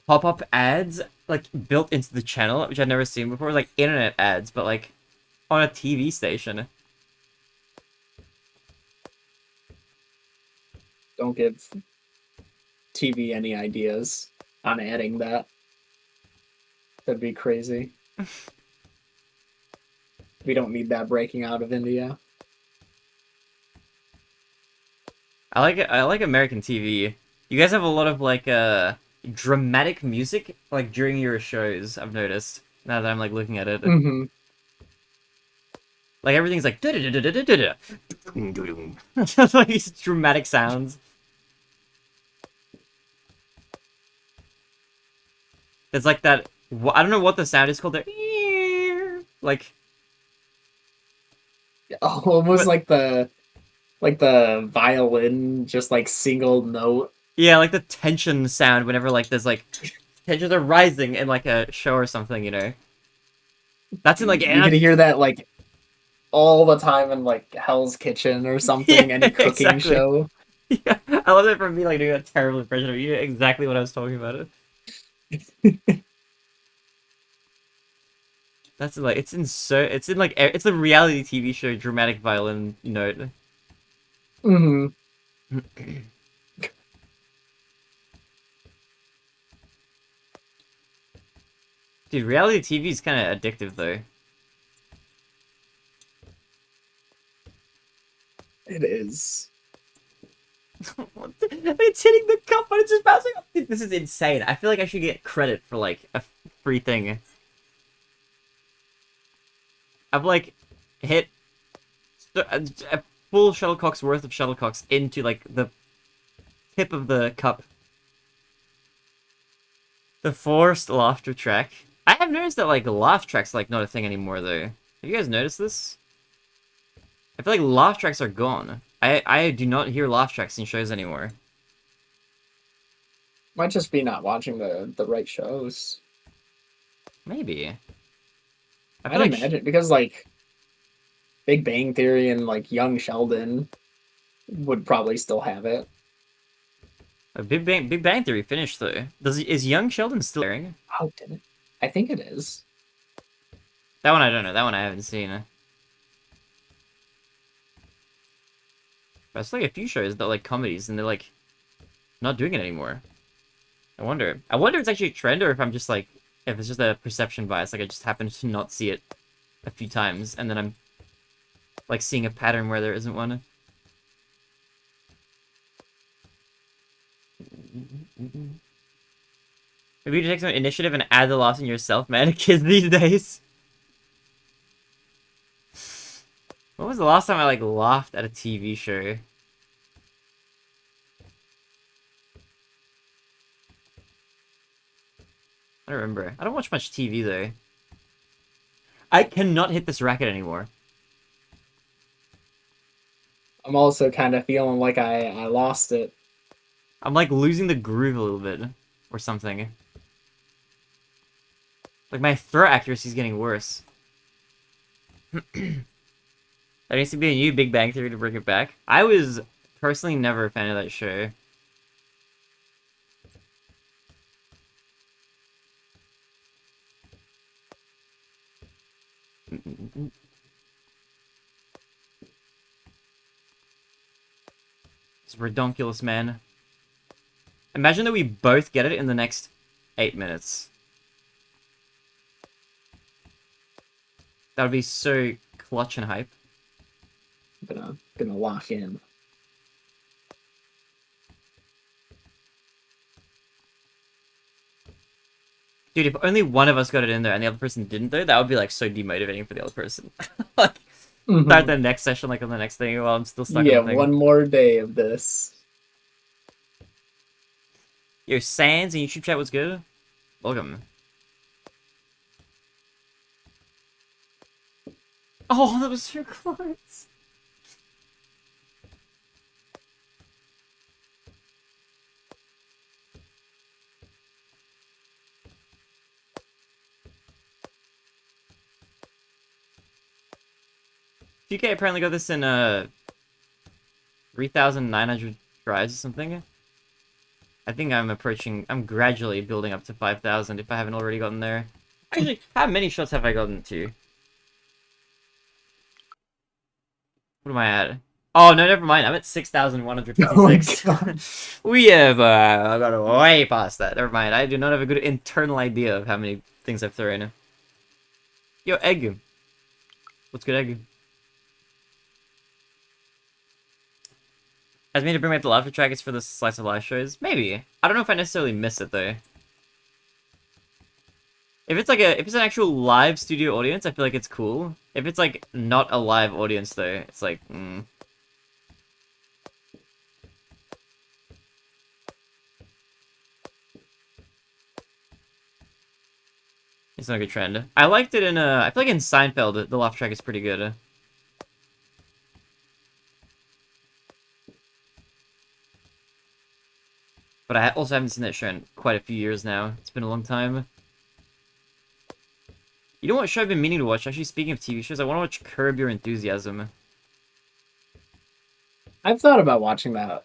pop-up ads like built into the channel, which I'd never seen before, like internet ads, but like on a TV station. Don't give TV any ideas on adding that. That'd be crazy. We don't need that breaking out of India. I like it. I like American TV. You guys have a lot of like dramatic music like during your shows. I've noticed now that I'm like looking at it. Mm-hmm. Like everything's like That's like these dramatic sounds. It's like that. I don't know what the sound is called. There, like, Almost but like the violin, just like single note. yeah, like the tension sound whenever like there's like tensions are rising in like a show or something. You know, that's in like You could hear that like all the time in like Hell's Kitchen or something, yeah, any cooking exactly. show. Yeah, I love that from me like doing a terrible impression of you. Exactly what I was talking about. That's like it's in like it's a reality TV show dramatic violin note. Mm-hmm. Dude, reality TV is kind of addictive though. It is. It's hitting the cup, but it's just bouncing up. Dude, this is insane. I feel like I should get credit for like a free thing. I've like hit a full shuttlecock's worth of shuttlecocks into like the tip of the cup. The forced laughter track. I have noticed that like laugh tracks like not a thing anymore though. Have you guys noticed this? I feel like laugh tracks are gone. I do not hear laugh tracks in shows anymore. Might just be not watching the right shows. Maybe. I feel I'd like imagine because like Big Bang Theory and like Young Sheldon would probably still have it. Big Bang Theory finished though. Is Young Sheldon still airing? Oh, did it? I think it is. That one I don't know. That one I haven't seen. But it's like a few shows that like comedies and they're like not doing it anymore. I wonder. I wonder if it's actually a trend or if I'm just like if it's just a perception bias. Like I just happen to not see it a few times and then I'm like seeing a pattern where there isn't one. Maybe you take some initiative and add the laughs in yourself, man. Kids these days. When was the last time I like laughed at a TV show? I don't remember. I don't watch much TV though. I cannot hit this racket anymore. I'm also kind of feeling like I lost it. I'm like losing the groove a little bit or something. Like my throw accuracy is getting worse. There needs to be a new Big Bang Theory to bring it back. I was personally never a fan of that show. It's redonkulous, man. Imagine that we both get it in the next 8 minutes. That would be so clutch and hype. Gonna lock in. Dude, if only one of us got it in there and the other person didn't though, that would be like so demotivating for the other person. Like start the next session like on the next thing while I'm still stuck Yeah, on the thing. one more day of this. Yo, Sans in YouTube chat was good. Welcome. Oh, that was so close. TK apparently got this in 3,900 tries or something. I think I'm gradually building up to 5,000 if I haven't already gotten there. Actually, how many shots have I gotten to? What am I at? Oh, no, never mind. I'm at 6,156. Oh my God. We have got way past that. Never mind. I do not have a good internal idea of how many things I've thrown. Yo, egg. What's good, egg? Has me to bring back the laughter track is for the slice of life shows? Maybe. I don't know if I necessarily miss it though. If it's an actual live studio audience, I feel like it's cool. If it's like not a live audience though, it's like it's not a good trend. I liked it in I feel like in Seinfeld the laugh track is pretty good. But I also haven't seen that show in quite a few years now. It's been a long time. You know what show I've been meaning to watch? Actually, speaking of TV shows, I want to watch Curb Your Enthusiasm. I've thought about watching that.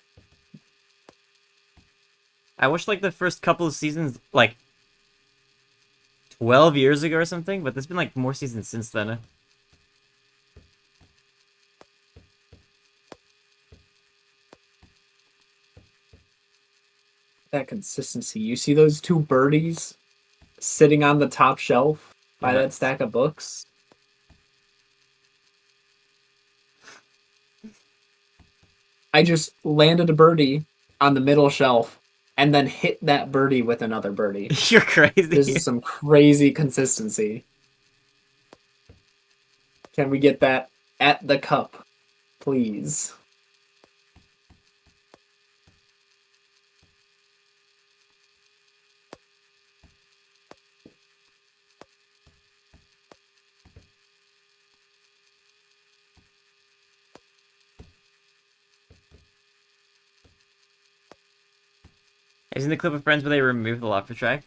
I watched like the first couple of seasons like 12 years ago or something, but there's been like more seasons since then. That consistency. You see those two birdies sitting on the top shelf by Yeah. that stack of books? I just landed a birdie on the middle shelf and then hit that birdie with another birdie. You're crazy. This is some crazy consistency. Can we get that at the cup, please? Have you seen the clip of Friends where they remove the laughter track?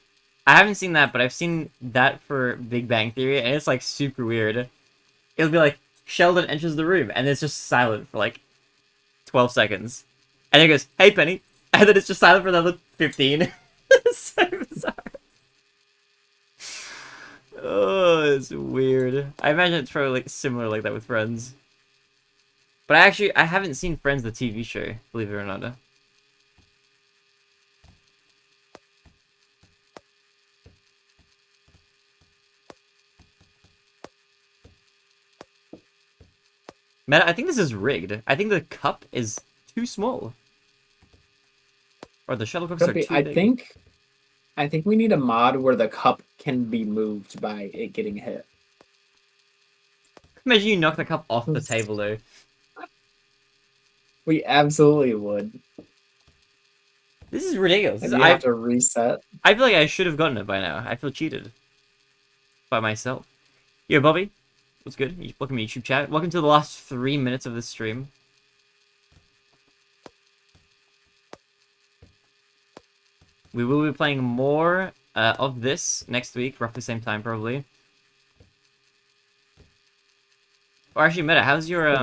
I haven't seen that, but I've seen that for Big Bang Theory, and it's like super weird. It'll be like, Sheldon enters the room, and it's just silent for like 12 seconds. And then it goes, hey Penny, and then it's just silent for another 15. It's so bizarre. Oh, it's weird. I imagine it's probably like similar like that with Friends. But I haven't seen Friends the TV show, believe it or not. Meta, I think this is rigged. I think the cup is too small. Or the shuttlecocks are too big. I think we need a mod where the cup can be moved by it getting hit. Imagine you knock the cup off the table though. We absolutely would. This is ridiculous. And you have to reset. I feel like I should have gotten it by now. I feel cheated. By myself. Yo, Bobby. What's good? Welcome to YouTube chat. Welcome to the last 3 minutes of this stream. We will be playing more of this next week, roughly same time probably. Or actually, Meta, how's your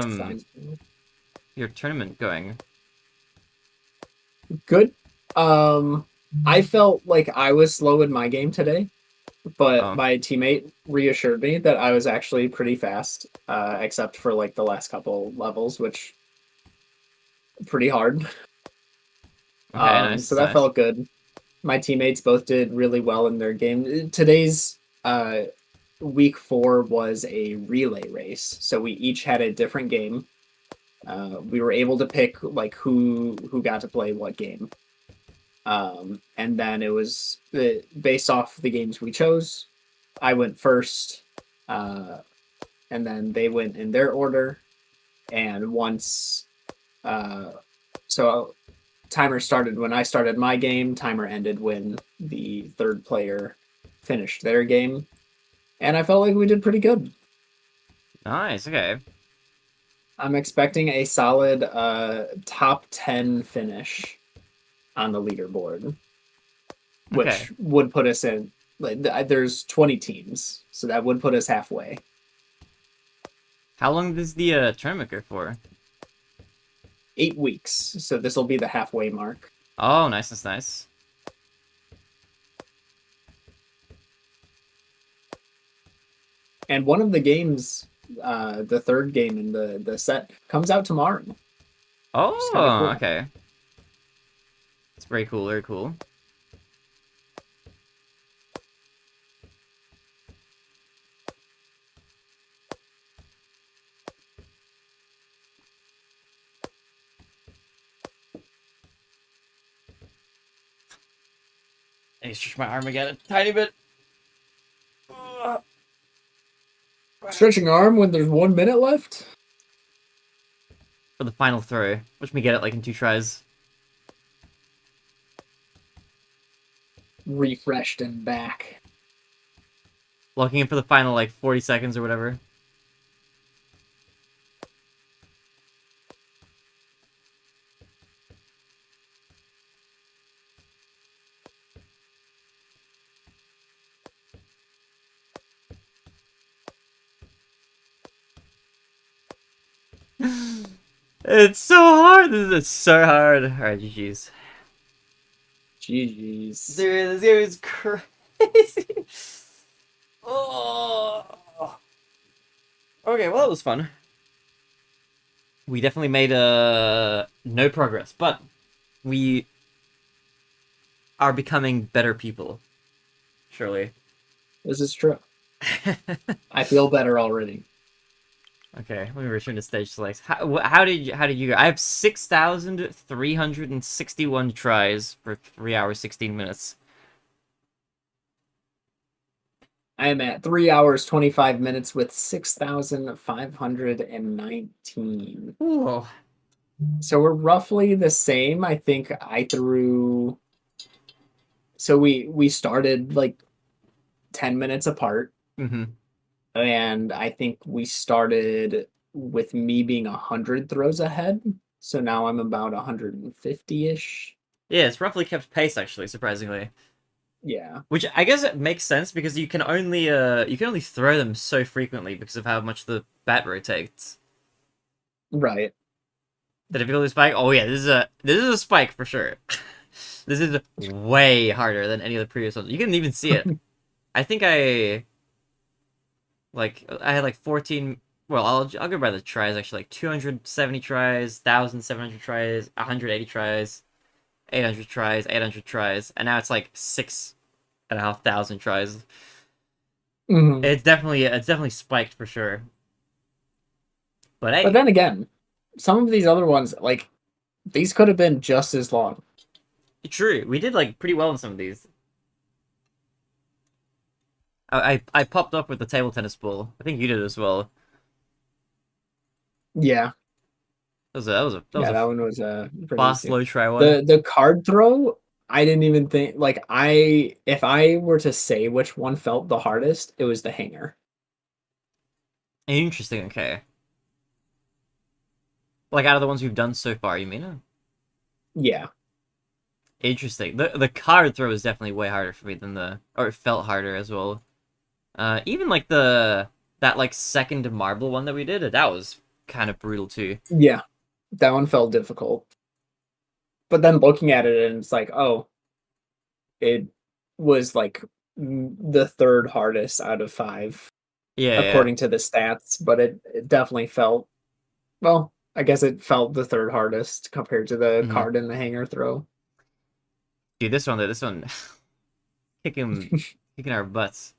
tournament going? Good. I felt like I was slow in my game today, but my teammate reassured me that I was actually pretty fast, except for like the last couple levels, which pretty hard. Okay, nice, so that felt good. My teammates both did really well in their game. Today's week 4 was a relay race, so we each had a different game. We were able to pick like who got to play what game. And then it was based off the games we chose. I went first, and then they went in their order. And once, so timer started when I started my game. Timer ended when the third player finished their game, and I felt like we did pretty good. Nice. Okay. I'm expecting a solid top 10 finish on the leaderboard, which would put us in, like, there's 20 teams, so that would put us halfway. How long does the tournament go for? 8 weeks. So this will be the halfway mark. Oh, nice, nice, nice. And one of the games, the third game in the set, comes out tomorrow. It's kind of Oh, cool. okay. It's very cool, very cool. I stretch my arm again a tiny bit. Stretching arm when there's 1 minute left? For the final throw. Watch me get it like in 2 tries. Refreshed and back. Locking in for the final like 40 seconds or whatever. It's so hard. This is so hard. Alright, GG's. GG's. Dude, this game is crazy. Oh. Okay, well, that was fun. We definitely made no progress, but we are becoming better people. Surely. This is true. I feel better already. Okay, let me return to stage select. How did you go? I have 6,361 tries for 3 hours 16 minutes. I am at 3 hours 25 minutes with 6,519. Ooh. So we're roughly the same. I think I threw. So we started like 10 minutes apart, Mm-hmm. and I think we started with me being 100 throws ahead. So now I'm about 150-ish. Yeah, it's roughly kept pace actually, surprisingly. Yeah. Which I guess it makes sense because you can only throw them so frequently because of how much the bat rotates. Right. The difficulty spike? Oh yeah, this is a spike for sure. This is way harder than any of the previous ones. You can even see it. I think I had like 14. Well, I'll go by the tries actually. Like 270 tries, 1,700 tries, 180 tries, 800 tries, 800 tries, and now it's like 6,500 tries. Mhm. It's definitely spiked for sure. But But hey, then again, some of these other ones, like, these could have been just as long. true. We did like pretty well in some of these. I popped up with the table tennis ball. I think you did as well. Yeah. That was Yeah, a that one was pretty fast easy. low try one. The card throw, I didn't even think like if I were to say which one felt the hardest, it was the hanger. Interesting. Okay. Like out of the ones we've done so far, you mean? Yeah. Interesting. The card throw is definitely way harder for me or it felt harder as well. Even like that like second marble one that we did, that was kind of brutal too. Yeah. That one felt difficult. But then looking at it and it's like, oh, it was like the third hardest out of 5 Yeah, yeah. according to the stats, but it definitely felt, well, I guess it felt the third hardest compared to the Mhm. card and the hanger throw. Dude, this one, kicking our butts.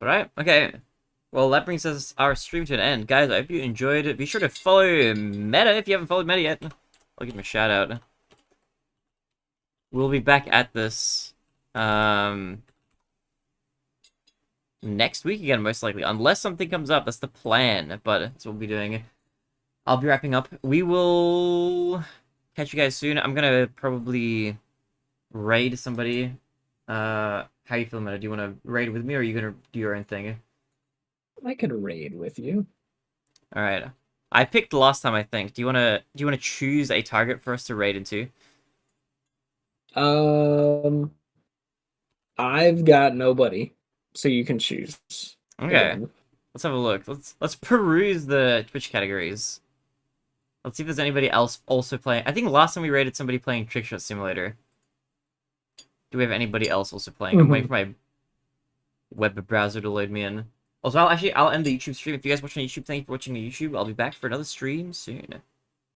All right, okay. Well, that brings us our stream to an end, guys. I hope you enjoyed it. Be sure to follow Meta if you haven't followed Meta yet. I'll give him a shout out. We'll be back at this next week again, most likely, unless something comes up. That's the plan, but that's what we'll be doing. I'll be wrapping up. We will catch you guys soon. I'm gonna probably raid somebody. How you feeling, Meta? Do you want to raid with me, or are you gonna do your own thing? I could raid with you. All right. I picked last time, I think. Do you wanna choose a target for us to raid into? Um, I've got nobody, so you can choose Okay. again. Let's have a look. Let's peruse the Twitch categories. Let's see if there's anybody else also playing. I think last time we rated somebody playing TrickShot Simulator. Do we have anybody else also playing? I'm waiting for my web browser to load me in. Also, I'll end the YouTube stream. If you guys watch on YouTube, thank you for watching the YouTube. I'll be back for another stream soon.